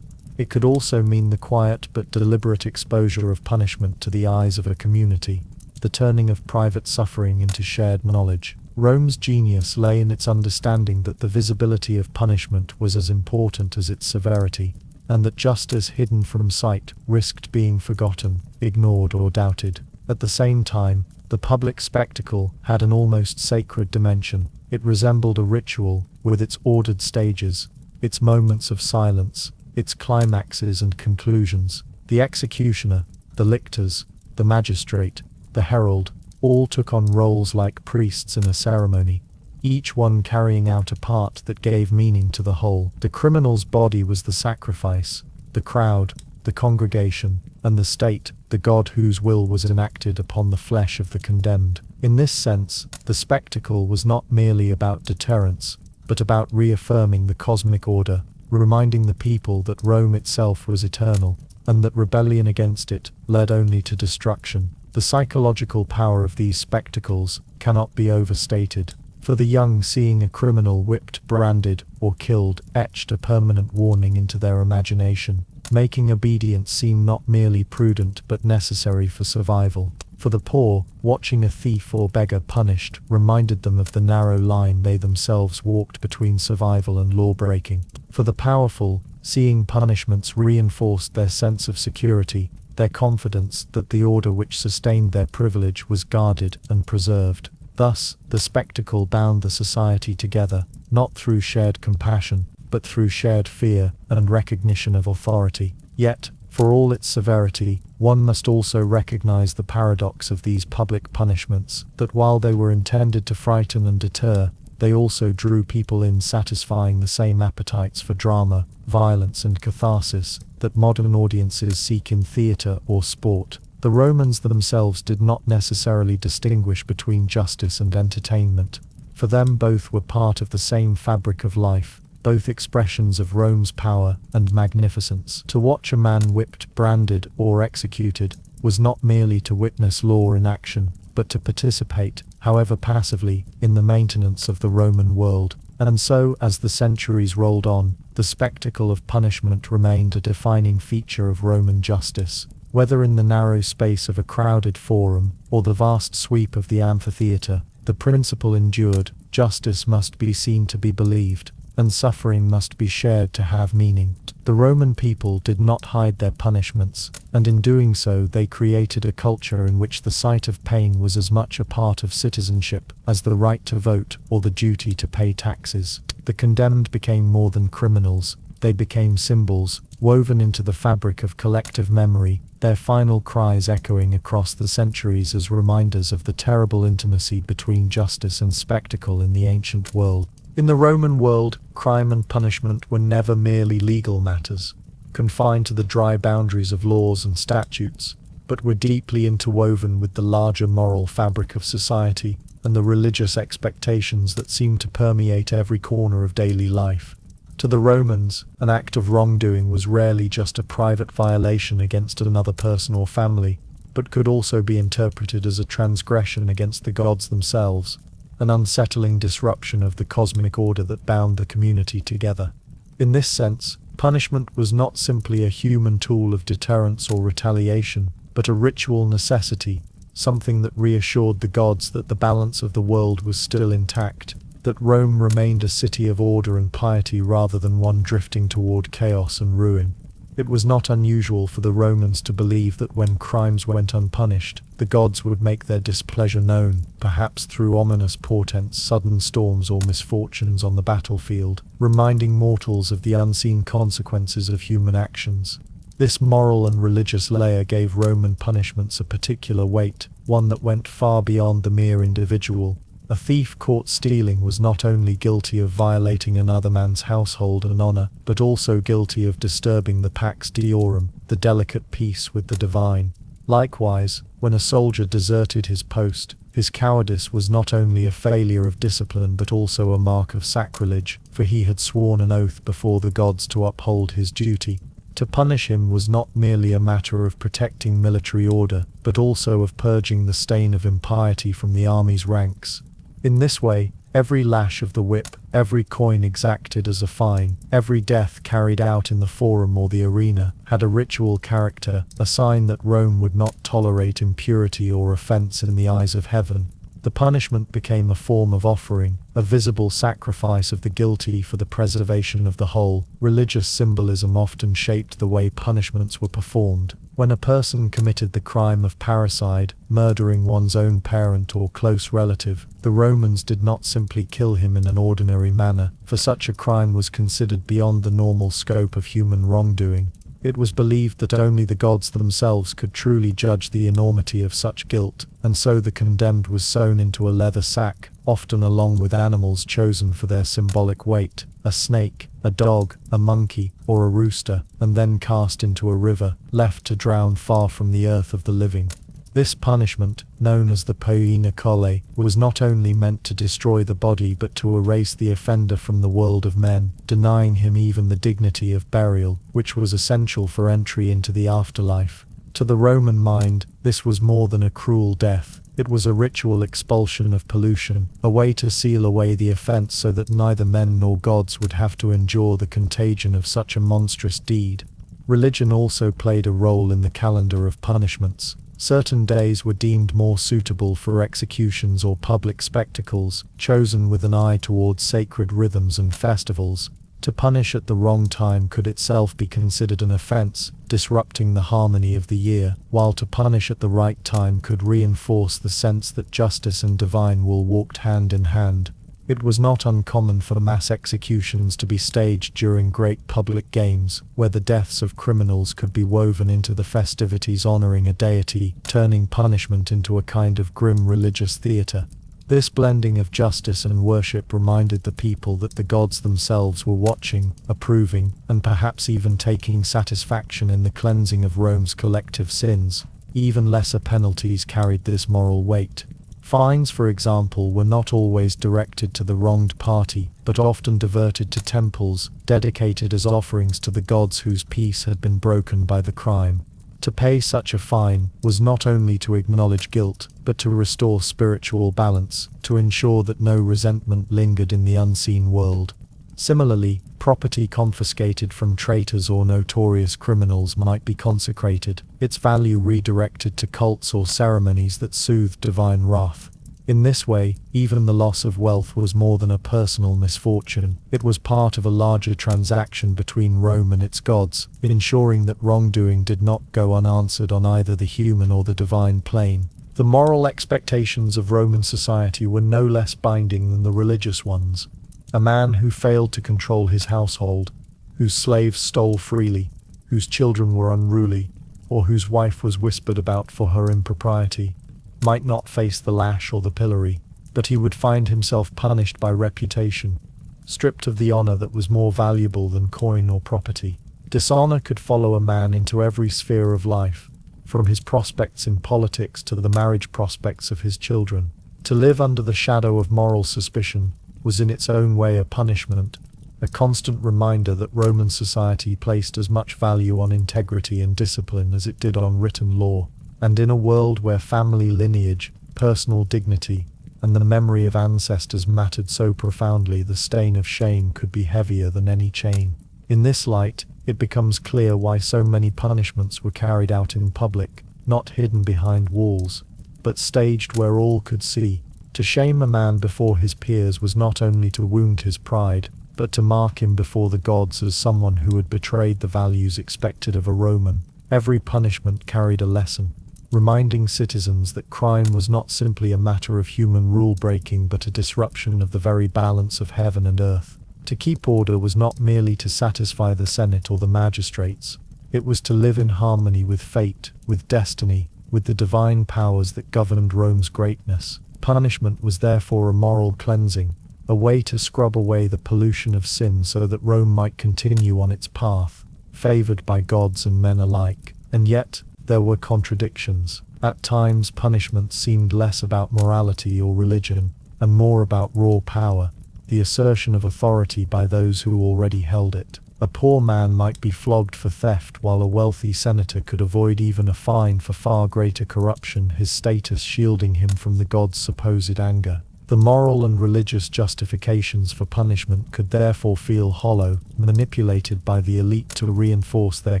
It could also mean the quiet but deliberate exposure of punishment to the eyes of a community, the turning of private suffering into shared knowledge. Rome's genius lay in its understanding that the visibility of punishment was as important as its severity, and that justice hidden from sight risked being forgotten, ignored or doubted. At the same time, the public spectacle had an almost sacred dimension. It resembled a ritual, with its ordered stages, its moments of silence, its climaxes and conclusions. The executioner, the lictors, the magistrate, the herald, all took on roles like priests in a ceremony, each one carrying out a part that gave meaning to the whole. The criminal's body was the sacrifice, the crowd, the congregation, and the state, the god whose will was enacted upon the flesh of the condemned. In this sense, the spectacle was not merely about deterrence, but about reaffirming the cosmic order, reminding the people that Rome itself was eternal, and that rebellion against it led only to destruction. The psychological power of these spectacles cannot be overstated. For the young, seeing a criminal whipped, branded, or killed etched a permanent warning into their imagination, making obedience seem not merely prudent but necessary for survival. For the poor, watching a thief or beggar punished reminded them of the narrow line they themselves walked between survival and law-breaking. For the powerful, seeing punishments reinforced their sense of security, their confidence that the order which sustained their privilege was guarded and preserved. Thus, the spectacle bound the society together, not through shared compassion, but through shared fear and recognition of authority. Yet, for all its severity, one must also recognize the paradox of these public punishments, that while they were intended to frighten and deter, they also drew people in, satisfying the same appetites for drama, violence and catharsis that modern audiences seek in theater or sport. The Romans themselves did not necessarily distinguish between justice and entertainment. For them both were part of the same fabric of life, both expressions of Rome's power and magnificence. To watch a man whipped, branded, or executed was not merely to witness law in action, but to participate, however passively, in the maintenance of the Roman world. And so, as the centuries rolled on, the spectacle of punishment remained a defining feature of Roman justice. Whether in the narrow space of a crowded forum, or the vast sweep of the amphitheatre, the principle endured: justice must be seen to be believed, and suffering must be shared to have meaning. The Roman people did not hide their punishments, and in doing so they created a culture in which the sight of pain was as much a part of citizenship as the right to vote or the duty to pay taxes. The condemned became more than criminals, they became symbols, woven into the fabric of collective memory, their final cries echoing across the centuries as reminders of the terrible intimacy between justice and spectacle in the ancient world. In the Roman world, crime and punishment were never merely legal matters, confined to the dry boundaries of laws and statutes, but were deeply interwoven with the larger moral fabric of society and the religious expectations that seemed to permeate every corner of daily life. To the Romans, an act of wrongdoing was rarely just a private violation against another person or family, but could also be interpreted as a transgression against the gods themselves, an unsettling disruption of the cosmic order that bound the community together. In this sense, punishment was not simply a human tool of deterrence or retaliation, but a ritual necessity, something that reassured the gods that the balance of the world was still intact, that Rome remained a city of order and piety rather than one drifting toward chaos and ruin. It was not unusual for the Romans to believe that when crimes went unpunished, the gods would make their displeasure known, perhaps through ominous portents, sudden storms, or misfortunes on the battlefield, reminding mortals of the unseen consequences of human actions. This moral and religious layer gave Roman punishments a particular weight, one that went far beyond the mere individual. A thief caught stealing was not only guilty of violating another man's household and honor, but also guilty of disturbing the pax deorum, the delicate peace with the divine. Likewise, when a soldier deserted his post, his cowardice was not only a failure of discipline but also a mark of sacrilege, for he had sworn an oath before the gods to uphold his duty. To punish him was not merely a matter of protecting military order, but also of purging the stain of impiety from the army's ranks. In this way, every lash of the whip, every coin exacted as a fine, every death carried out in the forum or the arena, had a ritual character, a sign that Rome would not tolerate impurity or offense in the eyes of heaven. The punishment became a form of offering, a visible sacrifice of the guilty for the preservation of the whole. Religious symbolism often shaped the way punishments were performed. When a person committed the crime of parricide, murdering one's own parent or close relative, the Romans did not simply kill him in an ordinary manner, for such a crime was considered beyond the normal scope of human wrongdoing. It was believed that only the gods themselves could truly judge the enormity of such guilt, and so the condemned was sewn into a leather sack, often along with animals chosen for their symbolic weight, a snake, a dog, a monkey, or a rooster, and then cast into a river, left to drown far from the earth of the living. This punishment, known as the poena colle, was not only meant to destroy the body but to erase the offender from the world of men, denying him even the dignity of burial, which was essential for entry into the afterlife. To the Roman mind, this was more than a cruel death. It was a ritual expulsion of pollution, a way to seal away the offense so that neither men nor gods would have to endure the contagion of such a monstrous deed. Religion also played a role in the calendar of punishments. Certain days were deemed more suitable for executions or public spectacles, chosen with an eye towards sacred rhythms and festivals. To punish at the wrong time could itself be considered an offense, disrupting the harmony of the year, while to punish at the right time could reinforce the sense that justice and divine will walked hand in hand. It was not uncommon for mass executions to be staged during great public games, where the deaths of criminals could be woven into the festivities honoring a deity, turning punishment into a kind of grim religious theater. This blending of justice and worship reminded the people that the gods themselves were watching, approving, and perhaps even taking satisfaction in the cleansing of Rome's collective sins. Even lesser penalties carried this moral weight. Fines, for example, were not always directed to the wronged party, but often diverted to temples, dedicated as offerings to the gods whose peace had been broken by the crime. To pay such a fine was not only to acknowledge guilt, but to restore spiritual balance, to ensure that no resentment lingered in the unseen world. Similarly, property confiscated from traitors or notorious criminals might be consecrated, its value redirected to cults or ceremonies that soothed divine wrath. In this way, even the loss of wealth was more than a personal misfortune. It was part of a larger transaction between Rome and its gods, ensuring that wrongdoing did not go unanswered on either the human or the divine plane. The moral expectations of Roman society were no less binding than the religious ones. A man who failed to control his household, whose slaves stole freely, whose children were unruly, or whose wife was whispered about for her impropriety, might not face the lash or the pillory, but he would find himself punished by reputation, stripped of the honor that was more valuable than coin or property. Dishonor could follow a man into every sphere of life, from his prospects in politics to the marriage prospects of his children. To live under the shadow of moral suspicion was in its own way a punishment, a constant reminder that Roman society placed as much value on integrity and discipline as it did on written law. And in a world where family lineage, personal dignity, and the memory of ancestors mattered so profoundly, the stain of shame could be heavier than any chain. In this light, it becomes clear why so many punishments were carried out in public, not hidden behind walls, but staged where all could see. To shame a man before his peers was not only to wound his pride, but to mark him before the gods as someone who had betrayed the values expected of a Roman. Every punishment carried a lesson, reminding citizens that crime was not simply a matter of human rule-breaking but a disruption of the very balance of heaven and earth. To keep order was not merely to satisfy the Senate or the magistrates, it was to live in harmony with fate, with destiny, with the divine powers that governed Rome's greatness. Punishment was therefore a moral cleansing, a way to scrub away the pollution of sin so that Rome might continue on its path, favored by gods and men alike. And yet, there were contradictions. At times punishment seemed less about morality or religion, and more about raw power, the assertion of authority by those who already held it. A poor man might be flogged for theft while a wealthy senator could avoid even a fine for far greater corruption, his status shielding him from the gods' supposed anger. The moral and religious justifications for punishment could therefore feel hollow, manipulated by the elite to reinforce their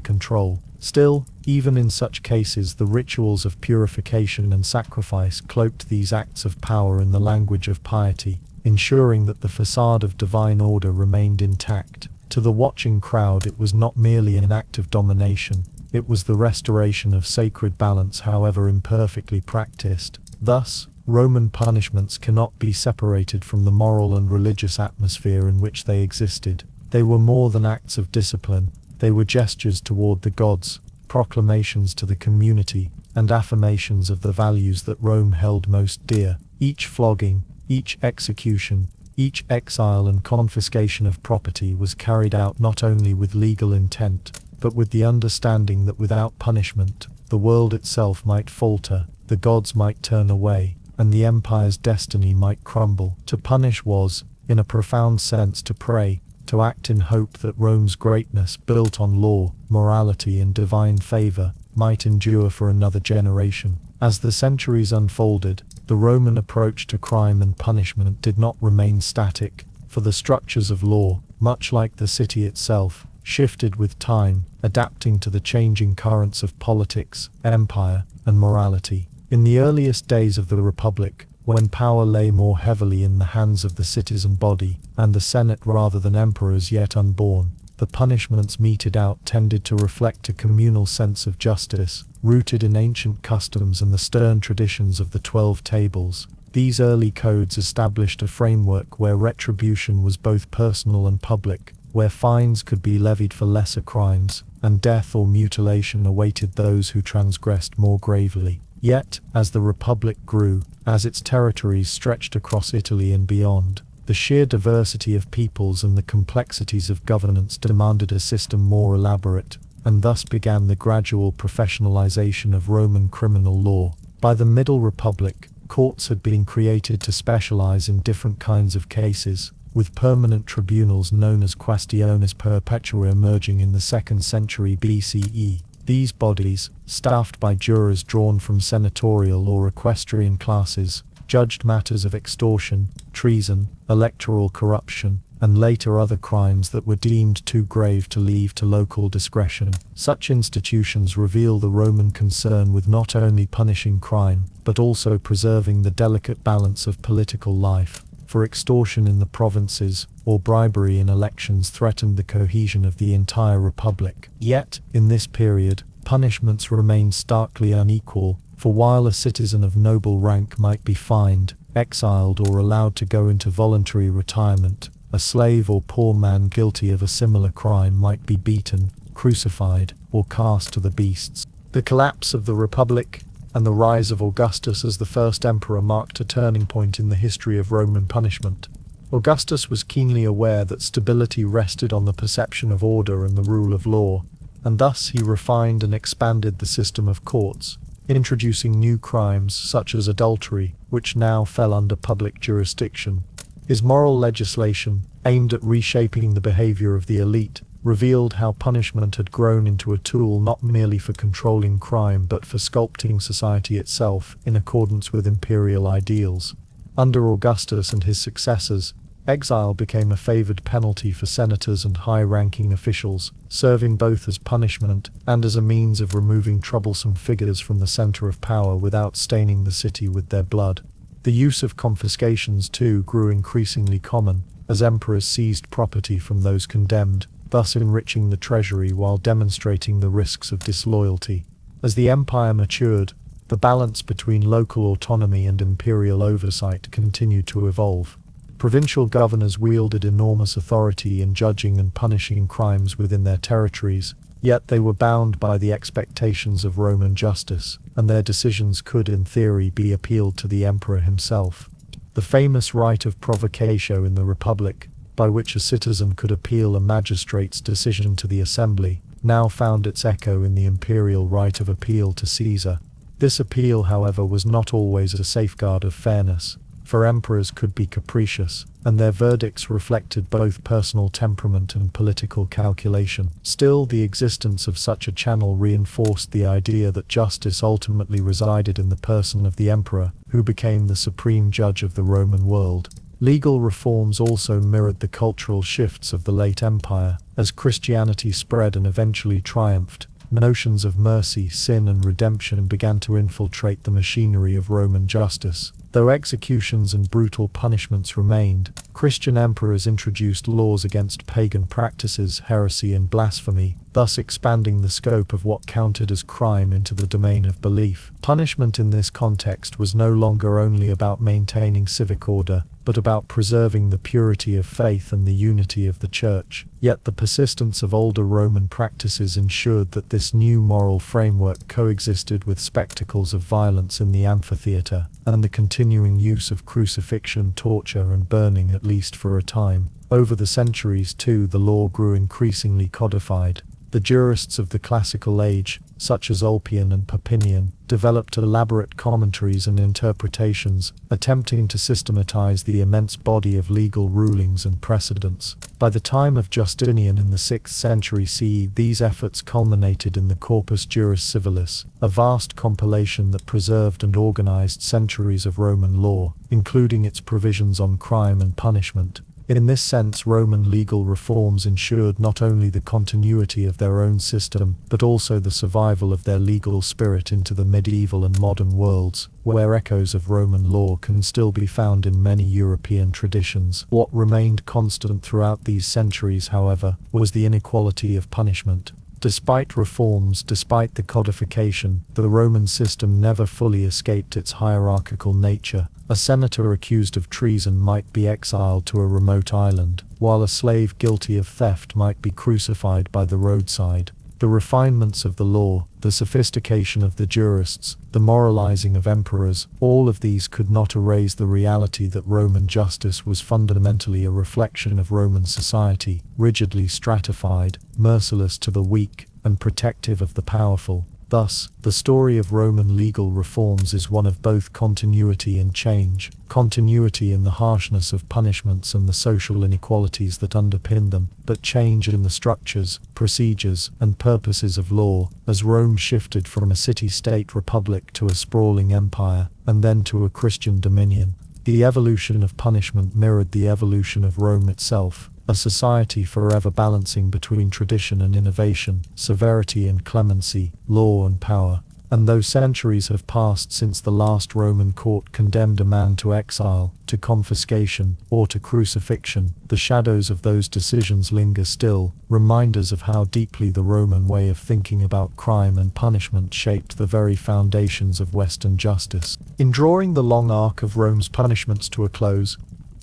control. Still, even in such cases, the rituals of purification and sacrifice cloaked these acts of power in the language of piety, ensuring that the facade of divine order remained intact. To the watching crowd, it was not merely an act of domination, it was the restoration of sacred balance, however imperfectly practiced. Thus, Roman punishments cannot be separated from the moral and religious atmosphere in which they existed. They were more than acts of discipline, they were gestures toward the gods, proclamations to the community, and affirmations of the values that Rome held most dear. Each flogging, each execution, each exile and confiscation of property was carried out not only with legal intent, but with the understanding that without punishment, the world itself might falter, the gods might turn away, and the empire's destiny might crumble. To punish was, in a profound sense, to pray, to act in hope that Rome's greatness, built on law, morality and divine favor, might endure for another generation. As the centuries unfolded, the Roman approach to crime and punishment did not remain static, for the structures of law, much like the city itself, shifted with time, adapting to the changing currents of politics, empire, and morality. In the earliest days of the Republic, when power lay more heavily in the hands of the citizen body, and the Senate rather than emperors yet unborn, the punishments meted out tended to reflect a communal sense of justice, rooted in ancient customs and the stern traditions of the 12 Tables. These early codes established a framework where retribution was both personal and public, where fines could be levied for lesser crimes, and death or mutilation awaited those who transgressed more gravely. Yet, as the Republic grew, as its territories stretched across Italy and beyond, the sheer diversity of peoples and the complexities of governance demanded a system more elaborate, and thus began the gradual professionalization of Roman criminal law. By the Middle Republic, Courts had been created to specialize in different kinds of cases, with permanent tribunals known as Questiones Perpetua emerging in the 2nd century BCE. These bodies, staffed by jurors drawn from senatorial or equestrian classes, judged matters of extortion, treason, electoral corruption, and later other crimes that were deemed too grave to leave to local discretion. Such institutions reveal the Roman concern with not only punishing crime, but also preserving the delicate balance of political life. For extortion in the provinces, or bribery in elections threatened the cohesion of the entire republic. Yet, in this period, punishments remained starkly unequal, for while a citizen of noble rank might be fined, exiled or allowed to go into voluntary retirement, a slave or poor man guilty of a similar crime might be beaten, crucified, or cast to the beasts. The collapse of the Republic and the rise of Augustus as the first emperor marked a turning point in the history of Roman punishment. Augustus was keenly aware that stability rested on the perception of order and the rule of law, and thus he refined and expanded the system of courts, introducing new crimes such as adultery, which now fell under public jurisdiction. His moral legislation, aimed at reshaping the behavior of the elite, revealed how punishment had grown into a tool not merely for controlling crime but for sculpting society itself in accordance with imperial ideals. Under Augustus and his successors, exile became a favored penalty for senators and high-ranking officials, serving both as punishment and as a means of removing troublesome figures from the center of power without staining the city with their blood. The use of confiscations, too, grew increasingly common, as emperors seized property from those condemned, thus enriching the treasury while demonstrating the risks of disloyalty. As the empire matured, the balance between local autonomy and imperial oversight continued to evolve. Provincial governors wielded enormous authority in judging and punishing crimes within their territories, yet they were bound by the expectations of Roman justice, and their decisions could in theory be appealed to the emperor himself. The famous right of provocatio in the Republic, by which a citizen could appeal a magistrate's decision to the assembly, now found its echo in the imperial right of appeal to Caesar. This appeal, however, was not always a safeguard of fairness, for emperors could be capricious, and their verdicts reflected both personal temperament and political calculation. Still, the existence of such a channel reinforced the idea that justice ultimately resided in the person of the emperor, who became the supreme judge of the Roman world. Legal reforms also mirrored the cultural shifts of the late empire. As Christianity spread and eventually triumphed, notions of mercy, sin, and redemption began to infiltrate the machinery of Roman justice. Though executions and brutal punishments remained, Christian emperors introduced laws against pagan practices, heresy, and blasphemy, thus expanding the scope of what counted as crime into the domain of belief. Punishment in this context was no longer only about maintaining civic order, but about preserving the purity of faith and the unity of the Church. Yet the persistence of older Roman practices ensured that this new moral framework coexisted with spectacles of violence in the amphitheater, and the continuing use of crucifixion, torture, and burning, at least for a time. Over the centuries, too, the law grew increasingly codified. The jurists of the classical age, such as Ulpian and Papinian, developed elaborate commentaries and interpretations, attempting to systematize the immense body of legal rulings and precedents. By the time of Justinian in the 6th century CE, these efforts culminated in the Corpus Juris Civilis, a vast compilation that preserved and organized centuries of Roman law, including its provisions on crime and punishment. In this sense, Roman legal reforms ensured not only the continuity of their own system, but also the survival of their legal spirit into the medieval and modern worlds, where echoes of Roman law can still be found in many European traditions. What remained constant throughout these centuries, however, was the inequality of punishment. Despite reforms, despite the codification, the Roman system never fully escaped its hierarchical nature. A senator accused of treason might be exiled to a remote island, while a slave guilty of theft might be crucified by the roadside. The refinements of the law, the sophistication of the jurists, the moralizing of emperors, all of these could not erase the reality that Roman justice was fundamentally a reflection of Roman society, rigidly stratified, merciless to the weak, and protective of the powerful. Thus, the story of Roman legal reforms is one of both continuity and change, continuity in the harshness of punishments and the social inequalities that underpin them, but change in the structures, procedures, and purposes of law, as Rome shifted from a city-state republic to a sprawling empire, and then to a Christian dominion. The evolution of punishment mirrored the evolution of Rome itself, a society forever balancing between tradition and innovation, severity and clemency, law and power. And though centuries have passed since the last Roman court condemned a man to exile, to confiscation, or to crucifixion, the shadows of those decisions linger still, reminders of how deeply the Roman way of thinking about crime and punishment shaped the very foundations of Western justice. In drawing the long arc of Rome's punishments to a close,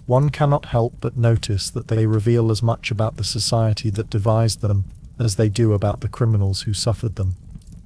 one cannot help but notice that they reveal as much about the society that devised them as they do about the criminals who suffered them.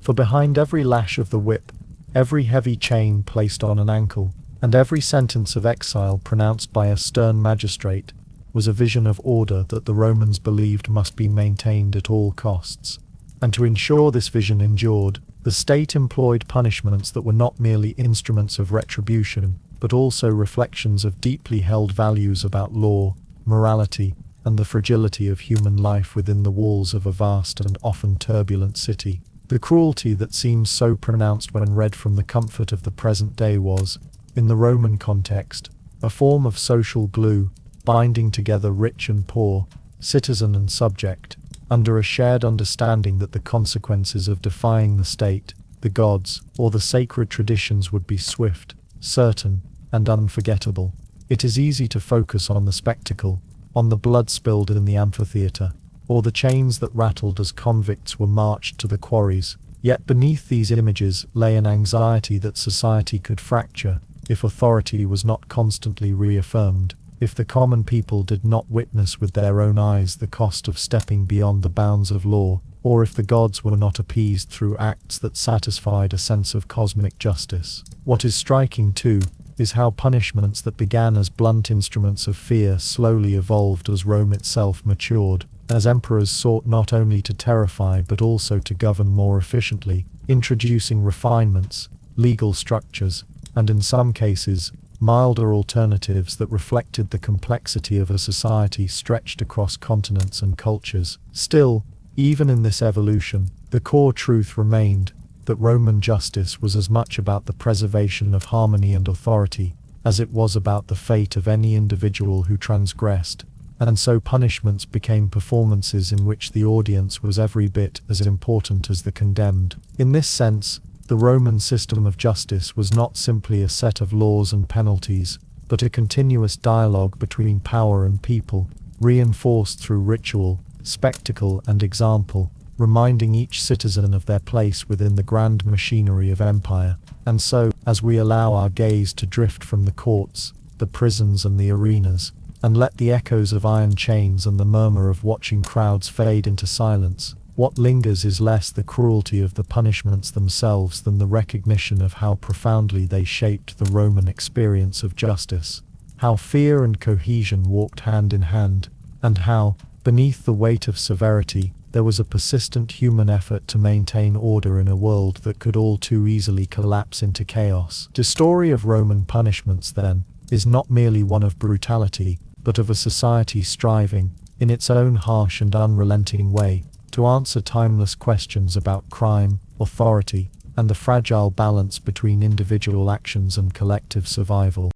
For behind every lash of the whip, every heavy chain placed on an ankle, and every sentence of exile pronounced by a stern magistrate, was a vision of order that the Romans believed must be maintained at all costs. And to ensure this vision endured, the state employed punishments that were not merely instruments of retribution, but also reflections of deeply held values about law, morality, and the fragility of human life within the walls of a vast and often turbulent city. The cruelty that seems so pronounced when read from the comfort of the present day was, in the Roman context, a form of social glue, binding together rich and poor, citizen and subject, under a shared understanding that the consequences of defying the state, the gods, or the sacred traditions would be swift, certain, and unforgettable. It is easy to focus on the spectacle, on the blood spilled in the amphitheatre, or the chains that rattled as convicts were marched to the quarries. Yet beneath these images lay an anxiety that society could fracture if authority was not constantly reaffirmed, if the common people did not witness with their own eyes the cost of stepping beyond the bounds of law, or if the gods were not appeased through acts that satisfied a sense of cosmic justice. What is striking, too, is how punishments that began as blunt instruments of fear slowly evolved as Rome itself matured, as emperors sought not only to terrify but also to govern more efficiently, introducing refinements, legal structures, and in some cases, milder alternatives that reflected the complexity of a society stretched across continents and cultures. Still, even in this evolution, the core truth remained that Roman justice was as much about the preservation of harmony and authority as it was about the fate of any individual who transgressed, and so punishments became performances in which the audience was every bit as important as the condemned. In this sense, the Roman system of justice was not simply a set of laws and penalties, but a continuous dialogue between power and people, reinforced through ritual, spectacle, and example, reminding each citizen of their place within the grand machinery of empire. And so, as we allow our gaze to drift from the courts, the prisons and the arenas, and let the echoes of iron chains and the murmur of watching crowds fade into silence, what lingers is less the cruelty of the punishments themselves than the recognition of how profoundly they shaped the Roman experience of justice, how fear and cohesion walked hand in hand, and how, beneath the weight of severity, there was a persistent human effort to maintain order in a world that could all too easily collapse into chaos. The story of Roman punishments, then, is not merely one of brutality, but of a society striving, in its own harsh and unrelenting way, to answer timeless questions about crime, authority, and the fragile balance between individual actions and collective survival.